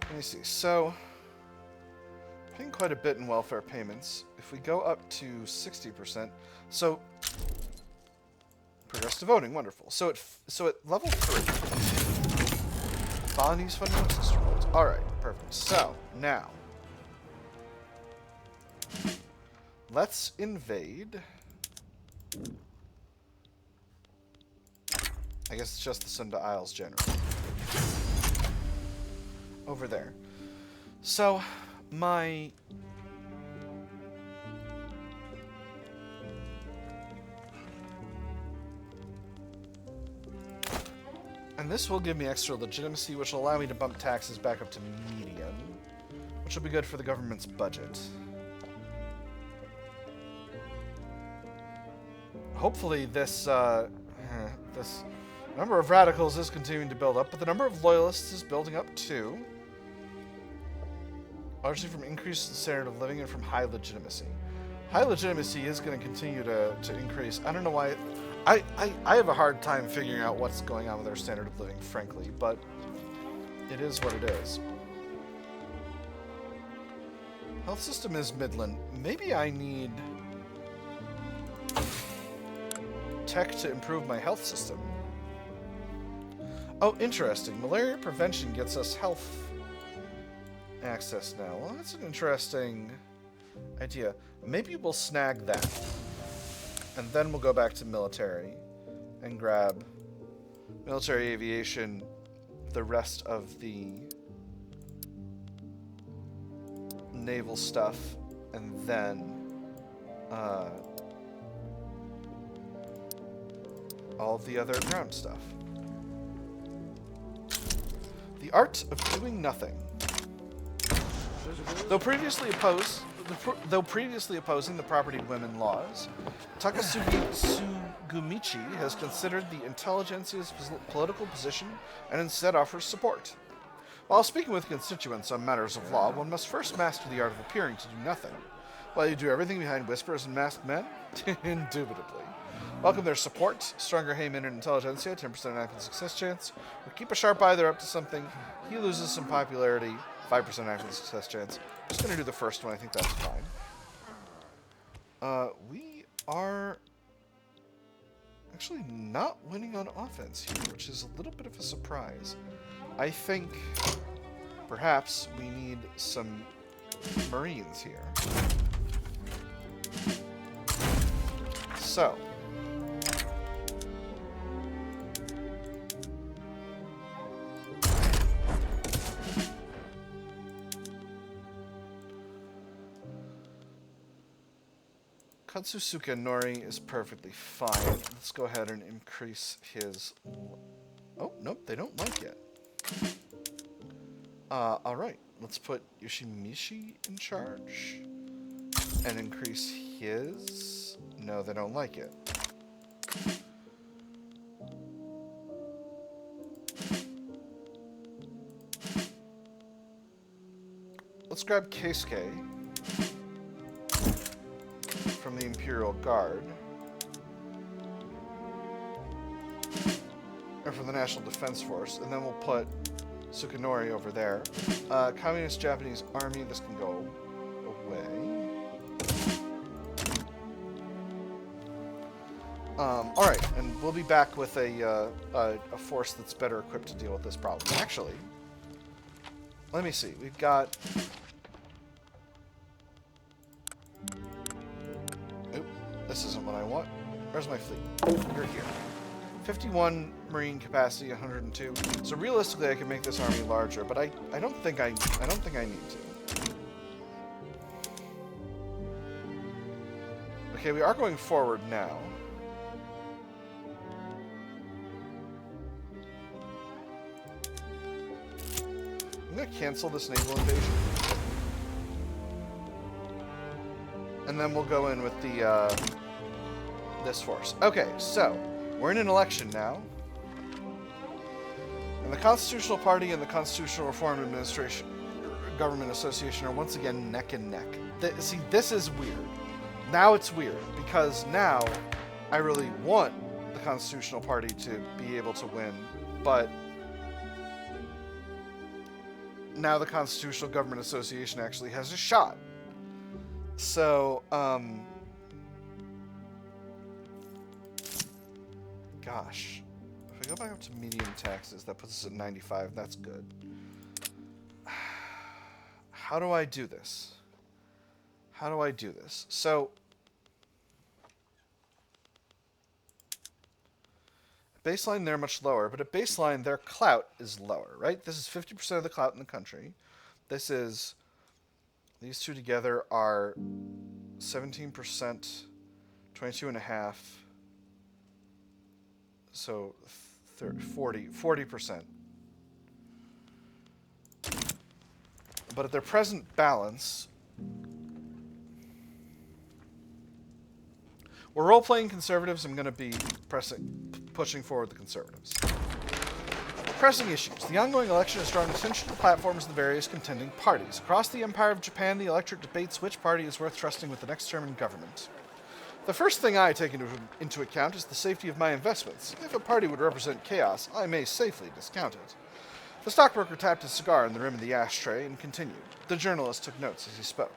Let me see. So, paying quite a bit in welfare payments. If we go up to 60%, so progressive voting, wonderful. So at level 3, Bonnie's fundamental system rules. All right, perfect. So now, let's invade. I guess it's just the Sunda Isles generally. Over there. So, my... And this will give me extra legitimacy, which will allow me to bump taxes back up to medium, which will be good for the government's budget. Hopefully this number of radicals is continuing to build up, but the number of loyalists is building up too. Largely from increased standard of living and from high legitimacy. High legitimacy is going to continue to increase. I don't know why... I have a hard time figuring out what's going on with our standard of living, frankly, but it is what it is. Health system is Midland. Maybe I need tech to improve my health system. Oh, interesting. Malaria prevention gets us health access now. Well, that's an interesting idea. Maybe we'll snag that. And then we'll go back to military and grab military aviation, the rest of the naval stuff, and then all of the other ground stuff. The art of doing nothing. Though previously opposing the propertied women laws, Takasugi Sugumichi has considered the intelligentsia's political position and instead offers support. While speaking with constituents on matters of law, one must first master the art of appearing to do nothing. While you do everything behind whispers and masked men? Indubitably. Welcome their support. Stronger Heyman and intelligentsia, 10% active success chance. Or keep a sharp eye, they're up to something. He loses some popularity, 5% active success chance. I'm just going to do the first one, I think that's fine. We are actually not winning on offense here, which is a little bit of a surprise. I think perhaps we need some Marines here. So, Katsusuke Nori is perfectly fine. Let's go ahead and increase his... Oh, nope, they don't like it. Alright, let's put Yoshimichi in charge. And increase his... No, they don't like it. Let's grab Keisuke from the Imperial Guard. or for the National Defense Force, and then we'll put Sukanori over there. Communist Japanese Army, this can go away. Alright, and we'll be back with a force that's better equipped to deal with this problem. Actually, let me see. We've got... Oop, this isn't what I want. Where's my fleet? You're here. 51 marine capacity, 102. So realistically, I can make this army larger, but I don't think I need to. Okay, we are going forward now. I'm going to cancel this naval invasion. And then we'll go in with the this force. Okay, so we're in an election now. And the Constitutional Party and the Constitutional Reform Administration Government Association are once again neck and neck. See, this is weird. Now it's weird, because now I really want the Constitutional Party to be able to win, but now the Constitutional Government Association actually has a shot. So, gosh. If I go back up to medium taxes, that puts us at 95. That's good. How do I do this? How do I do this? So, baseline, they're much lower, but at baseline, their clout is lower, right? This is 50% of the clout in the country. This is... These two together are 17%, 22.5%, so 40%. But at their present balance, we're role-playing conservatives. I'm going to be pushing forward the conservatives. Pressing issues. The ongoing election has drawn attention to the platforms of the various contending parties. Across the Empire of Japan, the electorate debates which party is worth trusting with the next term in government. The first thing I take into account is the safety of my investments. If a party would represent chaos, I may safely discount it. The stockbroker tapped his cigar in the rim of the ashtray and continued. The journalist took notes as he spoke.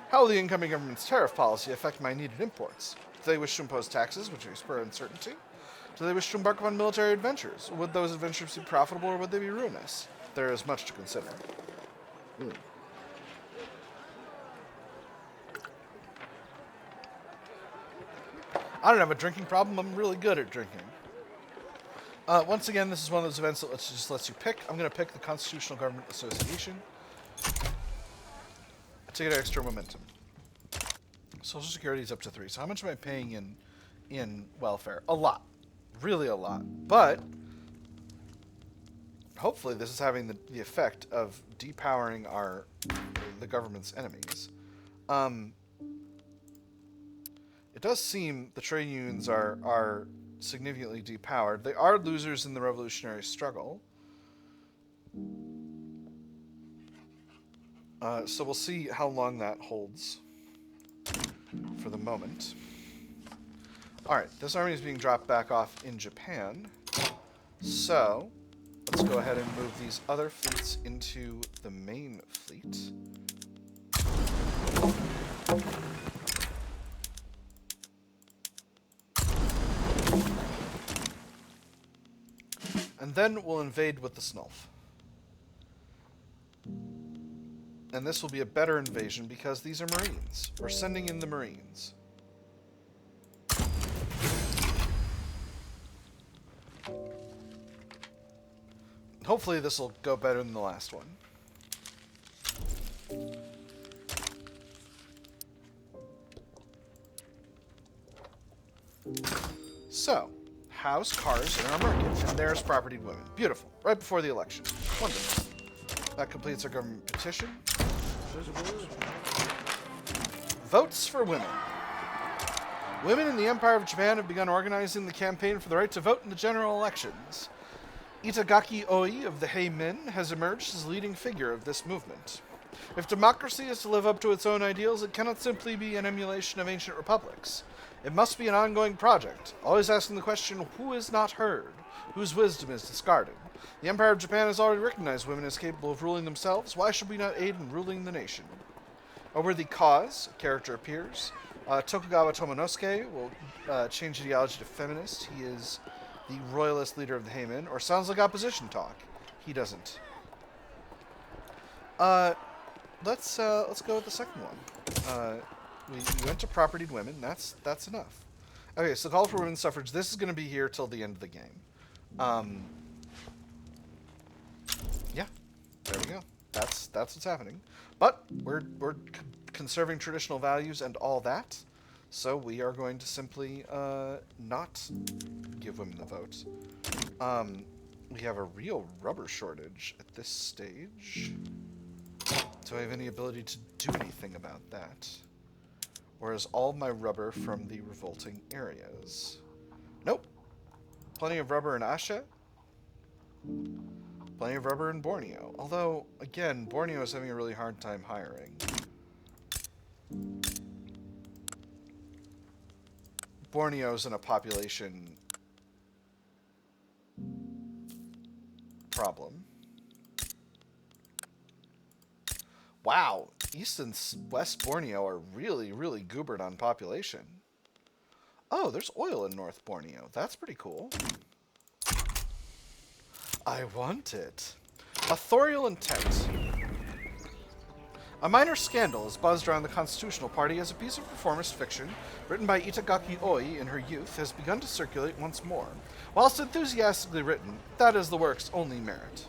How will the incoming government's tariff policy affect my needed imports? Do they wish to impose taxes, which will spur uncertainty? Do they wish to embark upon military adventures? Would those adventures be profitable, or would they be ruinous? There is much to consider. I don't have a drinking problem. I'm really good at drinking. Once again, this is one of those events that just lets you pick. I'm going to pick the Constitutional Government Association to get extra momentum. Social Security is up to 3. So how much am I paying in welfare? A lot. Really a lot. But hopefully this is having the effect of depowering the government's enemies. It does seem the trade unions are significantly depowered. They are losers in the revolutionary struggle. So we'll see how long that holds for the moment. Alright, this army is being dropped back off in Japan. So, let's go ahead and move these other fleets into the main fleet. And then we'll invade with the Snulf. And this will be a better invasion because these are Marines. We're sending in the Marines. Hopefully this will go better than the last one. So, house, cars in our market, and there's property women. Beautiful. Right before the election. Wonderful. That completes our government petition. Votes for women. Women in the Empire of Japan have begun organizing the campaign for the right to vote in the general elections. Itagaki Oi of the Heimin has emerged as a leading figure of this movement. If democracy is to live up to its own ideals, it cannot simply be an emulation of ancient republics. It must be an ongoing project, always asking the question, who is not heard? whose wisdom is discarded. The Empire of Japan has already recognized women as capable of ruling themselves. Why should we not aid in ruling the nation? A worthy cause, a character appears. Tokugawa Tomonosuke will change ideology to feminist. He is the royalist leader of the Heimin, or sounds like opposition talk. He doesn't. Let's go with the second one. We went to propertied women. That's enough. Okay, so call for women's suffrage. This is going to be here till the end of the game. Yeah, there we go. That's what's happening. But we're conserving traditional values and all that, so we are going to simply not give women the vote. We have a real rubber shortage at this stage. Do I have any ability to do anything about that? Or is all my rubber from the revolting areas? Nope. Plenty of rubber in Asha. Plenty of rubber in Borneo. Although, again, Borneo is having a really hard time hiring. Borneo's in a population problem. Wow, East and West Borneo are really, really goobered on population. Oh, there's oil in North Borneo. That's pretty cool. I want it. Authorial intent. A minor scandal is buzzed around the Constitutional Party as a piece of reformist fiction written by Itagaki Oi in her youth has begun to circulate once more. Whilst enthusiastically written, that is the work's only merit.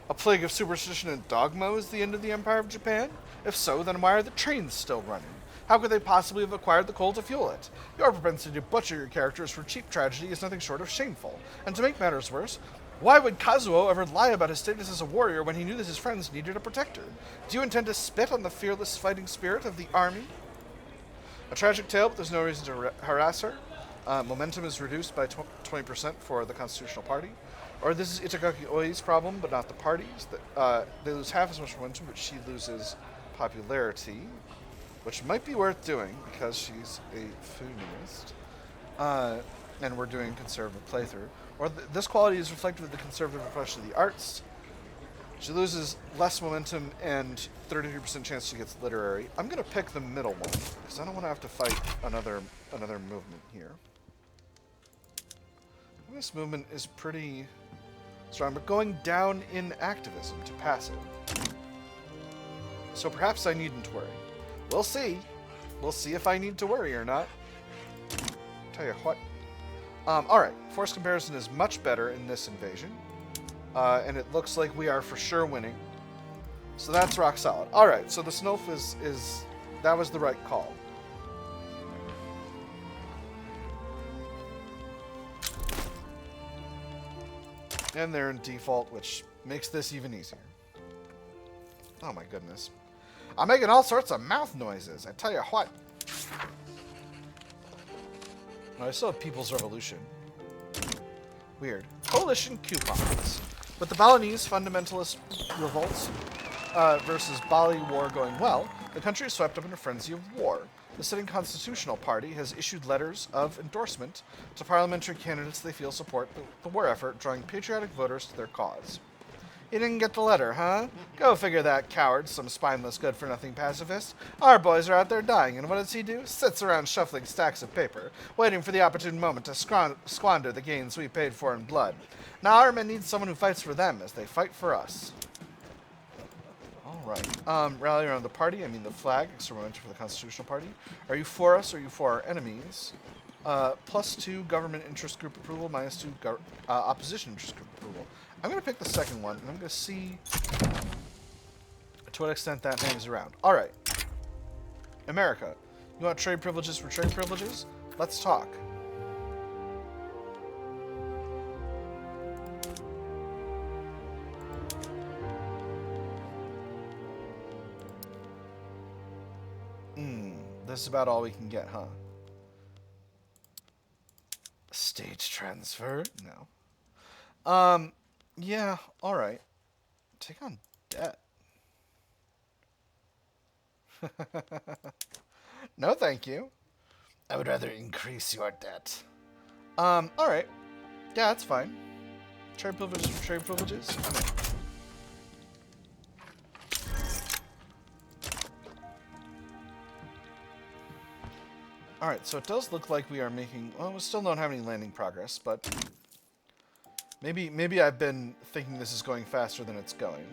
A plague of superstition and dogma is the end of the Empire of Japan? If so, then why are the trains still running? How could they possibly have acquired the coal to fuel it? Your propensity to butcher your characters for cheap tragedy is nothing short of shameful. And to make matters worse, why would Kazuo ever lie about his status as a warrior when he knew that his friends needed a protector? Do you intend to spit on the fearless fighting spirit of the army? A tragic tale, but there's no reason to harass her. Momentum is reduced by 20% for the Constitutional Party. Or this is Itagaki Oi's problem, but not the party's. They lose half as much momentum, but she loses popularity, which might be worth doing because she's a feminist. And we're doing conservative playthrough. Or this quality is reflective of the conservative approach to the arts. She loses less momentum and 33% chance she gets literary. I'm going to pick the middle one because I don't want to have to fight another movement here. This movement is pretty strong, but going down in activism to passive. So perhaps I needn't worry. We'll see. We'll see if I need to worry or not. Tell you what. Alright, force comparison is much better in this invasion. And it looks like we are for sure winning. So that's rock solid. Alright, so the Snowf is that was the right call. And they're in default, which makes this even easier. Oh my goodness. I'm making all sorts of mouth noises, I tell you what. No, I still have People's Revolution. Weird. Coalition coupons. With the Balinese fundamentalist revolts versus Bali war going well, the country is swept up in a frenzy of war. The sitting Constitutional Party has issued letters of endorsement to parliamentary candidates they feel support the war effort, drawing patriotic voters to their cause. You didn't get the letter, huh? Go figure that, coward, some spineless good-for-nothing pacifist. Our boys are out there dying, and what does he do? Sits around shuffling stacks of paper, waiting for the opportune moment to squander the gains we paid for in blood. Now our men need someone who fights for them as they fight for us. Alright. Rally around the party, I mean the flag, extra momentum for the Constitutional Party. Are you for us or are you for our enemies? +2 government interest group approval, -2 opposition interest group approval. I'm going to pick the second one, and I'm going to see to what extent that hangs around. Alright. America. You want trade privileges for trade privileges? Let's talk. This is about all we can get, huh? Stage transfer? No. Yeah, alright. Take on debt. No, thank you. I would rather increase your debt. Alright. Yeah, that's fine. Trade privileges for trade privileges. I'm in. Alright, so it does look like we are making... Well, we still don't have any landing progress, but... Maybe I've been thinking this is going faster than it's going.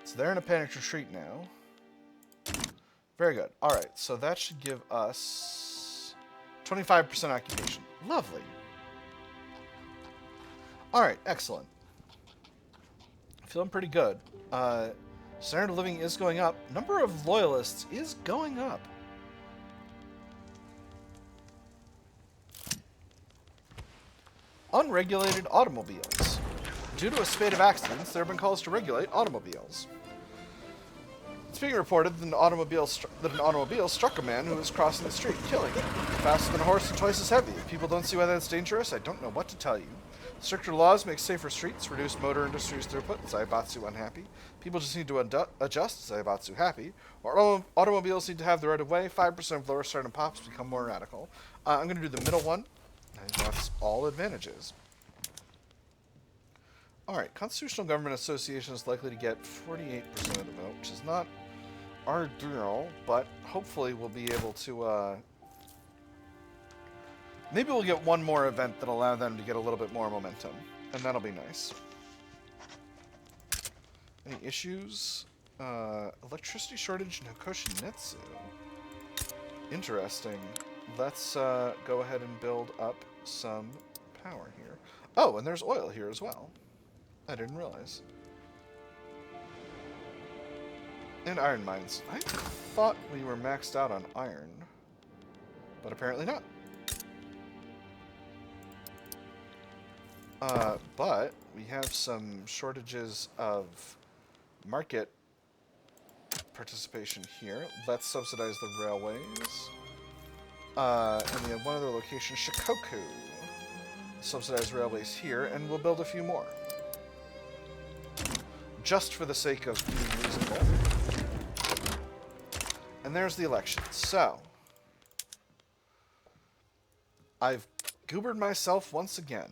So they're in a panicked retreat now. Very good. Alright, so that should give us 25% occupation. Lovely. Alright, excellent. Feeling pretty good. Standard of living is going up. Number of loyalists is going up. Unregulated automobiles. Due to a spate of accidents, there have been calls to regulate automobiles. It's being reported that an automobile struck a man who was crossing the street, killing him. Faster than a horse and twice as heavy. If people don't see why that's dangerous, I don't know what to tell you. Stricter laws make safer streets, reduce motor industry's throughput, Zaibatsu unhappy. People just need to adjust, Zaibatsu happy. Or automobiles need to have the right of way, 5% of lower starting pops become more radical. I'm going to do the middle one. And that's all advantages. Alright, Constitutional Government Association is likely to get 48% of the vote, which is not ideal, but hopefully we'll be able to, maybe we'll get one more event that'll allow them to get a little bit more momentum, and that'll be nice. Any issues? Electricity shortage in Hokoshinetsu. Interesting. Let's go ahead and build up some power here. Oh, and there's oil here as well. I didn't realize. And iron mines. I thought we were maxed out on iron, but apparently not. But we have some shortages of market participation here. Let's subsidize the railways. And we have one other location, Shikoku. Subsidize railways here, and we'll build a few more. Just for the sake of being reasonable. And there's the election. So, I've goobered myself once again.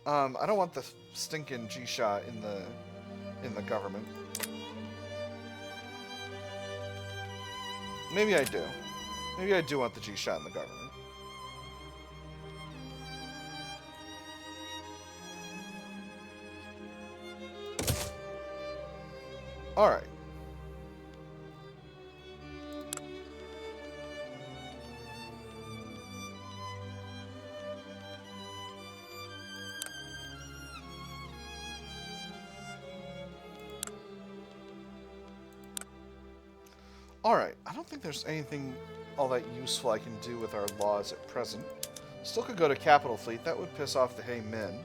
I don't want the stinking Jisha in the government. Maybe I do. Maybe I do want the Jisha in the government. Alright. Alright, I don't think there's anything all that useful I can do with our laws at present. Still could go to Capital Fleet, that would piss off the Hey Min.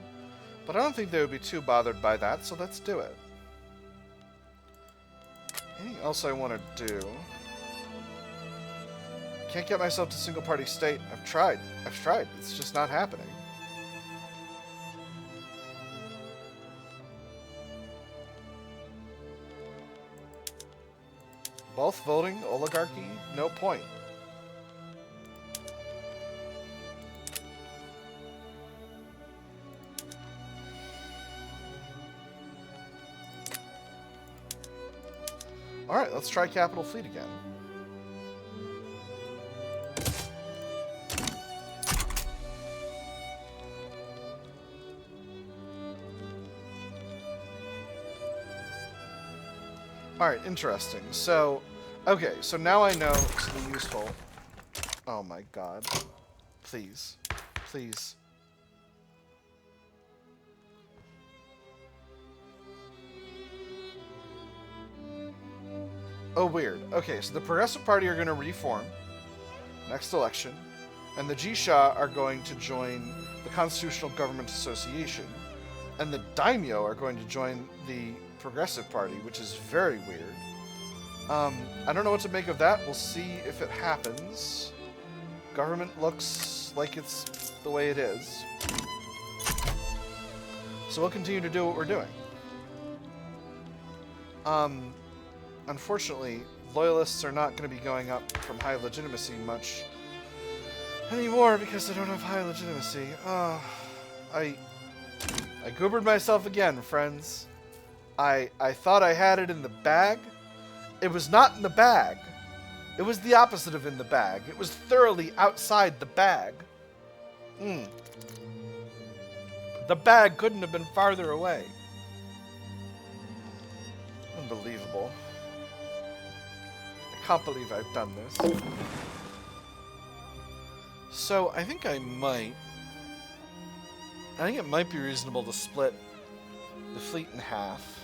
But I don't think they would be too bothered by that, so let's do it. Anything else I want to do? Can't get myself to single party state. I've tried. It's just not happening. Both voting, oligarchy, no point. Alright, let's try Capital Fleet again. Alright, interesting. So, okay, so now I know something useful. Oh my god. Please. Please. Oh, weird. Okay, so the Progressive Party are going to reform next election, and the Jisha are going to join the Constitutional Government Association, and the Daimyo are going to join the Progressive Party, which is very weird. I don't know what to make of that. We'll see if it happens. Government looks like it's the way it is. So we'll continue to do what we're doing. Unfortunately, loyalists are not going to be going up from high legitimacy much anymore because I don't have high legitimacy. I goobered myself again, friends. I thought I had it in the bag. It was not in the bag. It was the opposite of in the bag. It was thoroughly outside the bag. The bag couldn't have been farther away. Unbelievable. I can't believe I've done this. So, I think it might be reasonable to split the fleet in half.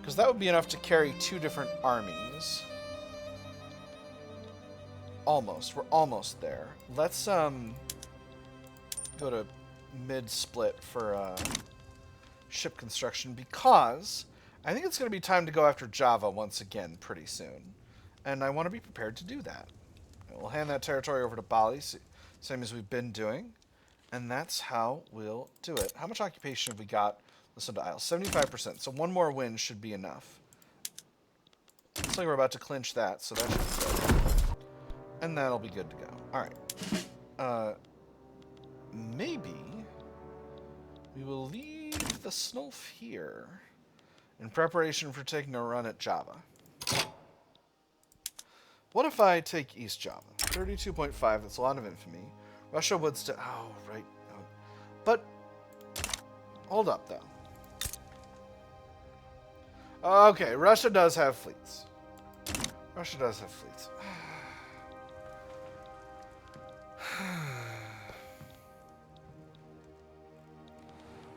Because that would be enough to carry 2 different armies. Almost. We're almost there. Let's, go to mid-split for, ship construction, because I think it's going to be time to go after Java once again pretty soon. And I want to be prepared to do that. We'll hand that territory over to Bali, same as we've been doing. And that's how we'll do it. How much occupation have we got? Listen to Isles. 75%. So 1 more win should be enough. Looks like we're about to clinch that, so that should be good. And that'll be good to go. Alright. Maybe we will leave the Snulf here in preparation for taking a run at Java. What if I take East Java? 32.5, that's a lot of infamy. Russia would still... Oh, right. Oh. But, hold up, though. Okay, Russia does have fleets. Russia does have fleets.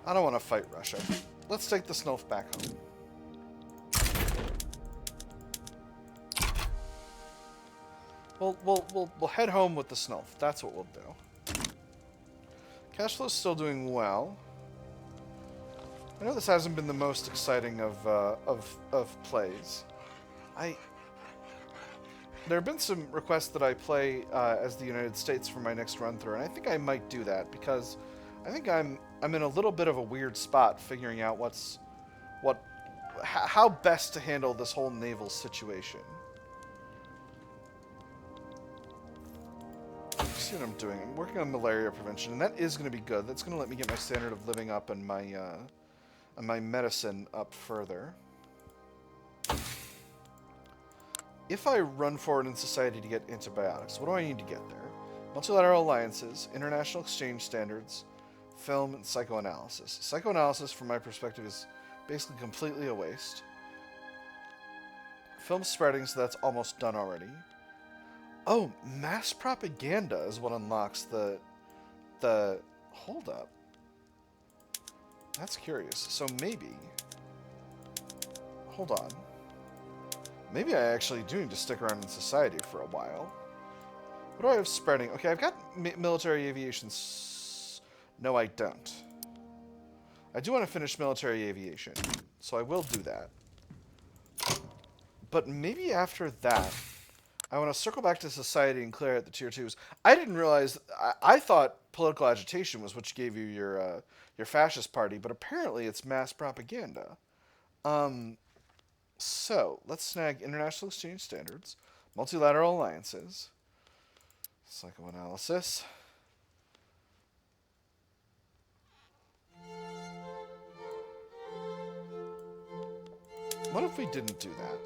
I don't want to fight Russia. Let's take the Snulf back home. We'll head home with the Snulf. That's what we'll do. Cash flow's still doing well. I know this hasn't been the most exciting of plays. There have been some requests that I play as the United States for my next run through, and I think I might do that because I think I'm in a little bit of a weird spot figuring out how best to handle this whole naval situation. See what I'm doing. I'm working on malaria prevention, and that is going to be good. That's going to let me get my standard of living up and my medicine up further. If I run forward in society to get antibiotics, what do I need to get there? Multilateral alliances, international exchange standards, film, and psychoanalysis. Psychoanalysis, from my perspective, is basically completely a waste. Film spreading, so that's almost done already. Oh, mass propaganda is what unlocks the hold up. That's curious. So maybe, hold on. Maybe I actually do need to stick around in society for a while. What do I have spreading? Okay, I've got military aviation. No, I don't. I do want to finish military aviation, so I will do that. But maybe after that, I want to circle back to society and clear out the tier 2s. I didn't realize... I thought political agitation was what gave you your fascist party, but apparently it's mass propaganda. So, let's snag international exchange standards, multilateral alliances, psychoanalysis. What if we didn't do that?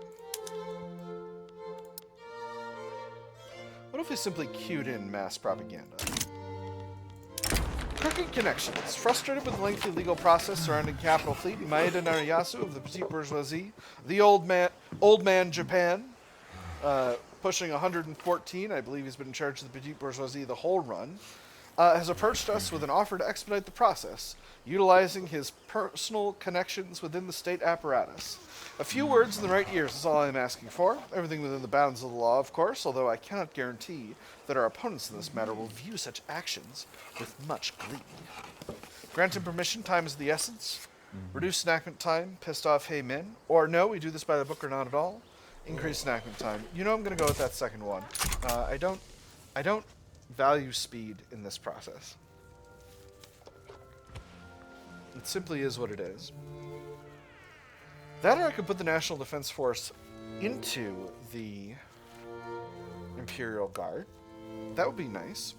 What if we simply queued in mass propaganda? Crooked connections. Frustrated with the lengthy legal process surrounding Capital Fleet, Maeda Nariyasu of the Petite Bourgeoisie, the old man Japan, pushing 114, I believe he's been in charge of the Petite Bourgeoisie the whole run, has approached us with an offer to expedite the process, utilizing his personal connections within the state apparatus. A few words in the right ears is all I'm asking for. Everything within the bounds of the law, of course, although I cannot guarantee that our opponents in this matter will view such actions with much glee. Grant him permission, time is the essence. Reduce enactment time, pissed off hey min. Or no, we do this by the book or not at all. Increase enactment time. You know I'm going to go with that second one. I don't value speed in this process. It simply is what it is. That or I could put the National Defense Force into the Imperial Guard. That would be nice.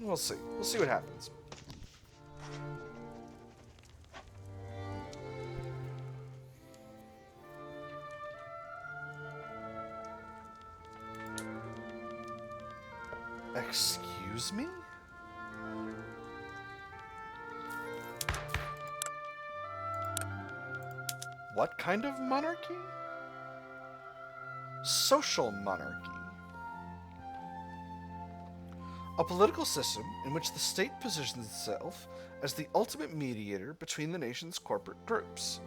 We'll see. We'll see what happens. Excuse me? What kind of monarchy? Social monarchy. A political system in which the state positions itself as the ultimate mediator between the nation's corporate groups.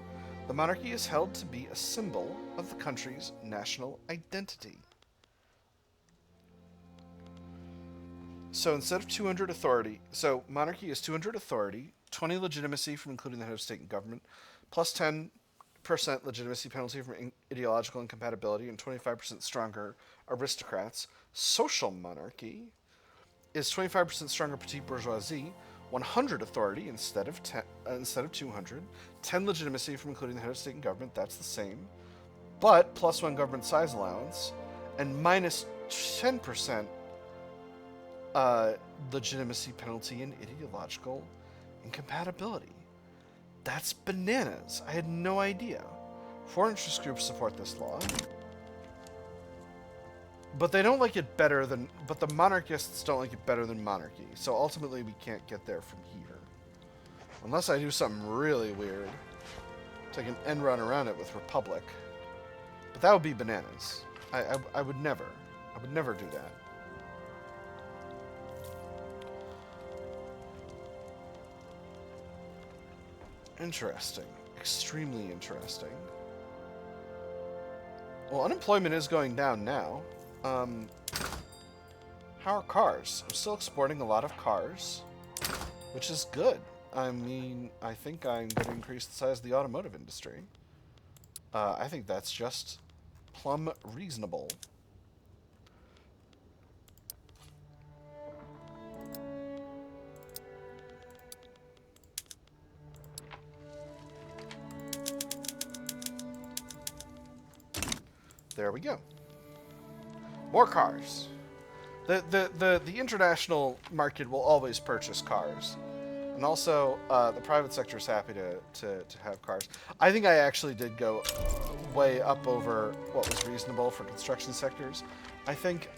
The monarchy is held to be a symbol of the country's national identity. So instead of 200 authority, so monarchy is 200 authority, 20 legitimacy from including the head of state and government, plus 10% legitimacy penalty from ideological incompatibility, and 25% stronger aristocrats. Social monarchy is 25% stronger petite bourgeoisie, 100 authority instead of 200, 10 legitimacy from including the head of state and government, that's the same, but plus 1 government size allowance, and minus 10% legitimacy penalty and ideological incompatibility. That's bananas. I had no idea. Foreign interest groups support this law. But they don't like it better than... But the monarchists don't like it better than monarchy. So ultimately we can't get there from here. Unless I do something really weird. Take an end run around it with republic. But that would be bananas. I would never. I would never do that. Interesting. Extremely interesting. Well, unemployment is going down now. How are cars? I'm still exporting a lot of cars, which is good. I mean, I think I'm going to increase the size of the automotive industry. I think that's just plumb reasonable. There we go. More cars. The international market will always purchase cars. And also, the private sector is happy to have cars. I think I actually did go way up over what was reasonable for construction sectors. I think...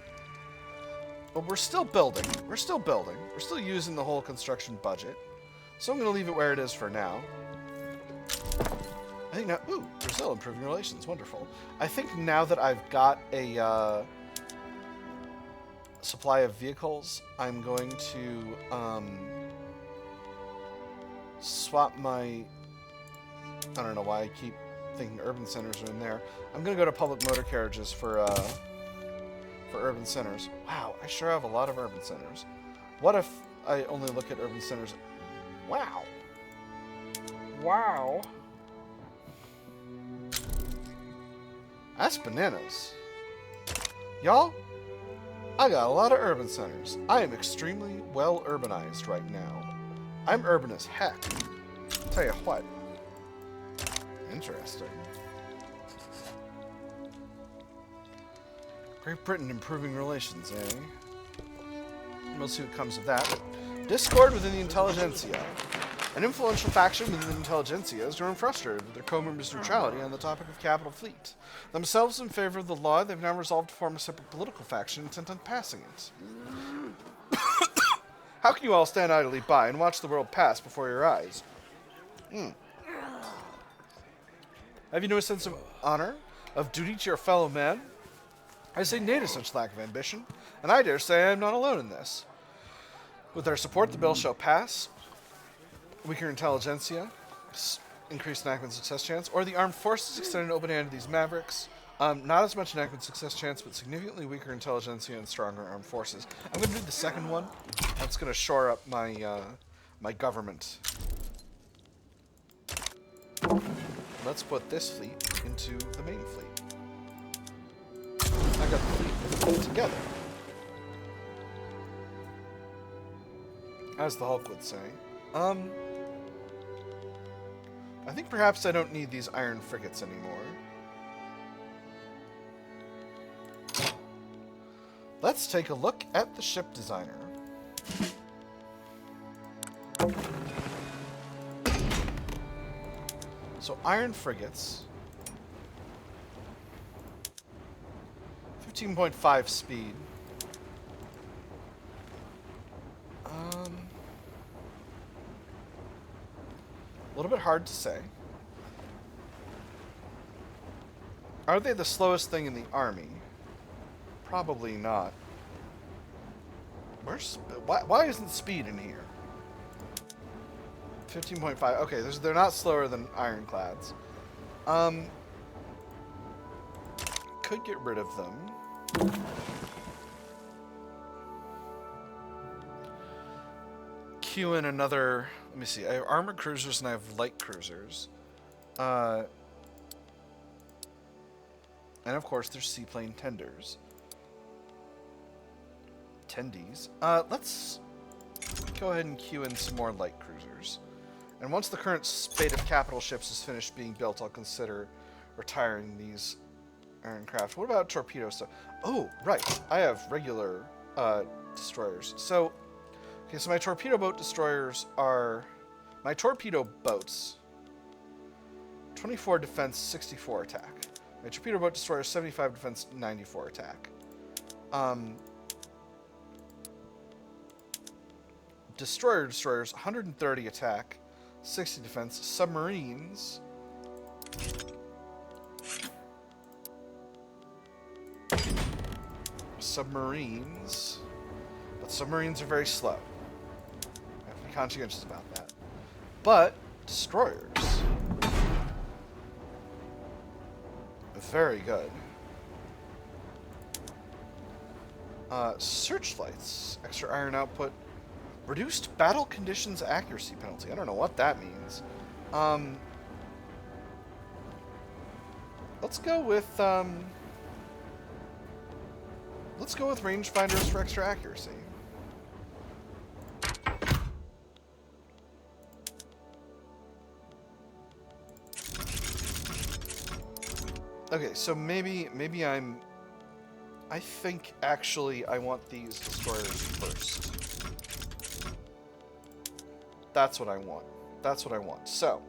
But we're still building. We're still building. We're still using the whole construction budget. So I'm going to leave it where it is for now. I think now... Ooh, Brazil improving relations. Wonderful. I think now that I've got a supply of vehicles, I'm going to swap my... I don't know why I keep thinking urban centers are in there. I'm going to go to public motor carriages for urban centers. Wow, I sure have a lot of urban centers. What if I only look at urban centers... Wow. Wow. That's bananas. Y'all, I got a lot of urban centers. I am extremely well urbanized right now. I'm urban as heck. Tell you what. Interesting. Great Britain improving relations, eh? We'll see what comes of that. Discord within the intelligentsia. An influential faction within the intelligentsia has grown frustrated with their co-members' neutrality on the topic of capital fleet. Themselves in favor of the law, they've now resolved to form a separate political faction intent on passing it. How can you all stand idly by and watch the world pass before your eyes? Have you no sense of honor, of duty to your fellow man? I say nay to such lack of ambition, and I dare say I am not alone in this. With their support, the bill shall pass. Weaker intelligentsia, increased enactment success chance, or the armed forces extend an open hand to these mavericks. Not as much enactment success chance, but significantly weaker intelligentsia and stronger armed forces. I'm going to do the second one. That's going to shore up my my government. Let's put this fleet into the main fleet. I got the fleet with the fleet together. As the Hulk would say. I think perhaps I don't need these iron frigates anymore. Let's take a look at the ship designer. So iron frigates. 15.5 speed. A little bit hard to say. Are they the slowest thing in the army? Probably not. Why isn't speed in here? 15.5. Okay, they're not slower than ironclads. Could get rid of them. Queue in another... Let me see. I have armored cruisers and I have light cruisers. And of course, there's seaplane tenders. Tendies. Let's go ahead and queue in some more light cruisers. And once the current spate of capital ships is finished being built, I'll consider retiring these aircraft. What about torpedo stuff? Oh, right. I have regular destroyers. So, okay, so my torpedo boat destroyers are... My torpedo boats, 24 defense, 64 attack. My torpedo boat destroyers, 75 defense, 94 attack. Destroyers, 130 attack, 60 defense. Submarines, but submarines are very slow. I have to be conscientious about that. But destroyers, very good. Searchlights, extra iron output. Reduced battle conditions accuracy penalty. I don't know what that means. Let's go with rangefinders for extra accuracy. Okay, so maybe I think actually I want these destroyers first. That's what I want. That's what I want. So,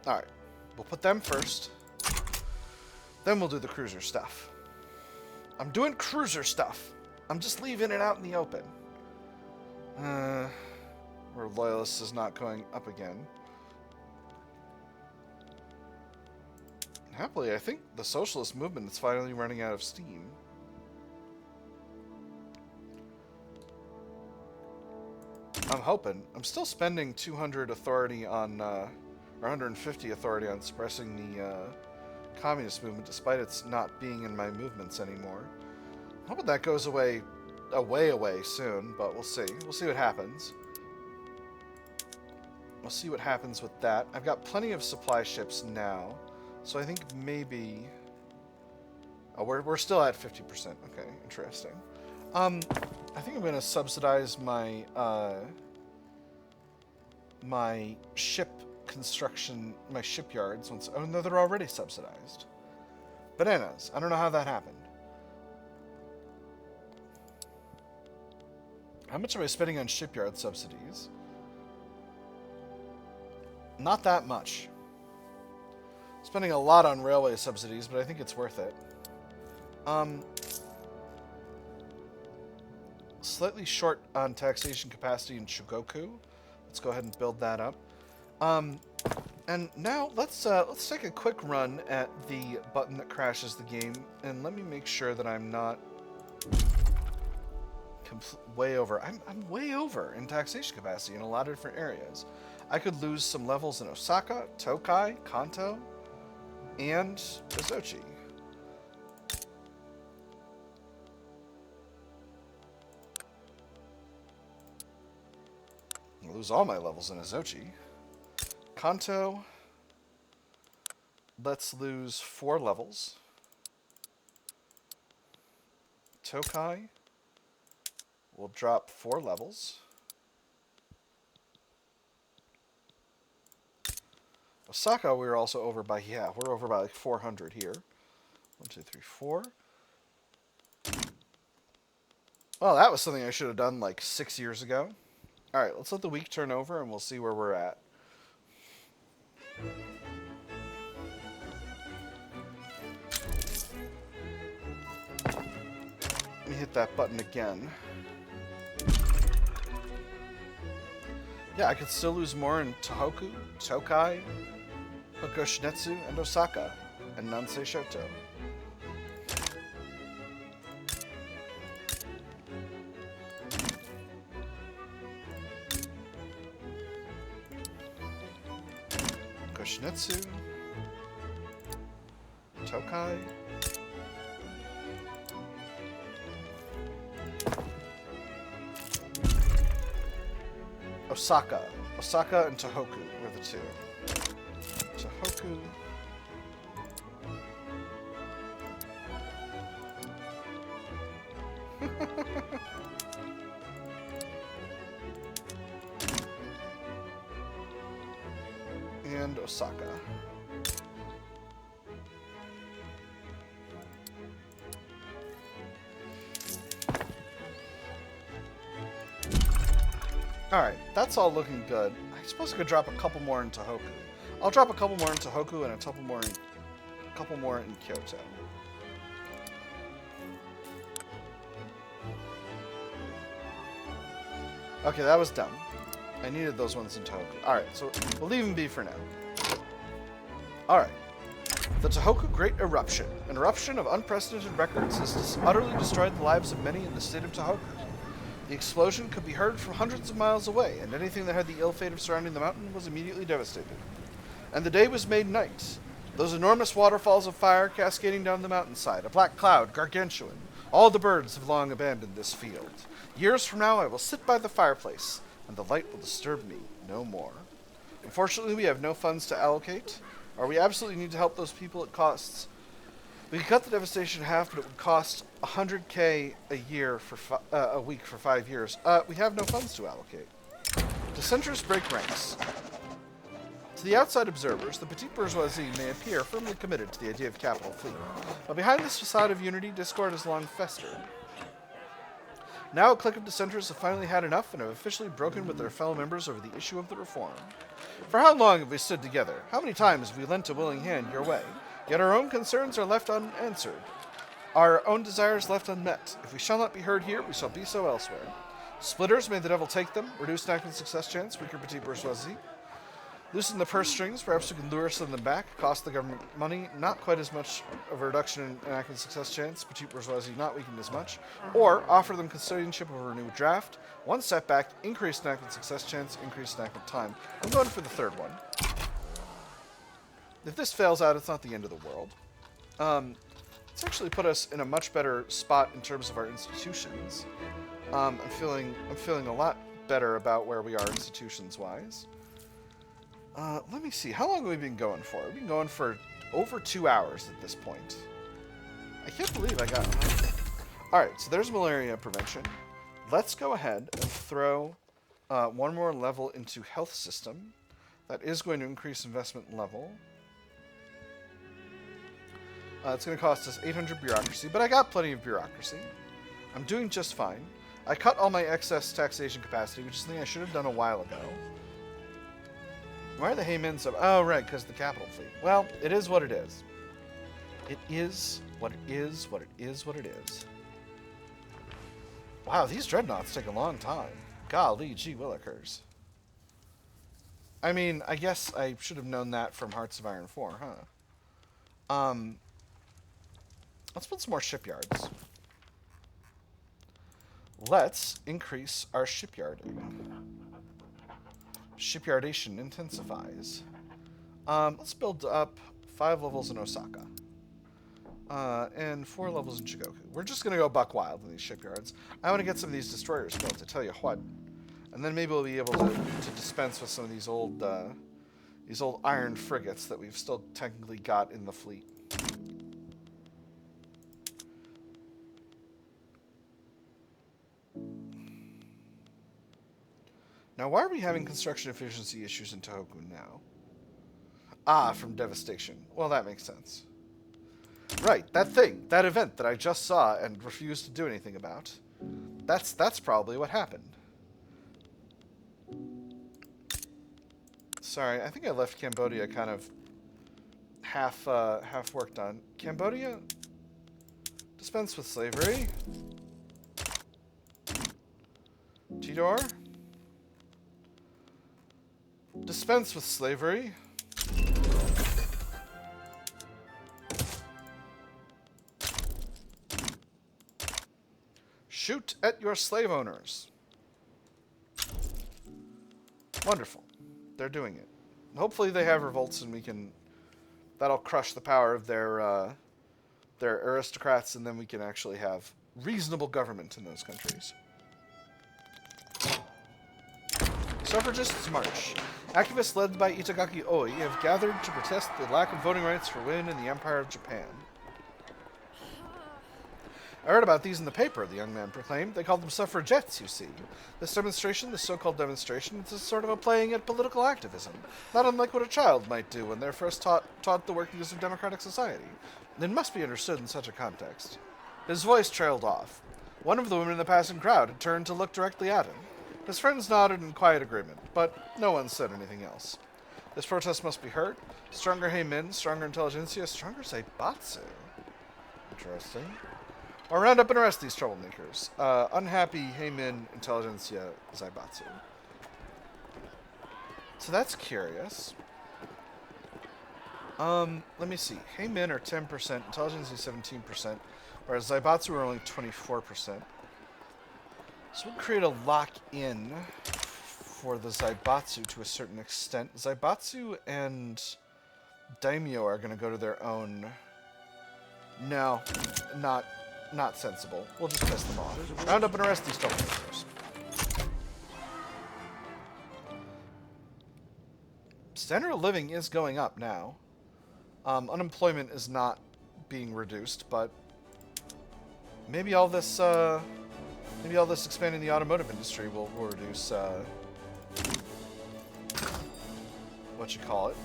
alright. We'll put them first. Then we'll do the cruiser stuff. I'm doing cruiser stuff. I'm just leaving it out in the open. Where Loyalist is not going up again. Happily, I think the socialist movement is finally running out of steam. I'm hoping. I'm still spending 200 authority on, or 150 authority on suppressing the communist movement, despite its not being in my movements anymore. I'm hoping that goes away soon, but we'll see. We'll see what happens. We'll see what happens with that. I've got plenty of supply ships now. So I think maybe... Oh, we're still at 50%. Okay, interesting. I think I'm going to subsidize my my ship construction, my shipyards. Once, oh no, they're already subsidized. Bananas. I don't know how that happened. How much am I spending on shipyard subsidies? Not that much. Spending a lot on railway subsidies, but I think it's worth it. Slightly short on taxation capacity in Chugoku. Let's go ahead and build that up. And now let's take a quick run at the button that crashes the game, and let me make sure that I'm not way over. I'm way over in taxation capacity in a lot of different areas. I could lose some levels in Osaka, Tokai, Kanto, and Azochi. I'll lose all my levels in Azochi. Kanto, let's lose 4 levels. Tokai, we'll drop 4 levels. Osaka, we're also over by, yeah, we're over by like 400 here. 1, 2, 3, 4. Well, that was something I should have done like 6 years ago. All right, let's let the week turn over and we'll see where we're at. Let me hit that button again. Yeah, I could still lose more in Tohoku, Tokai, Hokoshinetsu, and Osaka, and Nansei Shoto. Hokoshinetsu, Tokai, Osaka. Osaka and Tohoku were the two. Tohoku. And Osaka. Alright, that's all looking good. I suppose I could drop a couple more in Tohoku. I'll drop a couple more in Tohoku and a couple more in Kyoto. Okay, that was dumb. I needed those ones in Tohoku. Alright, so we'll leave them be for now. Alright. The Tohoku Great Eruption. An eruption of unprecedented records has utterly destroyed the lives of many in the state of Tohoku. The explosion could be heard from hundreds of miles away, and anything that had the ill fate of surrounding the mountain was immediately devastated. And the day was made night. Those enormous waterfalls of fire cascading down the mountainside, a black cloud, gargantuan. All the birds have long abandoned this field. Years from now I will sit by the fireplace, and the light will disturb me no more. Unfortunately, we have no funds to allocate, or we absolutely need to help those people it costs. We could cut the devastation in half, but it would cost 100k a year for a week for 5 years. We have no funds to allocate. Dissenters break ranks. To the outside observers, the petite bourgeoisie may appear firmly committed to the idea of capital fleet, but behind this facade of unity, discord has long festered. Now a clique of dissenters have finally had enough and have officially broken with their fellow members over the issue of the reform. For how long have we stood together? How many times have we lent a willing hand your way? Yet our own concerns are left unanswered, our own desires left unmet. If we shall not be heard here, we shall be so elsewhere. Splitters, may the devil take them. Reduce enactment success chance, weaker petite bourgeoisie. Loosen the purse strings, perhaps we can lure some of them back. Cost the government money, not quite as much of a reduction in enactment success chance, petite bourgeoisie not weakened as much. Or offer them custodianship over a new draft. One setback, increased enactment success chance, increased enactment time. I'm going for the third one. If this fails out, it's not the end of the world. It's actually put us in a much better spot in terms of our institutions. I'm feeling a lot better about where we are institutions-wise. Let me see. How long have we been going for? We've been going for over 2 hours at this point. I can't believe I got... Alright, so there's malaria prevention. Let's go ahead and throw one more level into health system. That is going to increase investment level. It's going to cost us 800 bureaucracy, but I got plenty of bureaucracy. I'm doing just fine. I cut all my excess taxation capacity, which is something I should have done a while ago. Why are the Haymen so... Oh, right, because the capital fleet. Well, it is what it is. It is what it is, what it is, what it is. Wow, these dreadnoughts take a long time. Golly, gee willikers. I mean, I guess I should have known that from Hearts of Iron 4, huh? Let's put some more shipyards. Let's increase our shipyarding. Shipyardation intensifies. Let's build up 5 levels in Osaka. And 4 levels in Shikoku. We're just going to go buck wild in these shipyards. I want to get some of these destroyers built, I tell you what. And then maybe we'll be able to dispense with some of these old iron frigates that we've still technically got in the fleet. Now, why are we having construction efficiency issues in Tohoku now? Ah, from devastation. Well, that makes sense. Right, that thing, that event that I just saw and refused to do anything about. That's probably what happened. Sorry, I think I left Cambodia kind of half worked on. Cambodia, dispense with slavery. Tidor, dispense with slavery. Shoot at your slave owners. Wonderful. They're doing it. Hopefully they have revolts and we can... That'll crush the power of their aristocrats, and then we can actually have reasonable government in those countries. Suffragists March. Activists led by Itagaki Oi have gathered to protest the lack of voting rights for women in the Empire of Japan. I read about these in the paper, the young man proclaimed. They called them suffragettes, you see. This demonstration, this so-called demonstration, is sort of a playing at political activism, not unlike what a child might do when they're first taught the workings of democratic society. It must be understood in such a context. His voice trailed off. One of the women in the passing crowd had turned to look directly at him. His friends nodded in quiet agreement, but no one said anything else. This protest must be heard. Stronger heimin, stronger intelligentsia, stronger Zaibatsu. Interesting. Or round up and arrest these troublemakers. Unhappy heimin, intelligentsia, Zaibatsu. So that's curious. Let me see. Heimin are 10%, intelligentsia 17%, whereas Zaibatsu are only 24%. So we'll create a lock-in for the Zaibatsu to a certain extent. Zaibatsu and Daimyo are going to go to their own... No, not sensible. We'll just piss them off. Round up and arrest these troublemakers. Standard of living is going up now. Unemployment is not being reduced, but maybe all this expanding the automotive industry will reduce what you call it.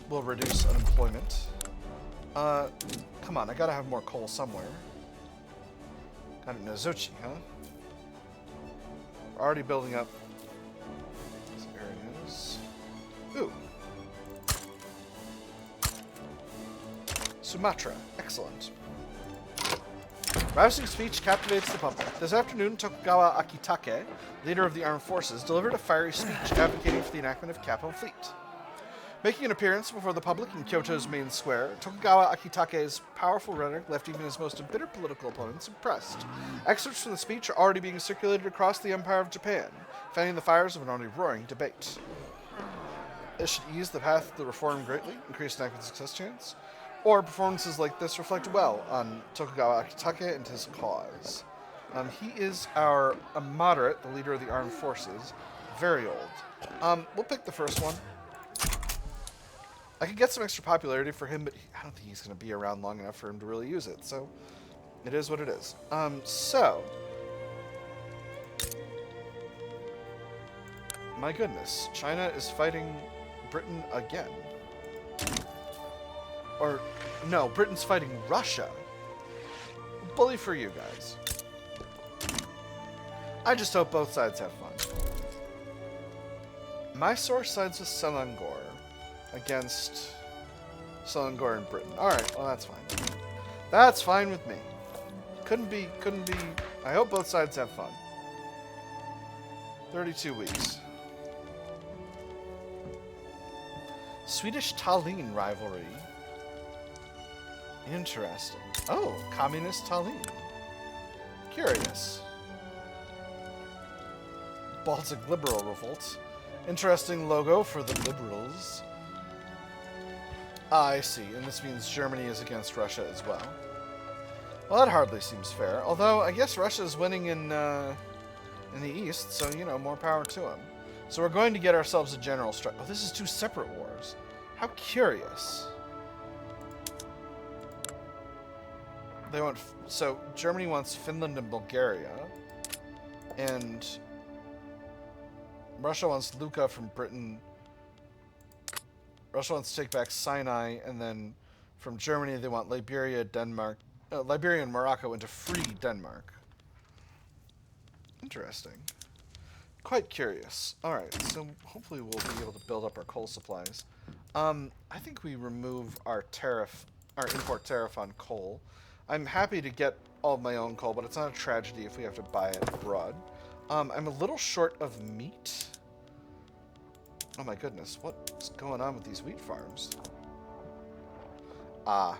Will reduce unemployment. Come on, I gotta have more coal somewhere. Got it in Nozuchi, huh? We're already building up these areas. Ooh. Sumatra. Excellent. Rousing speech captivates the public. This afternoon, Tokugawa Akitake, leader of the armed forces, delivered a fiery speech advocating for the enactment of capital fleet. Making an appearance before the public in Kyoto's main square, Tokugawa Akitake's powerful rhetoric left even his most embittered political opponents impressed. Excerpts from the speech are already being circulated across the Empire of Japan, fanning the fires of an already roaring debate. It should ease the path to the reform greatly, increase enactment success chance, or performances like this reflect well on Tokugawa Akitake and his cause. He is a moderate, the leader of the armed forces, very old. We'll pick the first one. I could get some extra popularity for him, but I don't think he's going to be around long enough for him to really use it, so it is what it is. My goodness, China is fighting Britain again. Or, no, Britain's fighting Russia. Bully for you guys. I just hope both sides have fun. My source sides with Selangor against Selangor in Britain. Alright, well that's fine. That's fine with me. Couldn't be... I hope both sides have fun. 32 weeks. Swedish Tallinn rivalry. Interesting. Oh, Communist Tallinn. Curious. Baltic Liberal Revolt. Interesting logo for the Liberals. I see, and this means Germany is against Russia as well. Well, that hardly seems fair. Although, I guess Russia's winning in the East, so, you know, more power to them. So we're going to get ourselves a general strike. Oh, this is two separate wars. How curious. They want... So, Germany wants Finland and Bulgaria. And Russia wants Luka from Britain. Russia wants to take back Sinai. And then from Germany, they want Liberia, Denmark, Liberia and Morocco into free Denmark. Interesting. Quite curious. Alright, so hopefully we'll be able to build up our coal supplies. I think we remove our tariff, our import tariff on coal. I'm happy to get all of my own coal, but it's not a tragedy if we have to buy it abroad. I'm a little short of meat. Oh my goodness, what's going on with these wheat farms? Ah,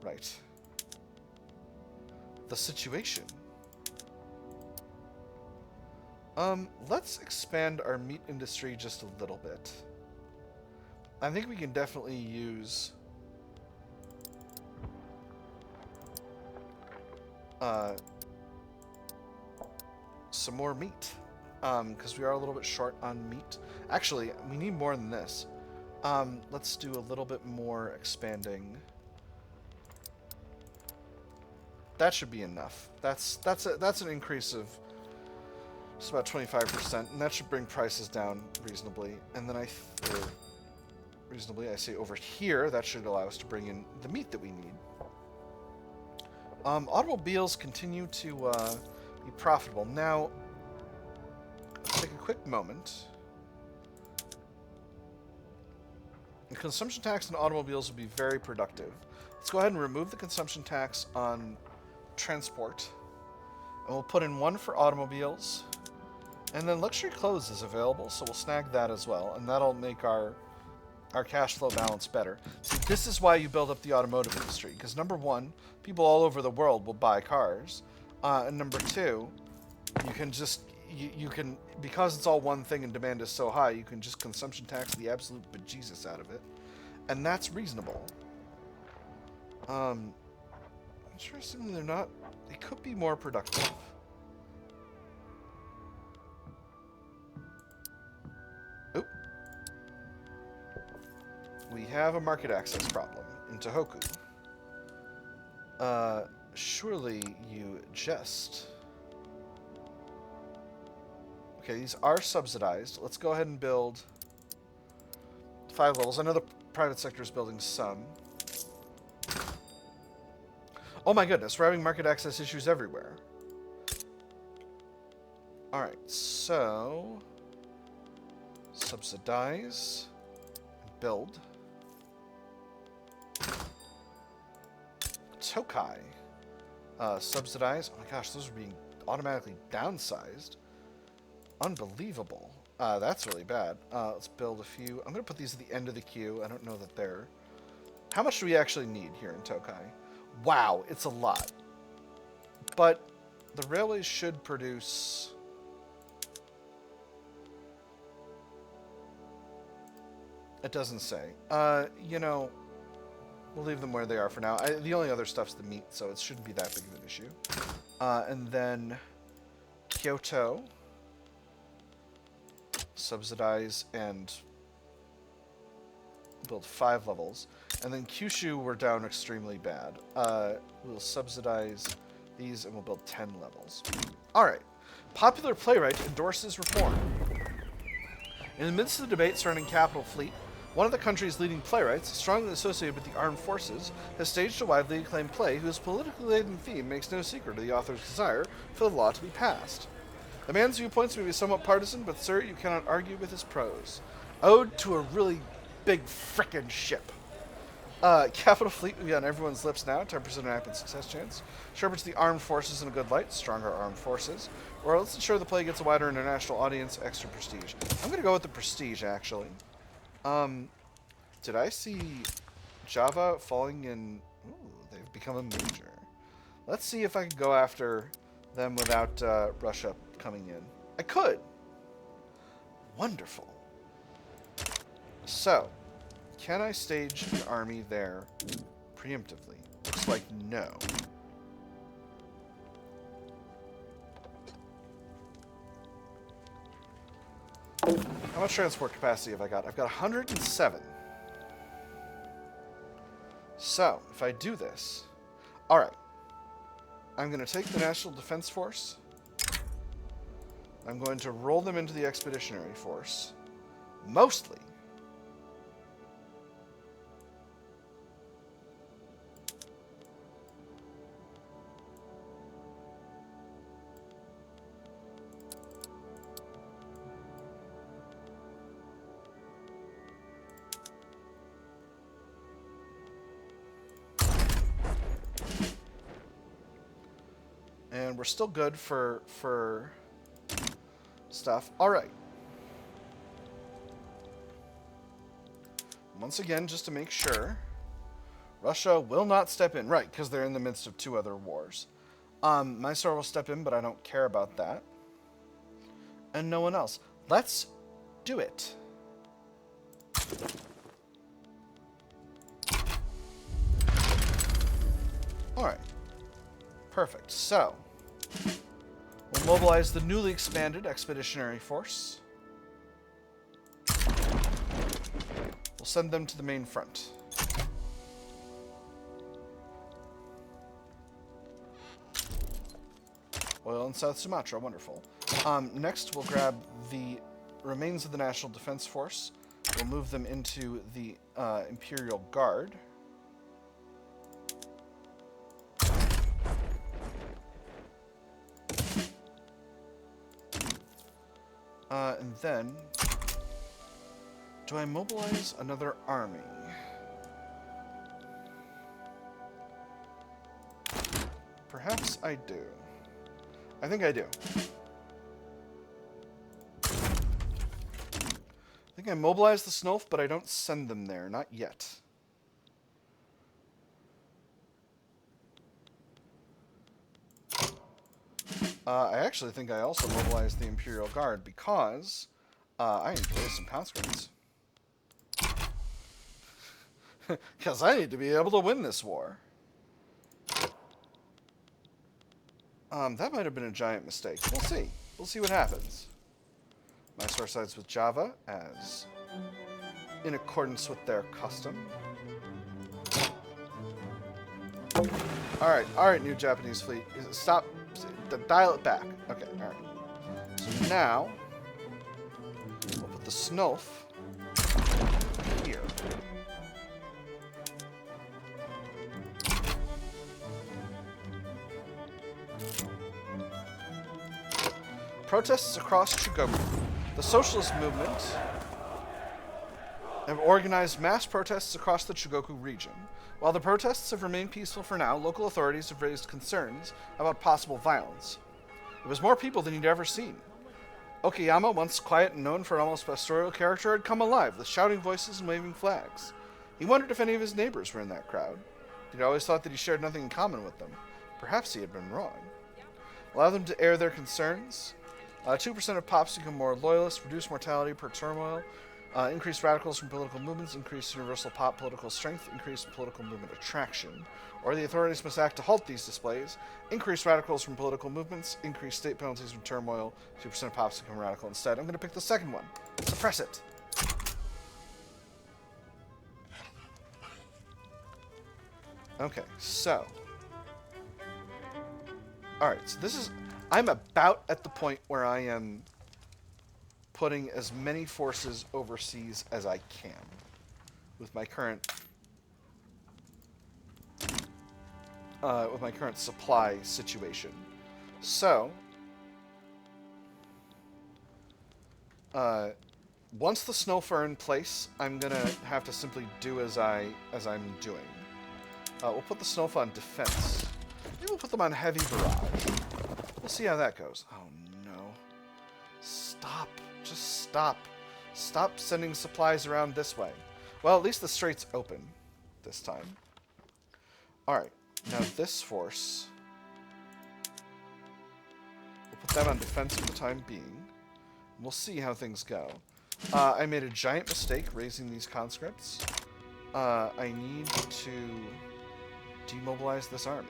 right. The situation. Let's expand our meat industry just a little bit. I think we can definitely use some more meat. Because we are a little bit short on meat. Actually, we need more than this. Let's do a little bit more expanding. That should be enough. That's an increase of it's about 25%, and that should bring prices down reasonably. And then reasonably, I say over here, that should allow us to bring in the meat that we need. Automobiles continue to be profitable. Now, let's take a quick moment. The consumption tax on automobiles will be very productive. Let's go ahead and remove the consumption tax on transport. And we'll put in one for automobiles. And then luxury clothes is available, so we'll snag that as well. And that'll make our cash flow balance better. See, this is why you build up the automotive industry. Because number one, people all over the world will buy cars. And number two, you can just... You can, because it's all one thing and demand is so high, you can just consumption tax the absolute bejesus out of it. And that's reasonable. Interestingly, they're not... They could be more productive. Oop. We have a market access problem in Tohoku. Surely you jest... Okay, these are subsidized. Let's go ahead and build 5 levels. I know the private sector is building some. Oh my goodness, we're having market access issues everywhere. Alright, so... Subsidize. Build. Tokai. Subsidize. Oh my gosh, those are being automatically downsized. Unbelievable. That's really bad. Let's build a few. I'm going to put these at the end of the queue. I don't know that they're... How much do we actually need here in Tokai? Wow, it's a lot. But the railways should produce... It doesn't say. You know, we'll leave them where they are for now. The only other stuff's the meat, so it shouldn't be that big of an issue. And then Kyoto... Subsidize and build 5 levels. And then Kyushu, we're down extremely bad. We'll subsidize these and we'll build 10 levels. Alright. Popular playwright endorses reform. In the midst of the debate surrounding Capital Fleet, one of the country's leading playwrights, strongly associated with the armed forces, has staged a widely acclaimed play whose politically laden theme makes no secret of the author's desire for the law to be passed. The man's viewpoints may be somewhat partisan, but sir, you cannot argue with his prose. Ode to a really big frickin' ship. Capital Fleet will be on everyone's lips now, 10% rapid success chance. Sharpens the armed forces in a good light, stronger armed forces. Or let's ensure the play gets a wider international audience, extra prestige. I'm going to go with the prestige, actually. Did I see Java falling in... Ooh, they've become a major. Let's see if I can go after them without Russia coming in. I could. Wonderful. So, can I stage an army there preemptively? Looks like no. How much transport capacity have I got? I've got 107. So, if I do this... Alright. I'm going to take the National Defense Force. I'm going to roll them into the Expeditionary Force. Mostly. And we're still good for stuff. All right. Once again, just to make sure, Russia will not step in. Right, because they're in the midst of 2 other wars. Mysore will step in, but I don't care about that. And no one else. Let's do it. Alright. Perfect. So, we'll mobilize the newly expanded Expeditionary Force. We'll send them to the main front. Oil in South Sumatra, wonderful. Next, we'll grab the remains of the National Defense Force. We'll move them into the Imperial Guard. And then, do I mobilize another army? Perhaps I do. I think I do. I think I mobilize the Snolf, but I don't send them there. Not yet. I actually think I also mobilized the Imperial Guard because I enjoy some conscripts. Because I need to be able to win this war. That might have been a giant mistake. We'll see. We'll see what happens. Mysore sides with Java as in accordance with their custom. Alright, new Japanese fleet. Stop. Dial it back. Okay, alright. So now, we'll put the Snolf here. Protests across Chugoku. The socialist movement have organized mass protests across the Chugoku region. While the protests have remained peaceful for now, local authorities have raised concerns about possible violence. It was more people than he'd ever seen. Okayama, once quiet and known for an almost pastoral character, had come alive with shouting voices and waving flags. He wondered if any of his neighbors were in that crowd. He'd always thought that he shared nothing in common with them. Perhaps he had been wrong. Allow them to air their concerns. 2% of pops become more loyalists, reduce mortality per turmoil, increase radicals from political movements, increase universal pop political strength, increase political movement attraction. Or the authorities must act to halt these displays, increase radicals from political movements, increase state penalties from turmoil, 2% of pops become radical instead. I'm going to pick the second one. Suppress it. Okay, so. Alright, so this is... I'm about at the point where I am putting as many forces overseas as I can with my current supply situation. So once the Snolf are in place, I'm gonna have to simply do as I'm doing. We'll put the Snolf on defense. Maybe we'll put them on heavy barrage. We'll see how that goes. Oh, no. Stop. Just stop. Stop sending supplies around this way. Well, at least the strait's open this time. Alright. Now this force. We'll put that on defense for the time being. We'll see how things go. I made a giant mistake raising these conscripts. I need to demobilize this army.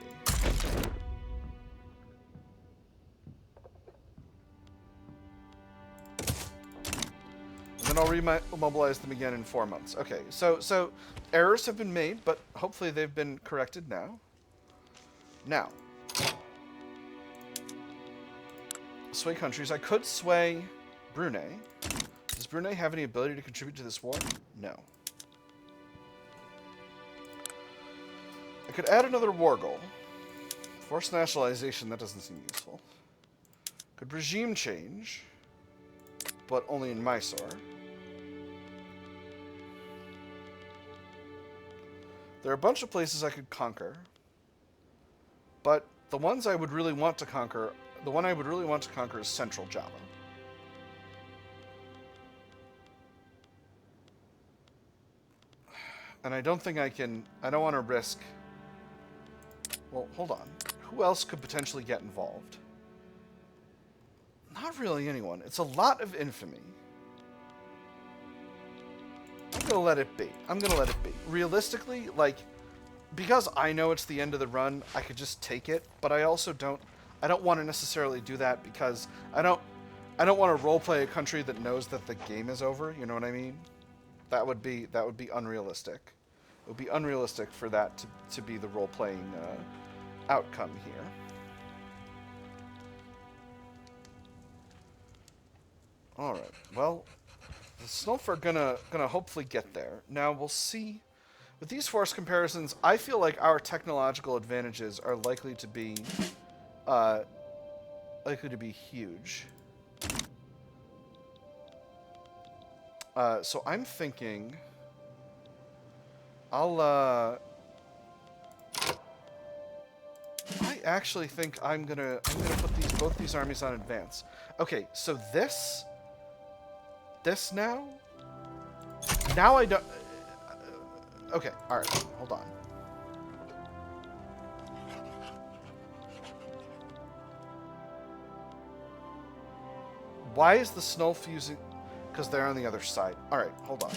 And I'll remobilize them again in 4 months. Okay, so errors have been made, but hopefully they've been corrected now. Now, sway countries. I could sway Brunei. Does Brunei have any ability to contribute to this war? No. I could add another war goal. Forced nationalization, that doesn't seem useful. Could regime change, but only in Mysore. There are a bunch of places I could conquer, but The ones I would really want to conquer, the one I would really want to conquer is Central Java. And I don't think I can, I don't want to risk, well, hold on. Who else could potentially get involved? Not really anyone. It's a lot of infamy. I'm going to let it be. I'm going to let it be. Realistically, like, because I know it's the end of the run, I could just take it, but I also don't want to necessarily do that because I don't want to roleplay a country that knows that the game is over, you know what I mean? That would be unrealistic. It would be unrealistic for that to be the role-playing outcome here. All right. Well, the Snowf are gonna hopefully get there. Now we'll see. With these force comparisons, I feel like our technological advantages are likely to be huge. So I'm thinking I actually think I'm gonna put both these armies on advance. Okay, so this now I don't. Okay, all right, hold on. Why is the Snowf using? Because they're on the other side. All right, hold on.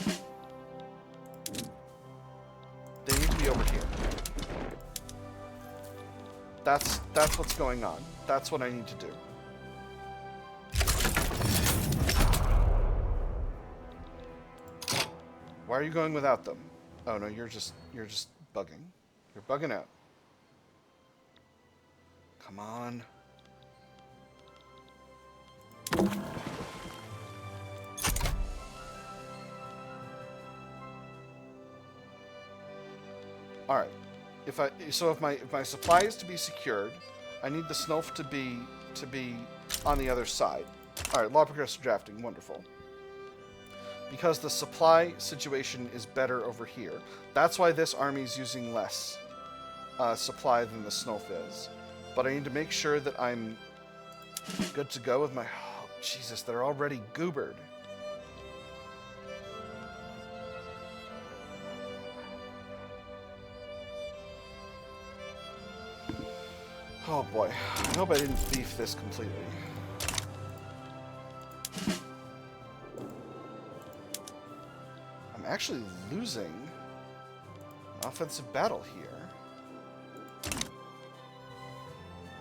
They need to be over here. That's what's going on. That's what I need to do. Why are you going without them? Oh no, you're just bugging. You're bugging out. Come on. All right. If my supply is to be secured, I need the Snowf to be on the other side. All right, law progressive drafting, wonderful. Because the supply situation is better over here. That's why this army is using less supply than the Snowf is. But I need to make sure that I'm good to go with my... Oh, Jesus, they're already goobered. Oh boy, I hope I didn't beef this completely. I'm actually losing an offensive battle here.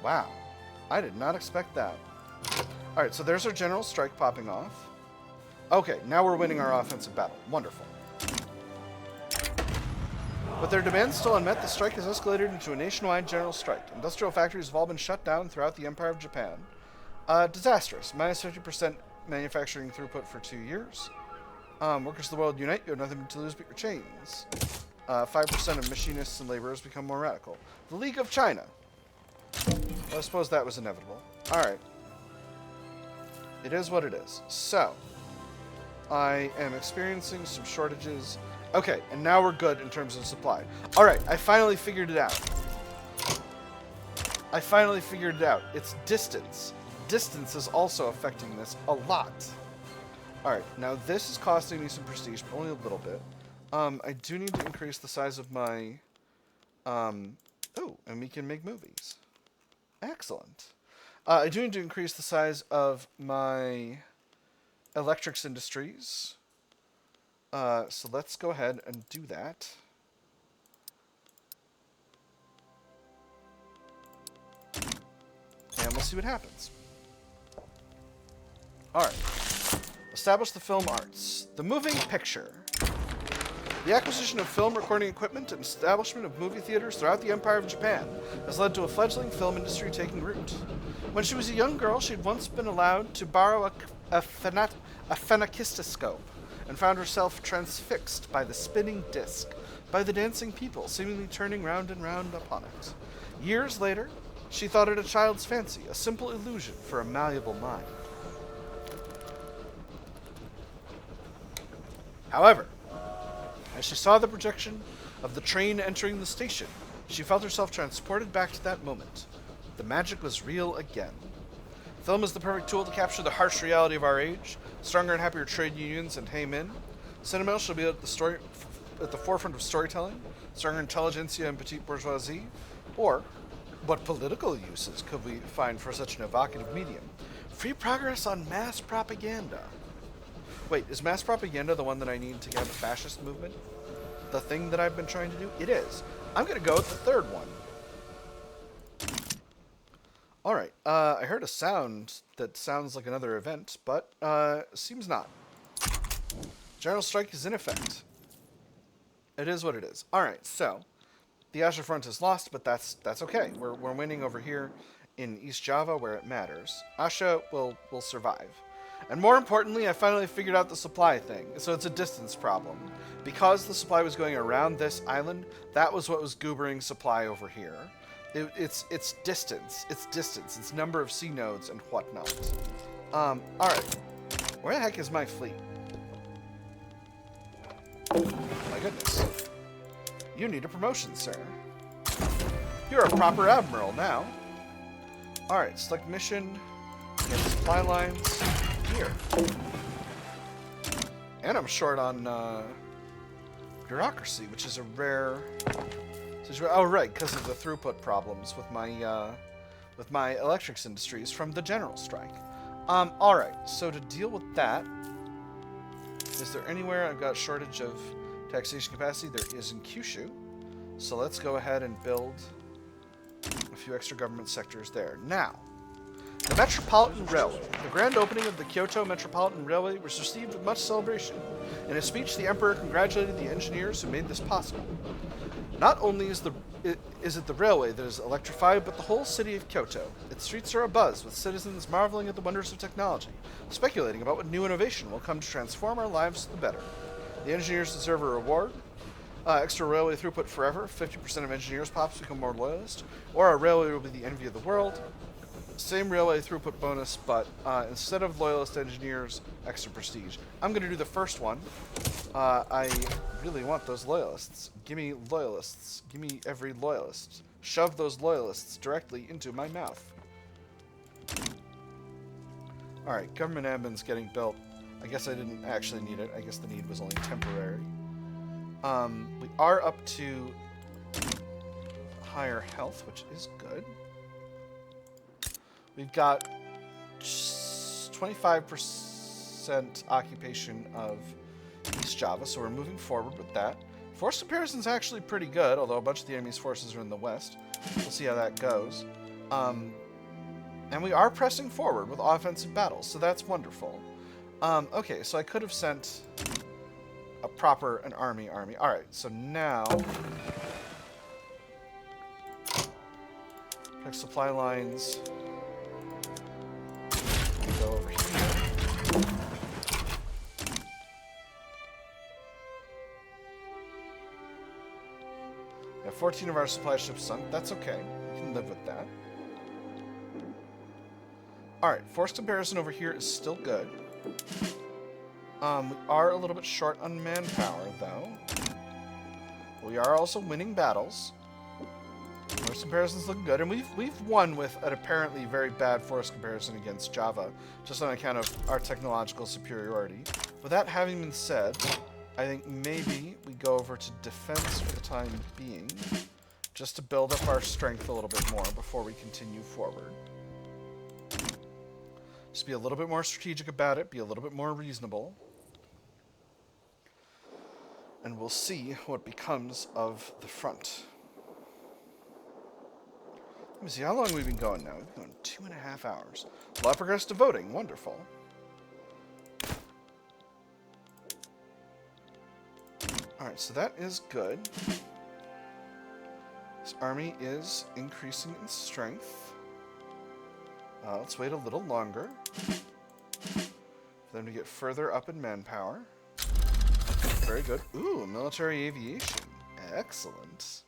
Wow, I did not expect that. Alright, so there's our general strike popping off. Okay, now we're winning our offensive battle. Wonderful. With their demands still unmet, the strike has escalated into a nationwide general strike. Industrial factories have all been shut down throughout the Empire of Japan. Disastrous. Minus 50% manufacturing throughput for 2 years. Workers of the world unite. You have nothing to lose but your chains. 5% of machinists and laborers become more radical. The League of China. Well, I suppose that was inevitable. Alright. It is what it is. So, I am experiencing some shortages. Okay, and now we're good in terms of supply. Alright, I finally figured it out. It's distance. Distance is also affecting this a lot. Alright, now this is costing me some prestige, but only a little bit. I do need to increase the size of my... Oh, and we can make movies. Excellent. I do need to increase the size of my electrics industries. So let's go ahead and do that. And we'll see what happens. Alright. Establish the film arts. The moving picture. The acquisition of film recording equipment and establishment of movie theaters throughout the Empire of Japan has led to a fledgling film industry taking root. When she was a young girl, she had once been allowed to borrow a phenakistoscope and found herself transfixed by the spinning disc, by the dancing people seemingly turning round and round upon it. Years later, she thought it a child's fancy, a simple illusion for a malleable mind. However, as she saw the projection of the train entering the station, she felt herself transported back to that moment. The magic was real again. Film is the perfect tool to capture the harsh reality of our age. Stronger and happier trade unions and Heimin. Cinema shall be at the forefront of storytelling. Stronger intelligentsia and petite bourgeoisie. Or, what political uses could we find for such an evocative medium? Free progress on mass propaganda. Wait, is mass propaganda the one that I need to get the fascist movement? The thing that I've been trying to do? It is. I'm going to go with the third one. Alright, I heard a sound that sounds like another event, but seems not. General strike is in effect. It is what it is. Alright, so the Azure Front is lost, but that's okay. We're winning over here in East Java where it matters. Asha will survive. And more importantly, I finally figured out the supply thing. So it's a distance problem. Because the supply was going around this island, that was what was goobering supply over here. It's distance. It's distance. It's number of sea nodes and whatnot. Alright. Where the heck is my fleet? My goodness. You need a promotion, sir. You're a proper admiral now. Alright, select mission. Get supply lines. Here. And I'm short on bureaucracy, which is a rare situation. Oh, right, because of the throughput problems with my electrics industries from the general strike. Alright, so to deal with that, is there anywhere I've got shortage of taxation capacity? There is in Kyushu. So let's go ahead and build a few extra government sectors there. Now, the Metropolitan Railway. The grand opening of the Kyoto Metropolitan Railway was received with much celebration. In a speech, the Emperor congratulated the engineers who made this possible. Not only is it the railway that is electrified, but the whole city of Kyoto. Its streets are abuzz with citizens marveling at the wonders of technology, speculating about what new innovation will come to transform our lives for the better. The engineers deserve a reward. Extra railway throughput forever. 50% of engineers pops become more loyalist. Or our railway will be the envy of the world. Same railway throughput bonus, but instead of loyalist engineers, extra prestige. I'm going to do the first one. I really want those loyalists. Give me loyalists. Give me every loyalist. Shove those loyalists directly into my mouth. Alright, government admin's getting built. I guess I didn't actually need it. I guess the need was only temporary. We are up to higher health, which is good. We've got 25% occupation of East Java, so we're moving forward with that. Force comparison's actually pretty good, although a bunch of the enemy's forces are in the west. We'll see how that goes. And we are pressing forward with offensive battles, so that's wonderful. Okay, so I could have sent an army. Alright, so now protect supply lines. Go over here. Yeah, 14 of our supply ships sunk. That's okay. We can live with that. Alright, force comparison over here is still good. We are a little bit short on manpower, though. We are also winning battles. Force comparison's looking good, and we've won with an apparently very bad force comparison against Java, just on account of our technological superiority. With that having been said, I think maybe we go over to defense for the time being, just to build up our strength a little bit more before we continue forward. Just be a little bit more strategic about it, be a little bit more reasonable. And we'll see what becomes of the front. Let me see, how long we've been going now? We've been going 2.5 hours. A lot of progress to voting. Wonderful. Alright, so that is good. This army is increasing in strength. Let's wait a little longer for them to get further up in manpower. Very good. Ooh, military aviation. Excellent.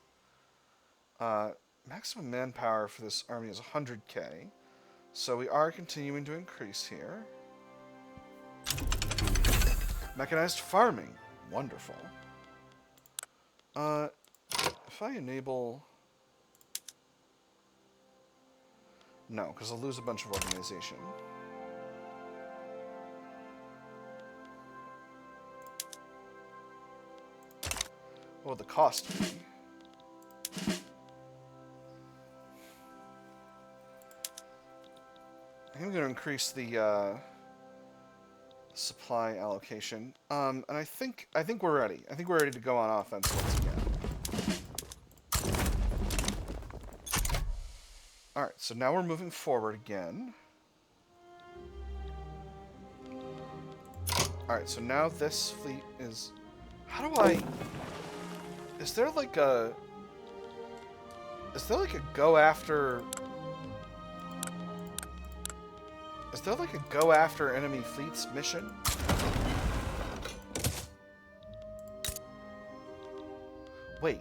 Maximum manpower for this army is 100k. So we are continuing to increase here. Mechanized farming. Wonderful. If I enable No, because I'll lose a bunch of organization. What would the cost be? I'm going to increase the supply allocation. And I think we're ready. I think we're ready to go on offense once again. Alright, so now we're moving forward again. Alright, so now this fleet is... How do I... Is there like a go after... Is there like a go after enemy fleets mission? Wait.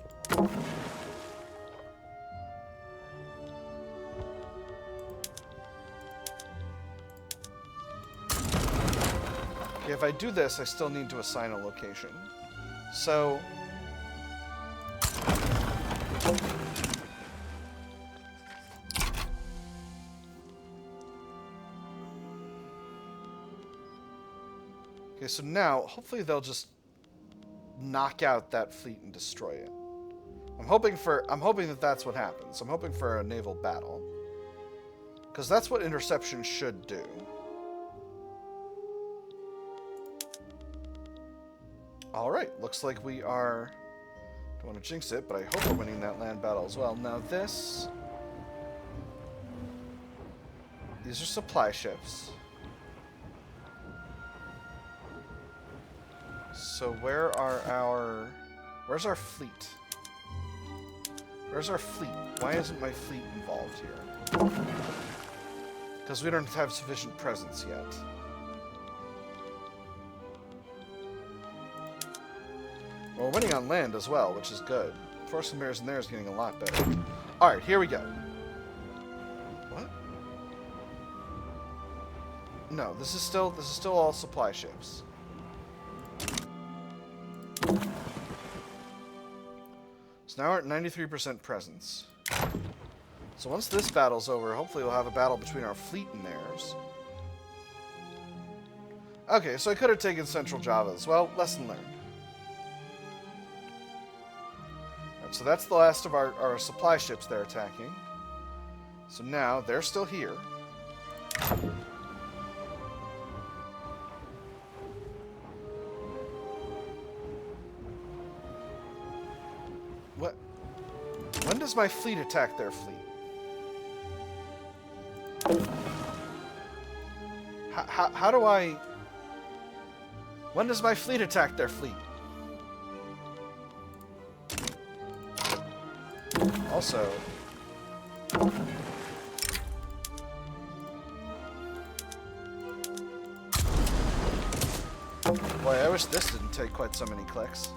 Okay, if I do this, I still need to assign a location. So... Okay, so now, hopefully they'll just knock out that fleet and destroy it. I'm hoping that that's what happens. I'm hoping for a naval battle. Because that's what interception should do. Alright, looks like we are... Don't want to jinx it, but I hope we're winning that land battle as well. Now this... These are supply ships. So where's our fleet? Where's our fleet? Why isn't my fleet involved here? Because we don't have sufficient presence yet. Well, we're winning on land as well, which is good. Force and Bears in there is getting a lot better. Alright, here we go. What? No, this is still all supply ships. So now we're at 93% presence. So once this battle's over, hopefully we'll have a battle between our fleet and theirs. Okay, so I could have taken Central Java as well. Lesson learned. Alright, so that's the last of our supply ships they're attacking. So now, they're still here. What? When does my fleet attack their fleet? How do I... When does my fleet attack their fleet? Also... Boy, I wish this didn't take quite so many clicks.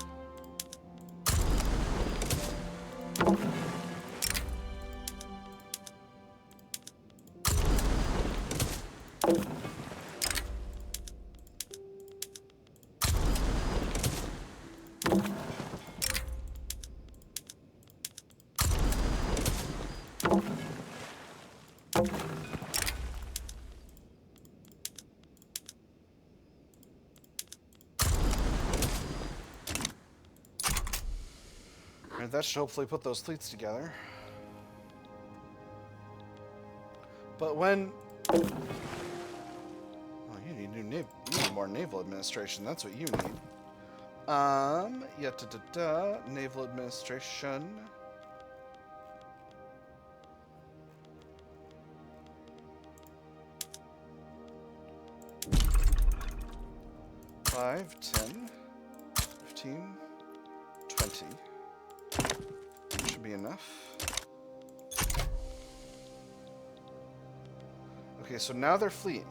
And that should hopefully put those fleets together. But when... Well, you need more naval administration. That's what you need. Naval administration. Five, 10, 15, 20. Should be enough. Okay, so now they're fleeing.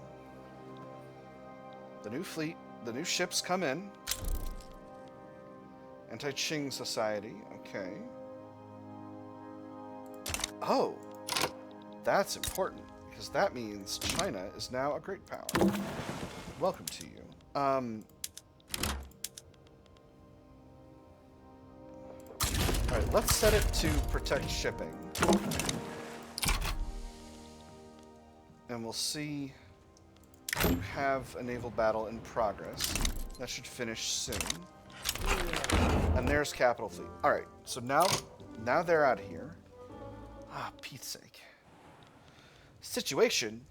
The new fleet, the new ships come in. Anti-Qing society, okay. Oh, that's important, because that means China is now a great power. Welcome to you. Alright, let's set it to protect shipping. And we'll see you have a naval battle in progress. That should finish soon. And there's Capital Fleet. Alright, so now they're out of here. Ah, Pete's sake. Situation.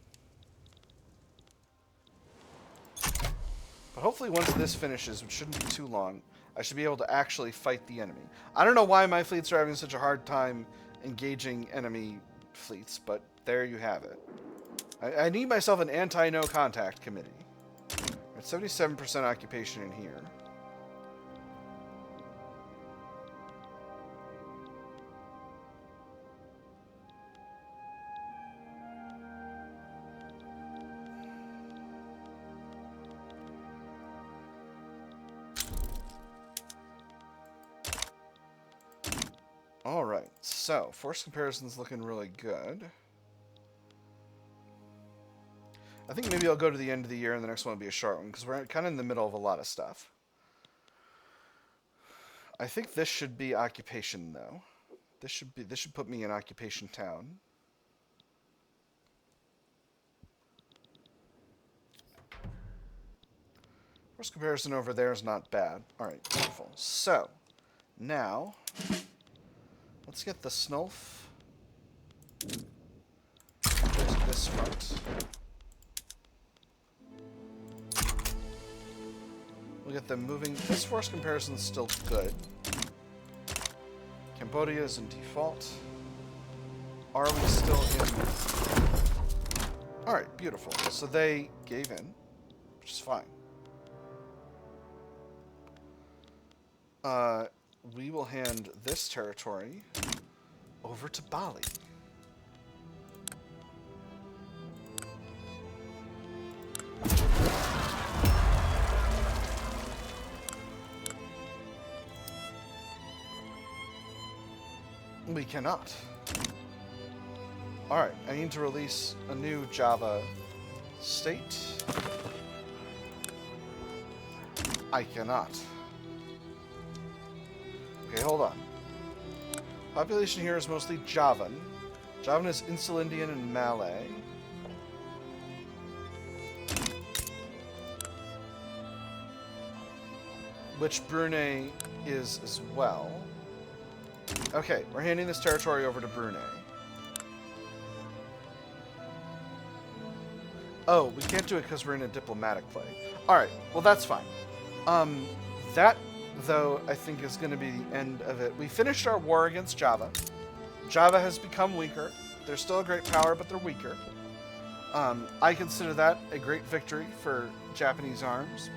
But hopefully once this finishes, which shouldn't be too long, I should be able to actually fight the enemy. I don't know why my fleets are having such a hard time engaging enemy fleets, but there you have it. I need myself an anti-no contact committee. At 77% occupation in here. Alright, so force comparison's looking really good. I think maybe I'll go to the end of the year and the next one will be a short one, because we're kind of in the middle of a lot of stuff. I think this should be occupation, though. This should put me in occupation town. Force comparison over there is not bad. Alright, beautiful. So, now, let's get the Snulf to this front. We'll get them moving. This force comparison is still good. Cambodia is in default. Are we still in? Alright, beautiful. So they gave in, which is fine. We will hand this territory over to Bali. We cannot. Alright, I need to release a new Java state. I cannot. Okay, hold on. Population here is mostly Javan. Javan is Insulindian and Malay. Which Brunei is as well. Okay, we're handing this territory over to Brunei. Oh, we can't do it because we're in a diplomatic play. Alright, well that's fine. That, though, I think is going to be the end of it. We finished our war against Java. Java has become weaker. They're still a great power, but they're weaker. I consider that a great victory for Japanese arms.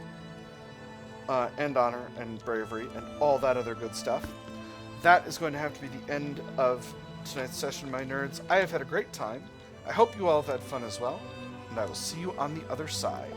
And honor and bravery and all that other good stuff. That is going to have to be the end of tonight's session, my nerds. I have had a great time. I hope you all have had fun as well, and I will see you on the other side.